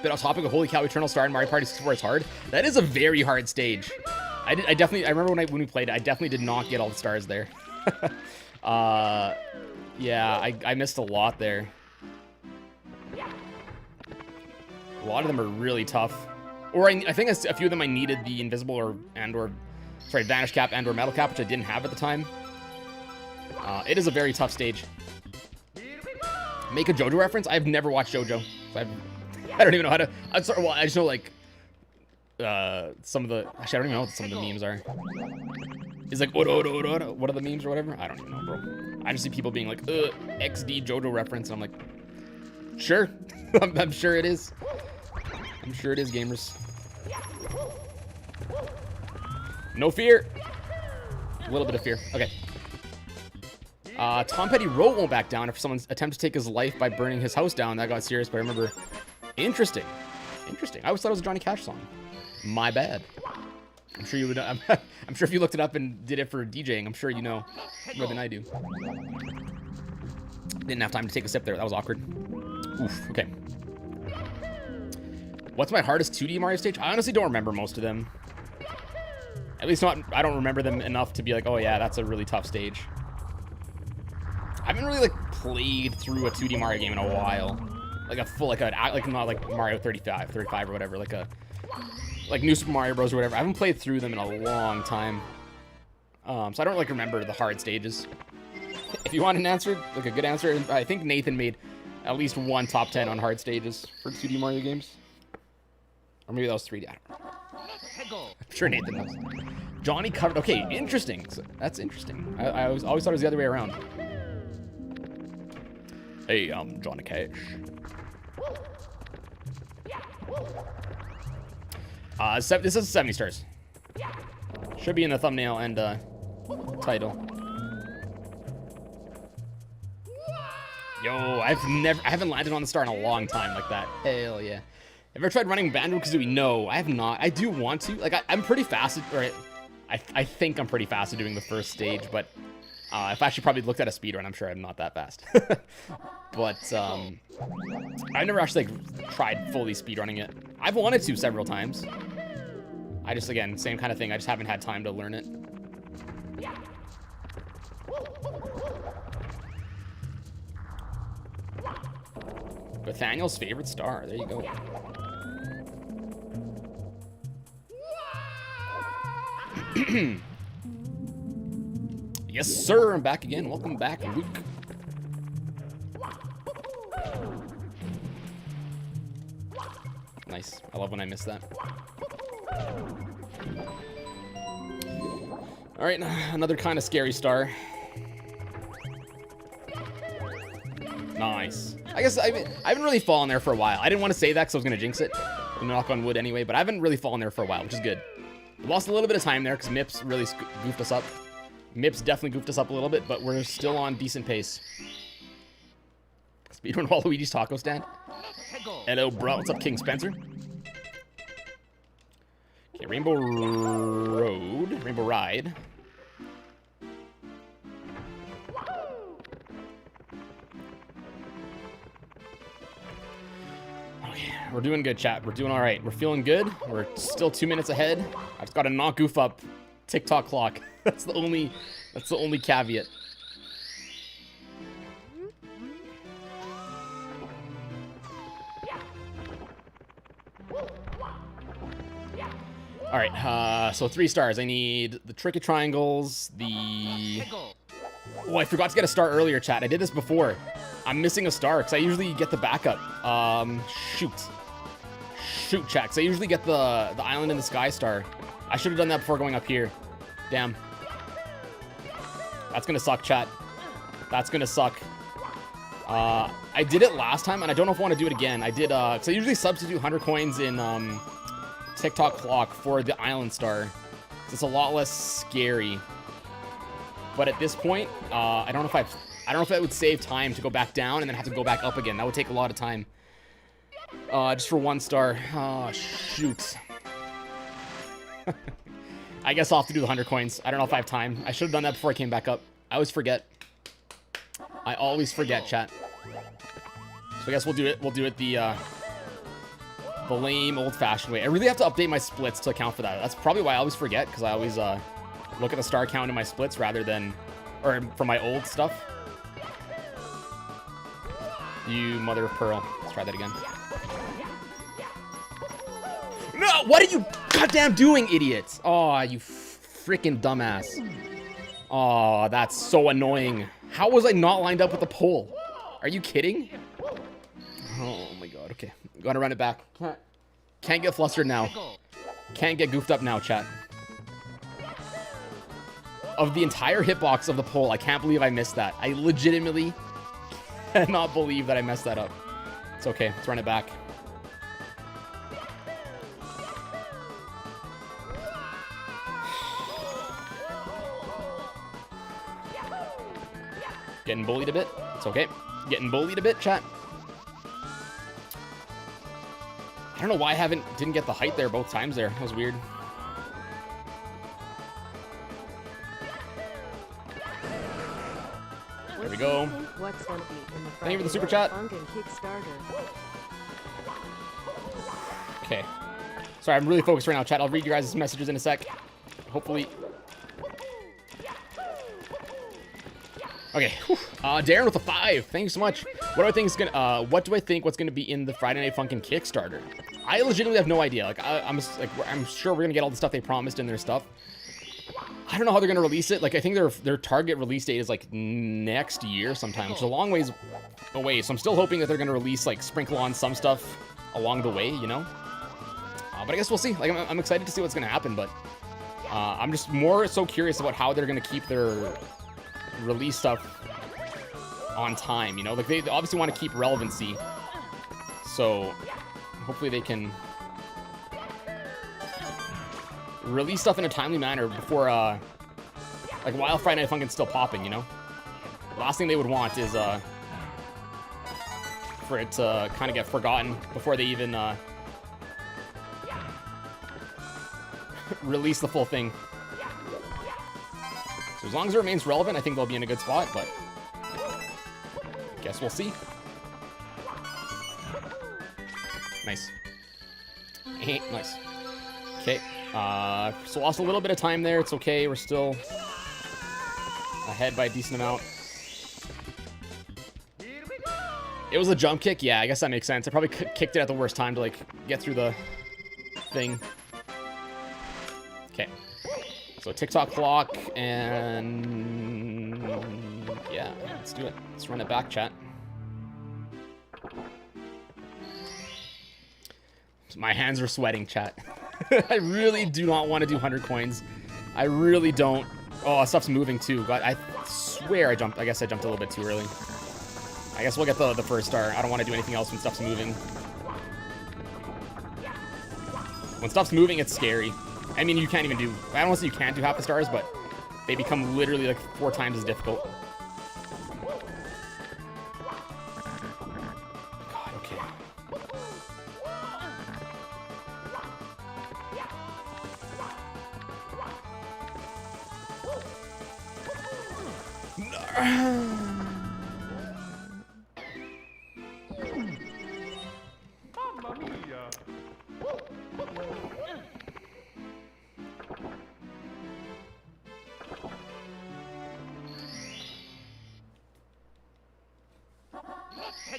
But on topic of Holy Cow Eternal Star in Mario Party 64 is hard. That is a very hard stage. I remember when we played it, I definitely did not get all the stars there. Yeah, I missed a lot there. A lot of them are really tough. Or I think a few of them I needed the invisible vanish cap and or metal cap, which I didn't have at the time. It is a very tough stage. Make a JoJo reference? I've never watched JoJo. So I don't even know how to. I just know like some of the. Actually, I don't even know what some of the memes are. It's like what are the memes or whatever? I don't even know, bro. I just see people being like XD JoJo reference, and I'm like, sure. I'm sure it is. I'm sure it is, gamers. No fear. A little bit of fear. Okay. Tom Petty wrote won't back down after someone attempted to take his life by burning his house down. That got serious, but I remember. Interesting. Interesting. I always thought it was a Johnny Cash song. My bad. I'm sure you would. I'm sure if you looked it up and did it for DJing, I'm sure you know more than I do. Didn't have time to take a sip there. That was awkward. Oof. Okay. What's my hardest 2D Mario stage? I honestly don't remember most of them. At least not. I don't remember them enough to be like, oh yeah, that's a really tough stage. I haven't really like played through a 2D Mario game in a while. Like a full, like not like Mario 35 or whatever, like New Super Mario Bros or whatever. I haven't played through them in a long time. So I don't like remember the hard stages. If you want an answer, like a good answer, I think Nathan made at least one top 10 on hard stages for 2D Mario games. Or maybe that was 3D, I don't know. I'm sure Nathan knows. Johnny covered, okay, interesting. So that's interesting. I always thought it was the other way around. Hey, I'm Johnny Cash. This is 70 stars. Should be in the thumbnail and title. Yo, I haven't landed on the star in a long time like that. Hell yeah. Have you ever tried running Banjo-Kazooie? No, I have not. I do want to. Like, I'm pretty fast at, or I think I'm pretty fast at doing the first stage, but if I actually probably looked at a speedrun, I'm sure I'm not that fast. But I've never actually like tried fully speedrunning it. I've wanted to several times. I just, again, same kind of thing. I just haven't had time to learn it. Nathaniel's favorite star. There you go. Yes, sir. I'm back again. Welcome back, Luke. Nice. I love when I miss that. All right, another kind of scary star. Nice. I guess I haven't really fallen there for a while. I didn't want to say that because I was going to jinx it. Knock on wood anyway, but I haven't really fallen there for a while, which is good. We lost a little bit of time there because Mips really goofed us up. Mips definitely goofed us up a little bit, but we're still on decent pace. Speedrun Waluigi's taco stand. Hello, bro. What's up, King Spencer? Okay, Rainbow Ride. Okay, we're doing good, chat. We're doing all right. We're feeling good. We're still 2 minutes ahead. I just got to not goof up TikTok clock. That's the only caveat. All right, so 3 stars. I need the tricky triangles, Oh, I forgot to get a star earlier, chat. I did this before. I'm missing a star, because I usually get the backup. Shoot, chat, because I usually get the island in the sky star. I should have done that before going up here. Damn. That's going to suck, chat. That's going to suck. I did it last time, and I don't know if I want to do it again. I did, because I usually substitute 100 coins in TikTok clock for the island star. It's a lot less scary. But at this point, I don't know if it would save time to go back down and then have to go back up again. That would take a lot of time. Just for 1 star. Oh, shoot. I guess I'll have to do the 100 coins. I don't know if I have time. I should have done that before I came back up. I always forget. I always forget, chat. So I guess we'll do it the lame, old-fashioned way. I really have to update my splits to account for that. That's probably why I always forget, because I always look at the star count in my splits rather than, or for my old stuff. You mother of pearl. Let's try that again. No! What are you goddamn doing, idiots? Oh, you freaking dumbass. Oh, that's so annoying. How was I not lined up with the pole? Are you kidding? Oh my god, okay. Gotta run it back. Can't get flustered now. Can't get goofed up now, chat. Of the entire hitbox of the pole, I can't believe I missed that. I legitimately cannot believe that I messed that up. It's okay, let's run it back. Getting bullied a bit. It's okay. Getting bullied a bit, chat. I don't know why I didn't get the height there both times there. That was weird. There we go. What's gonna be in the Thank you for the super Night chat. Funkin' Kickstarter? Okay. Sorry, I'm really focused right now, chat. I'll read your guys' messages in a sec. Hopefully. Okay. Darren with a 5. Thank you so much. What do I think what's gonna be in the Friday Night Funkin' Kickstarter? I legitimately have no idea. Like I'm sure we're gonna get all the stuff they promised in their stuff. I don't know how they're gonna release it. Like I think their target release date is like next year sometime, which is a long ways away. So I'm still hoping that they're gonna release like sprinkle on some stuff along the way, you know. But I guess we'll see. Like I'm excited to see what's gonna happen, but I'm just more so curious about how they're gonna keep their release stuff on time. You know, like they obviously want to keep relevancy, so hopefully they can release stuff in a timely manner before, like, while Friday Night Funkin's still popping, you know? Last thing they would want is, for it to kind of get forgotten before they even, release the full thing. So as long as it remains relevant, I think they'll be in a good spot, but guess we'll see. Nice. Nice. Okay. So lost a little bit of time there. It's okay. We're still ahead by a decent amount. It was a jump kick. Yeah, I guess that makes sense. I probably kicked it at the worst time to, like, get through the thing. Okay. So TikTok clock and yeah, let's do it. Let's run it back, chat. My hands are sweating, chat. I really do not want to do 100 coins. I really don't. Oh, stuff's moving too. God, I swear I jumped. I guess I jumped a little bit too early. I guess we'll get the first star. I don't want to do anything else when stuff's moving. When stuff's moving, it's scary. I mean, you can't even do... I don't want to say you can't do half the stars, but they become literally like 4 times as difficult. God, okay. Mamma mia!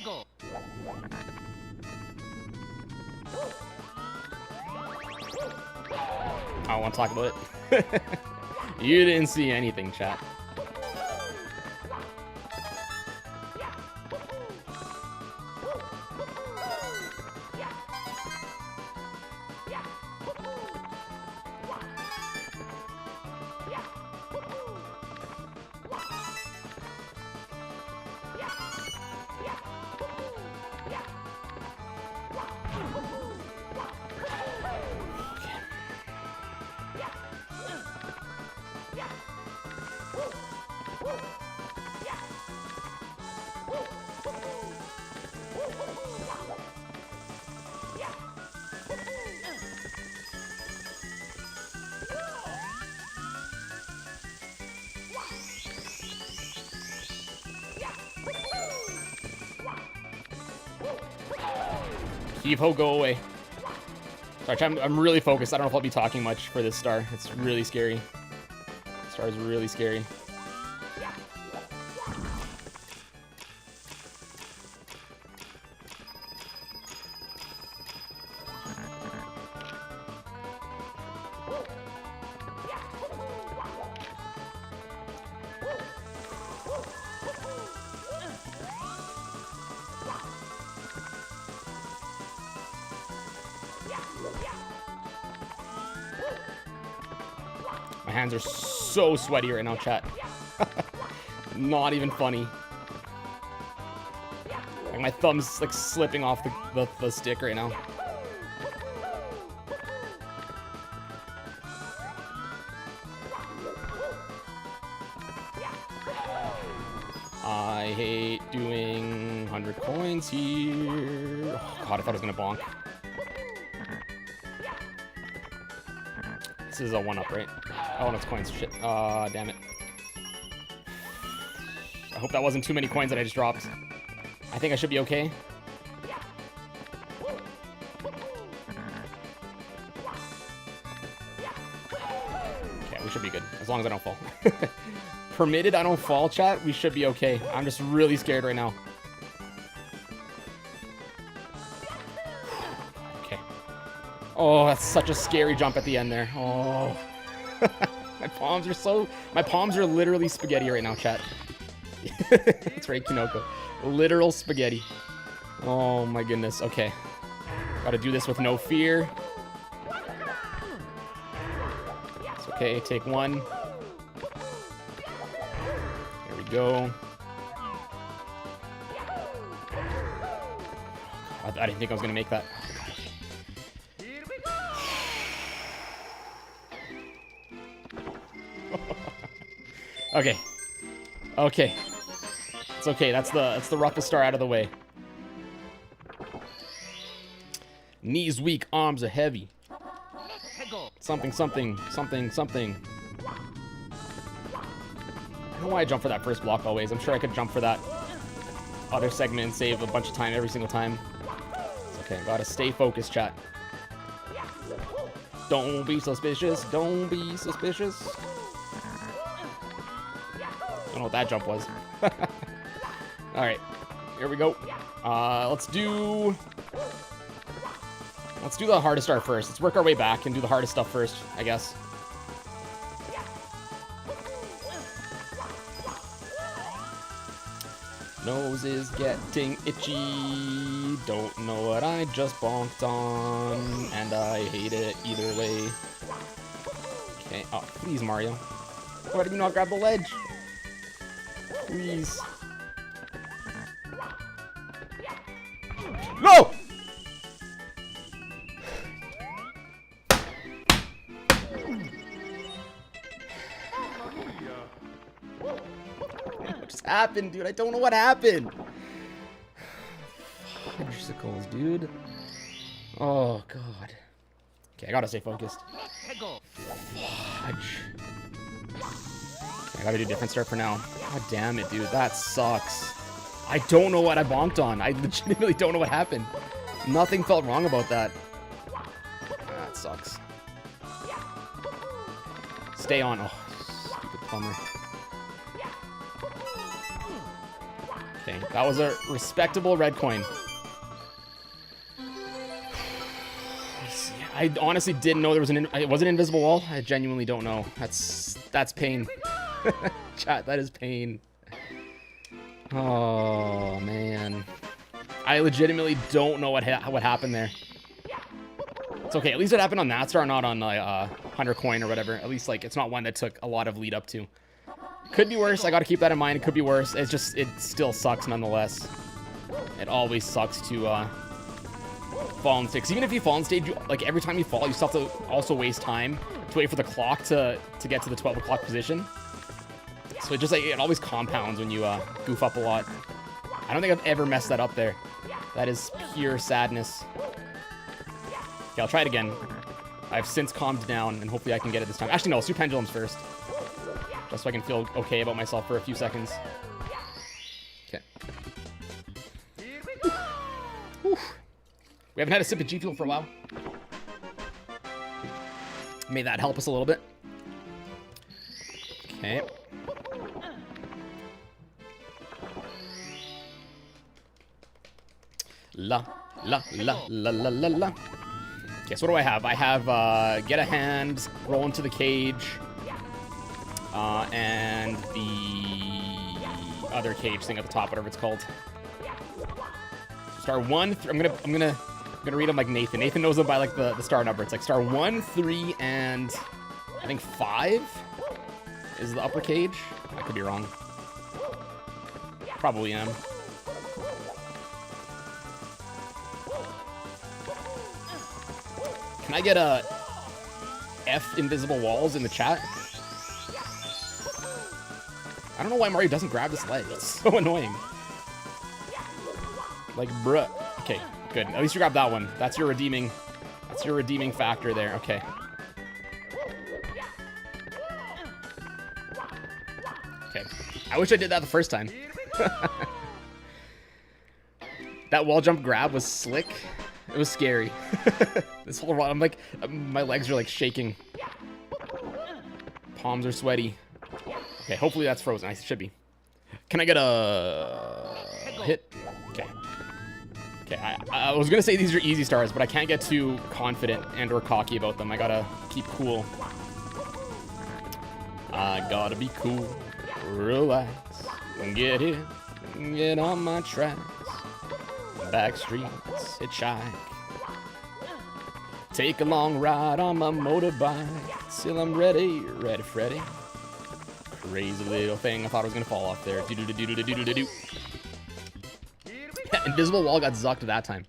Go. I don't want to talk about it. You didn't see anything, chat. Heave-ho, go away. Sorry, chat, I'm really focused. I don't know if I'll be talking much for this star. It's really scary. This star is really scary. My hands are so sweaty right now, chat. Not even funny. Like my thumb's like slipping off the stick right now. I hate doing 100 coins here. Oh god, I thought I was gonna bonk. This is a 1-up, right? Oh, no, it's coins. Shit. Damn it. I hope that wasn't too many coins that I just dropped. I think I should be okay. Okay, we should be good. As long as I don't fall. Permitted I don't fall, chat. We should be okay. I'm just really scared right now. Okay. Oh, that's such a scary jump at the end there. Oh. My palms are literally spaghetti right now, chat. That's right, Kinoko. Literal spaghetti. Oh my goodness. Okay. Gotta do this with no fear. It's okay, take one. There we go. I didn't think I was gonna make that. Okay. Okay. It's okay. That's the roughest star out of the way. Knees weak, arms are heavy. Something, something, something, something. I don't know why I jump for that first block always. I'm sure I could jump for that other segment and save a bunch of time every single time. It's okay. Gotta stay focused, chat. Don't be suspicious. Don't be suspicious. I don't know what that jump was. Alright, here we go. Let's do the hardest star first. Let's work our way back and do the hardest stuff first, I guess. Nose is getting itchy. Don't know what I just bonked on, and I hate it either way. Okay, oh, please, Mario. Why did you not grab the ledge? Please. No! What just happened, dude? I don't know what happened. Fudgesicles, dude. Oh, God. Okay, I gotta stay focused. Fudge. I gotta do a different start for now. God damn it, dude. That sucks. I don't know what I bonked on. I legitimately don't know what happened. Nothing felt wrong about that. That sucks. Stay on. Oh, stupid plumber. Okay, that was a respectable red coin. I honestly didn't know there was it was an invisible wall. I genuinely don't know. That's pain. Chat, that is pain. Oh man, I legitimately don't know what happened there. It's okay. At least it happened on that star, not on 100 coin or whatever. At least like it's not one that took a lot of lead up to. Could be worse. I got to keep that in mind. It could be worse. It still sucks nonetheless. It always sucks to fall on stage. Even if you fall on stage, like every time you fall, you still have to also waste time to wait for the clock to get to the 12 o'clock position. So it just like it always compounds when you goof up a lot. I don't think I've ever messed that up there. That is pure sadness. Okay, I'll try it again. I've since calmed down and hopefully I can get it this time. Actually, no, let's do pendulums first. Just so I can feel okay about myself for a few seconds. Okay. We haven't had a sip of G Fuel for a while. May that help us a little bit. Okay. La, la, la, la, la, la, la. Okay, so what do I have? I have get a hand, roll into the cage, and the other cage thing at the top, whatever it's called. So star 1, I'm gonna read them like Nathan. Nathan knows them by like the star number. It's like star 1, 3, and I think 5 is the upper cage. I could be wrong. Probably am. Can I get a F invisible walls in the chat? I don't know why Mario doesn't grab this leg. It's so annoying. Like, bruh. Okay, good. At least you grabbed that one. That's your redeeming factor there. Okay. Okay. I wish I did that the first time. That wall jump grab was slick. It was scary. This whole run, I'm like, my legs are like shaking. Palms are sweaty. Okay, hopefully that's frozen. I should be. Can I get a hit? Okay. Okay, I was gonna say these are easy stars, but I can't get too confident and or cocky about them. I gotta keep cool. I gotta be cool. Relax. Get it. Get on my tracks. Back streets, hitchhike. Take a long ride on my motorbike till I'm ready, ready, Freddy. Crazy little thing. I thought I was gonna fall off there. Do-do-do-do-do-do-do-do. Invisible wall got zucked that time.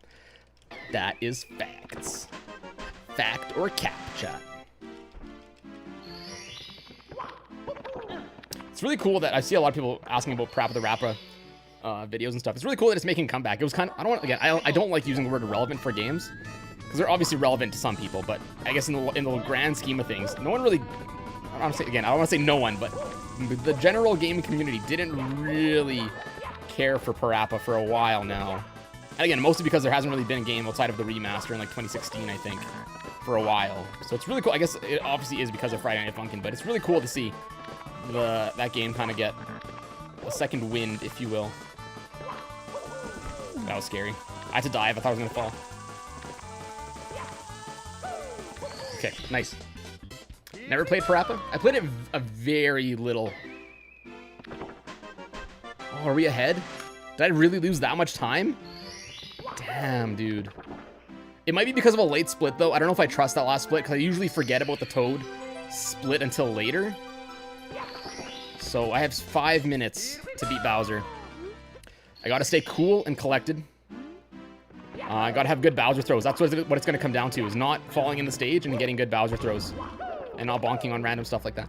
That is facts. Fact or cap, chat. It's really cool that I see a lot of people asking about TetraBitREPLAY videos and stuff. It's really cool that it's making a comeback. It was kind of, I don't like using the word relevant for games because they're obviously relevant to some people, but I guess in the grand scheme of things, no one really, I don't want to say no one, but the general gaming community didn't really care for TetraBitREPLAY for a while now. And again, mostly because there hasn't really been a game outside of the remaster in like 2016, I think, for a while. So it's really cool. I guess it obviously is because of Friday Night Funkin', but it's really cool to see that game kind of get a second wind, if you will. That was scary. I had to dive. I thought I was going to fall. Okay, nice. Never played TetraBitREPLAY? I played it a very little. Oh, are we ahead? Did I really lose that much time? Damn, dude. It might be because of a late split, though. I don't know if I trust that last split, because I usually forget about the Toad split until later. So I have 5 minutes to beat Bowser. I gotta stay cool and collected. I gotta have good Bowser throws. That's what it's gonna come down to, is not falling in the stage and getting good Bowser throws. And not bonking on random stuff like that.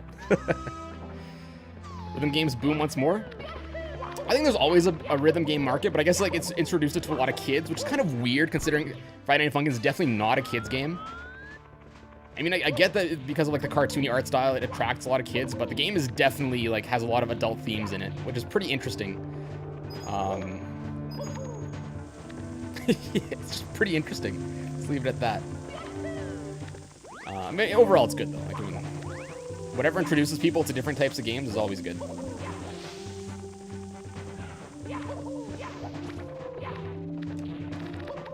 Rhythm games boom once more. I think there's always a rhythm game market, but I guess like it's introduced it to a lot of kids, which is kind of weird considering Friday Night Funkin' is definitely not a kid's game. I mean, I get that because of like the cartoony art style, it attracts a lot of kids, but the game is definitely like has a lot of adult themes in it, which is pretty interesting. It's just pretty interesting. Let's leave it at that. I mean, overall, it's good though. Like, I mean, whatever introduces people to different types of games is always good.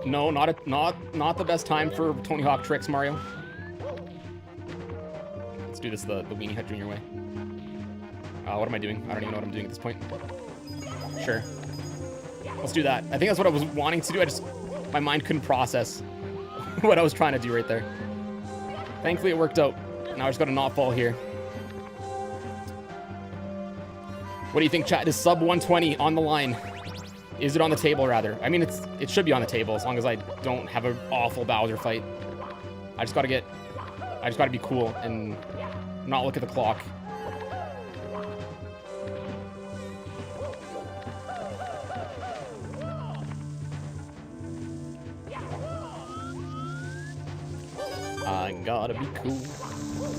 No, not the best time for Tony Hawk tricks, Mario. Let's do this the Weenie Hut Jr. way. What am I doing? I don't even know what I'm doing at this point. Sure. Let's do that. I think that's what I was wanting to do. My mind couldn't process what I was trying to do right there. Thankfully, it worked out. Now I just gotta not fall here. What do you think, chat? Is sub 120 on the line? Is it on the table, rather? I mean, it should be on the table as long as I don't have an awful Bowser fight. I just gotta be cool and not look at the clock. I gotta be cool,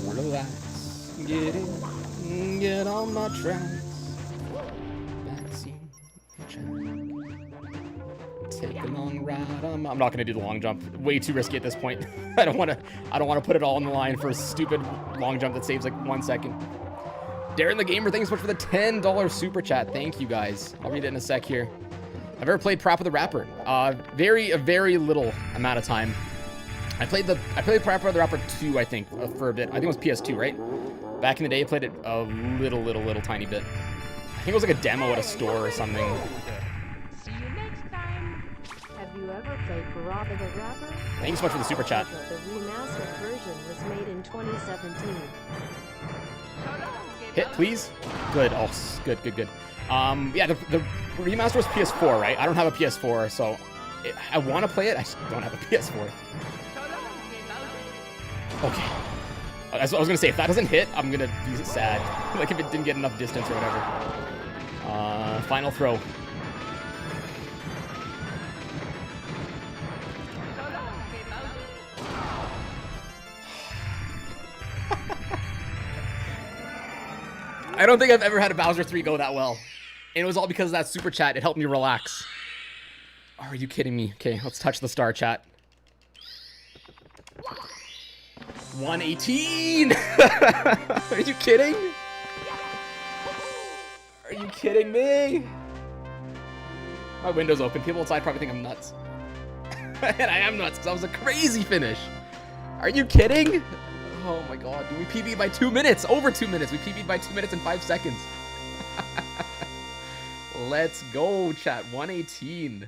relax, get in, get on my tracks. Backseat, take a long ride. I'm not gonna do the long jump. Way too risky at this point. I don't wanna put it all on the line for a stupid long jump that saves like 1 second. Darren the Gamer, thanks so much for the $10 super chat. Thank you guys. I'll read it in a sec here. I've ever played Parappa the Rapper. A very little amount of time. I played Parappa the Rapper 2, I think, for a bit. I think it was PS2, right? Back in the day, I played it a little tiny bit. I think it was like a demo at a store or something. See you next time. Have you ever played Parappa the Rapper? Thank you so much for the super chat. The remastered version was made in 2017. Hit, please. Good. Oh, good. Yeah, the remaster was PS4, right? I don't have a PS4, so I want to play it. I just don't have a PS4. Okay. I was gonna say, if that doesn't hit, I'm gonna be sad. Like if it didn't get enough distance or whatever. Final throw. I don't think I've ever had a Bowser 3 go that well. And it was all because of that super chat. It helped me relax. Are you kidding me? Okay, let's touch the star, chat. 118! Are you kidding? Are you kidding me? My window's open. People outside probably think I'm nuts. And I am nuts because that was a crazy finish. Are you kidding? Oh my god, dude, we PB'd by 2 minutes. Over 2 minutes. We PB'd by 2 minutes and 5 seconds. Let's go, chat. 118.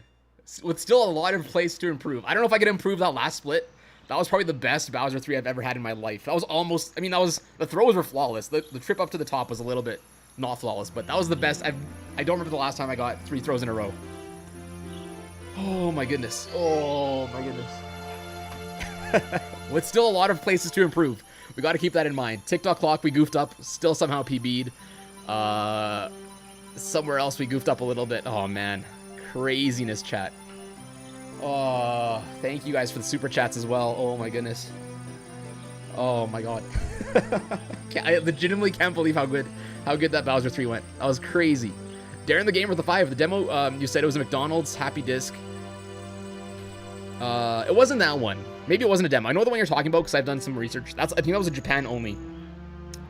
With still a lot of place to improve. I don't know if I could improve that last split. That was probably the best Bowser 3 I've ever had in my life. That was almost, I mean, the throws were flawless. The trip up to the top was a little bit not flawless, but that was the best. I don't remember the last time I got 3 throws in a row. Oh my goodness. Oh my goodness. With still a lot of places to improve. We got to keep that in mind. TikTok clock, we goofed up. Still somehow PB'd. Somewhere else we goofed up a little bit. Oh man. Craziness, chat. Oh, thank you guys for the super chats as well. Oh my goodness. Oh my god. I legitimately can't believe how good that Bowser 3 went. That was crazy. Darren the Gamer with the 5. The demo, you said it was a McDonald's Happy Disc. It wasn't that one. Maybe it wasn't a demo. I know the one you're talking about because I've done some research. I think that was a Japan only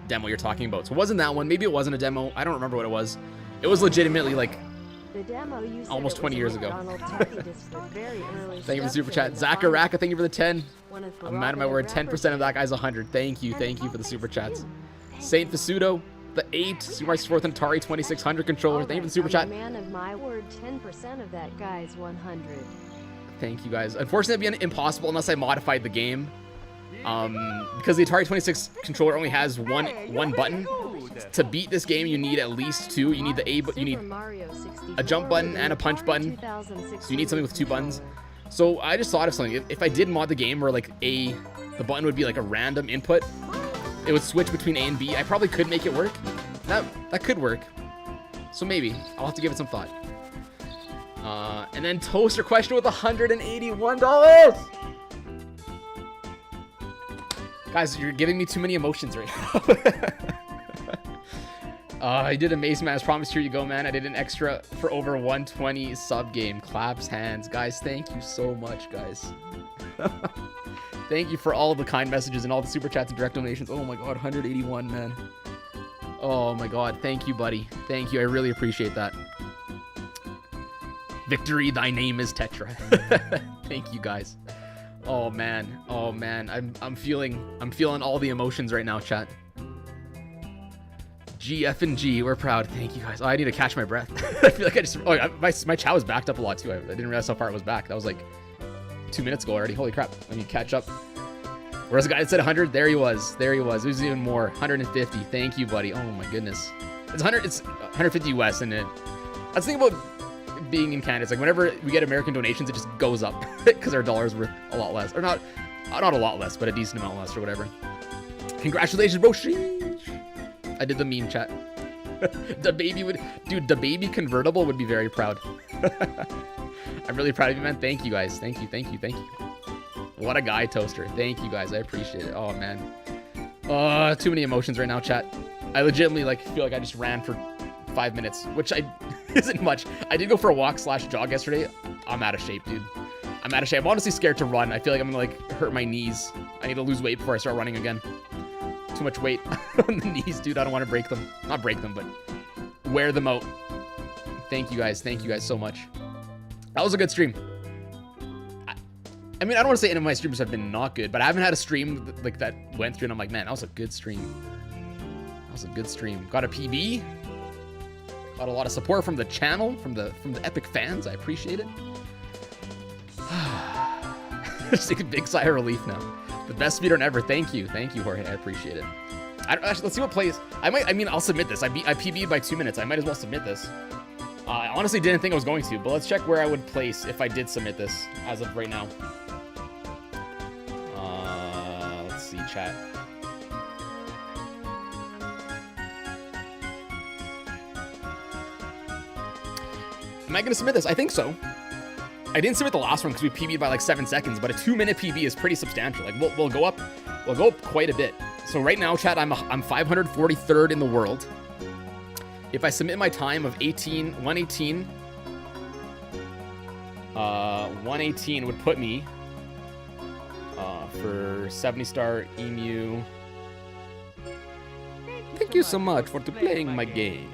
demo you're talking about. So it wasn't that one. Maybe it wasn't a demo. I don't remember what it was. It was legitimately like The demo you said almost 20 years ago. Thank you for the super chat. Zakaraka, thank you for the 10. I'm mad at my word. 10% of that guy's 100. Thank you for the super chats. Saint Fasudo, the 8. Super Mario 4th and Atari 2600 controller. Thank you for the super chat. Man of my word, 10% of that guy's 100. Thank you guys. Unfortunately, it'd be impossible unless I modified the game. Because the Atari 26 controller only has one button. To beat this game, you need at least 2. You need you need a jump button and a punch button. So you need something with 2 buttons. So I just thought of something. If I did mod the game where like the button would be like a random input, it would switch between A and B. I probably could make it work. That could work. So maybe I'll have to give it some thought. And then Toaster question with $181. Guys, you're giving me too many emotions right now. I did Amazing Man. I promised. Here you go, man. I did an extra for over 120 sub game. Claps hands. Guys, thank you so much, guys. Thank you for all the kind messages and all the super chats and direct donations. Oh my god, 181, man. Oh my god, thank you, buddy. Thank you. I really appreciate that. Victory, thy name is Tetra. Thank you, guys. Oh man, I'm feeling all the emotions right now, chat. GF and G, we're proud. Thank you guys. Oh, I need to catch my breath. I feel like my chat was backed up a lot too. I didn't realize how far it was back. That was like 2 minutes ago already. Holy crap! I need to catch up. Where's the guy that said 100? There he was. It was even more. 150. Thank you, buddy. Oh my goodness. It's 100. It's 150 US, and that's the thing about being in Canada. It's like whenever we get American donations, it just goes up because our dollar's worth a lot less, or not a lot less, but a decent amount less, or whatever. Congratulations, bro. Sheesh. I did the meme chat. The baby convertible would be very proud. I'm really proud of you, man. Thank you guys. Thank you. What a guy, Toaster. Thank you guys. I appreciate it. Oh man. Too many emotions right now, chat. I legitimately feel like I just ran for 5 minutes, which isn't much. I did go for a walk/jog yesterday. I'm out of shape, dude. I'm out of shape. I'm honestly scared to run. I feel like I'm gonna like hurt my knees. I need to lose weight before I start running again. Too much weight on the knees, dude. I don't want to break them. Not break them, but wear them out. Thank you guys. Thank you guys so much. That was a good stream. I mean, I don't want to say any of my streams have been not good, but I haven't had a stream like that went through and I'm like, man, that was a good stream. That was a good stream. Got a PB. Got a lot of support from the channel, from the epic fans. I appreciate it. Just take a big sigh of relief now. The best speedrun ever. Thank you, Jorge. I appreciate it. Actually, let's see what plays. I'll submit this. I PB'd by 2 minutes. I might as well submit this. I honestly didn't think I was going to, but let's check where I would place if I did submit this as of right now. Let's see, chat. Am I going to submit this? I think so. I didn't submit the last one because we PB'd by like 7 seconds, but a 2-minute PB is pretty substantial. Like we'll go up quite a bit. So right now, chat, I'm 543rd in the world. If I submit my time of 118 would put me for 70-star emu. Thank you so much for playing my game.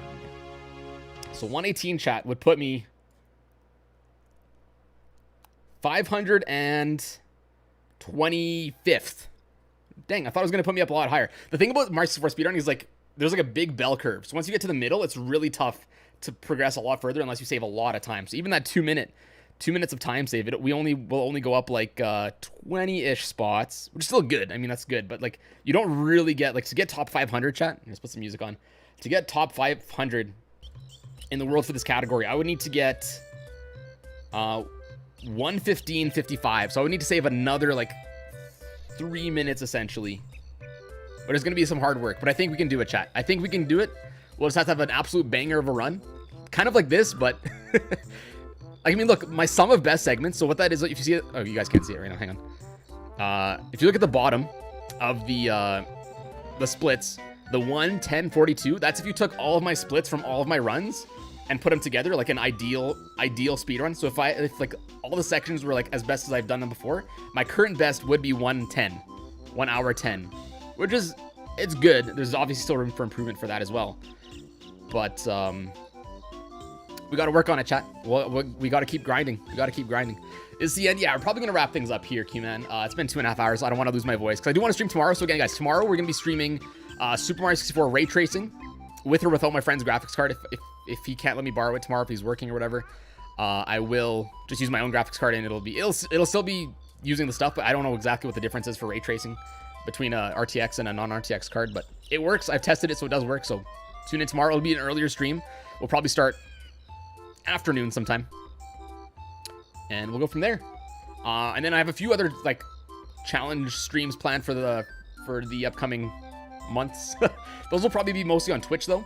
So 118, chat, would put me 525th. Dang, I thought it was going to put me up a lot higher. The thing about Mark 64 speedrunning is like, there's like a big bell curve. So once you get to the middle, it's really tough to progress a lot further unless you save a lot of time. So even that 2 minutes of time save, will only go up like 20-ish spots, which is still good. I mean, that's good, but like you don't really get like to get top 500, chat. Let's put some music on. To get top 500 in the world for this category, I would need to get 115.55. So I would need to save another like 3 minutes essentially. But it's going to be some hard work. But I think we can do it, chat. I think we can do it. We'll just have to have an absolute banger of a run. Kind of like this, but... I mean, look, my sum of best segments. So what that is, if you see it... Oh, you guys can't see it right now. Hang on. If you look at the bottom of the splits, the 1, 10, 42, that's if you took all of my splits from all of my runs and put them together like an ideal speedrun. So if like all the sections were like as best as I've done them before, my current best would be 1:10, 1 hour 10, which is, it's good. There's obviously still room for improvement for that as well. But we got to work on it, chat. We got to keep grinding. We got to keep grinding. Is the end? Yeah, we're probably going to wrap things up here, Q-Man. It's been 2.5 hours. I don't want to lose my voice because I do want to stream tomorrow. So again, guys, tomorrow we're going to be streaming Super Mario 64 ray tracing with or without my friend's graphics card. If he can't let me borrow it tomorrow, if he's working or whatever, I will just use my own graphics card and it'll still be using the stuff, but I don't know exactly what the difference is for ray tracing between a RTX and a non-RTX card, but it works. I've tested it, so it does work. So tune in tomorrow. It'll be an earlier stream. We'll probably start afternoon sometime, and we'll go from there. And then I have a few other like challenge streams planned for the upcoming months. Those will probably be mostly on Twitch though.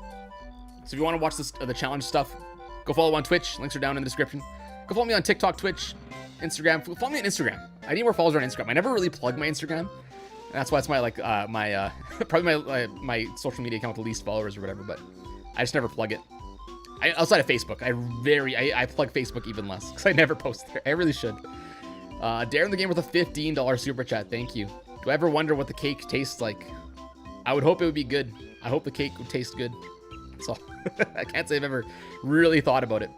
So if you want to watch the challenge stuff, go follow on Twitch. Links are down in the description. Go follow me on TikTok, Twitch, Instagram. Follow me on Instagram. I need more followers on Instagram. I never really plug my Instagram. And that's why it's my like probably my social media account with the least followers or whatever. But I just never plug it. Outside of Facebook, I plug Facebook even less because I never post there. I really should. Darren the Game with a $15 super chat. Thank you. Do I ever wonder what the cake tastes like? I would hope it would be good. I hope the cake would taste good. That's all. I can't say I've ever really thought about it.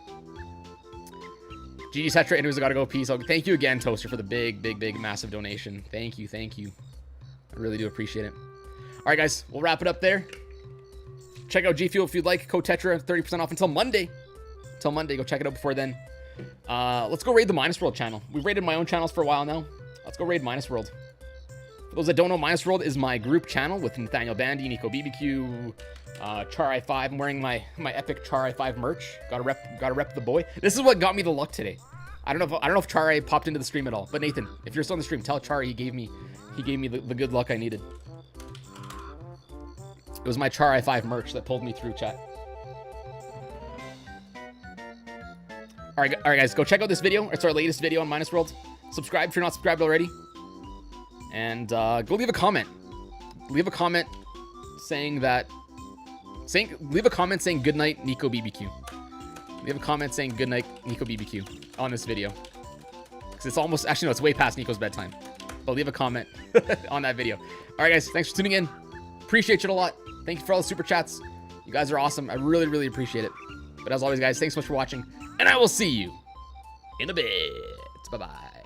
GG Tetra, anyways, I gotta go. Peace. Thank you again, Toaster, for the big, massive donation. Thank you. I really do appreciate it. All right, guys, we'll wrap it up there. Check out G Fuel if you'd like. Code Tetra, 30% off until Monday. Go check it out before then. Let's go raid the Minus World channel. We've raided my own channels for a while now. Let's go raid Minus World. For those that don't know, Minus World is my group channel with Nathaniel Bandy, Nico BBQ, Char I5. I'm wearing my epic Char I5 merch. Gotta rep the boy. This is what got me the luck today. I don't know if Char I popped into the stream at all. But Nathan, if you're still on the stream, tell Char he gave me the good luck I needed. It was my Char I5 merch that pulled me through, chat. All right, guys, go check out this video. It's our latest video on Minus World. Subscribe if you're not subscribed already. And go leave a comment. Leave a comment saying good night, Nico BBQ. Leave a comment saying good night, Nico BBQ, on this video. Because it's almost, actually no, it's way past Nico's bedtime. But leave a comment on that video. All right, guys, thanks for tuning in. Appreciate you a lot. Thank you for all the super chats. You guys are awesome. I really, really appreciate it. But as always, guys, thanks so much for watching. And I will see you in a bit. Bye-bye.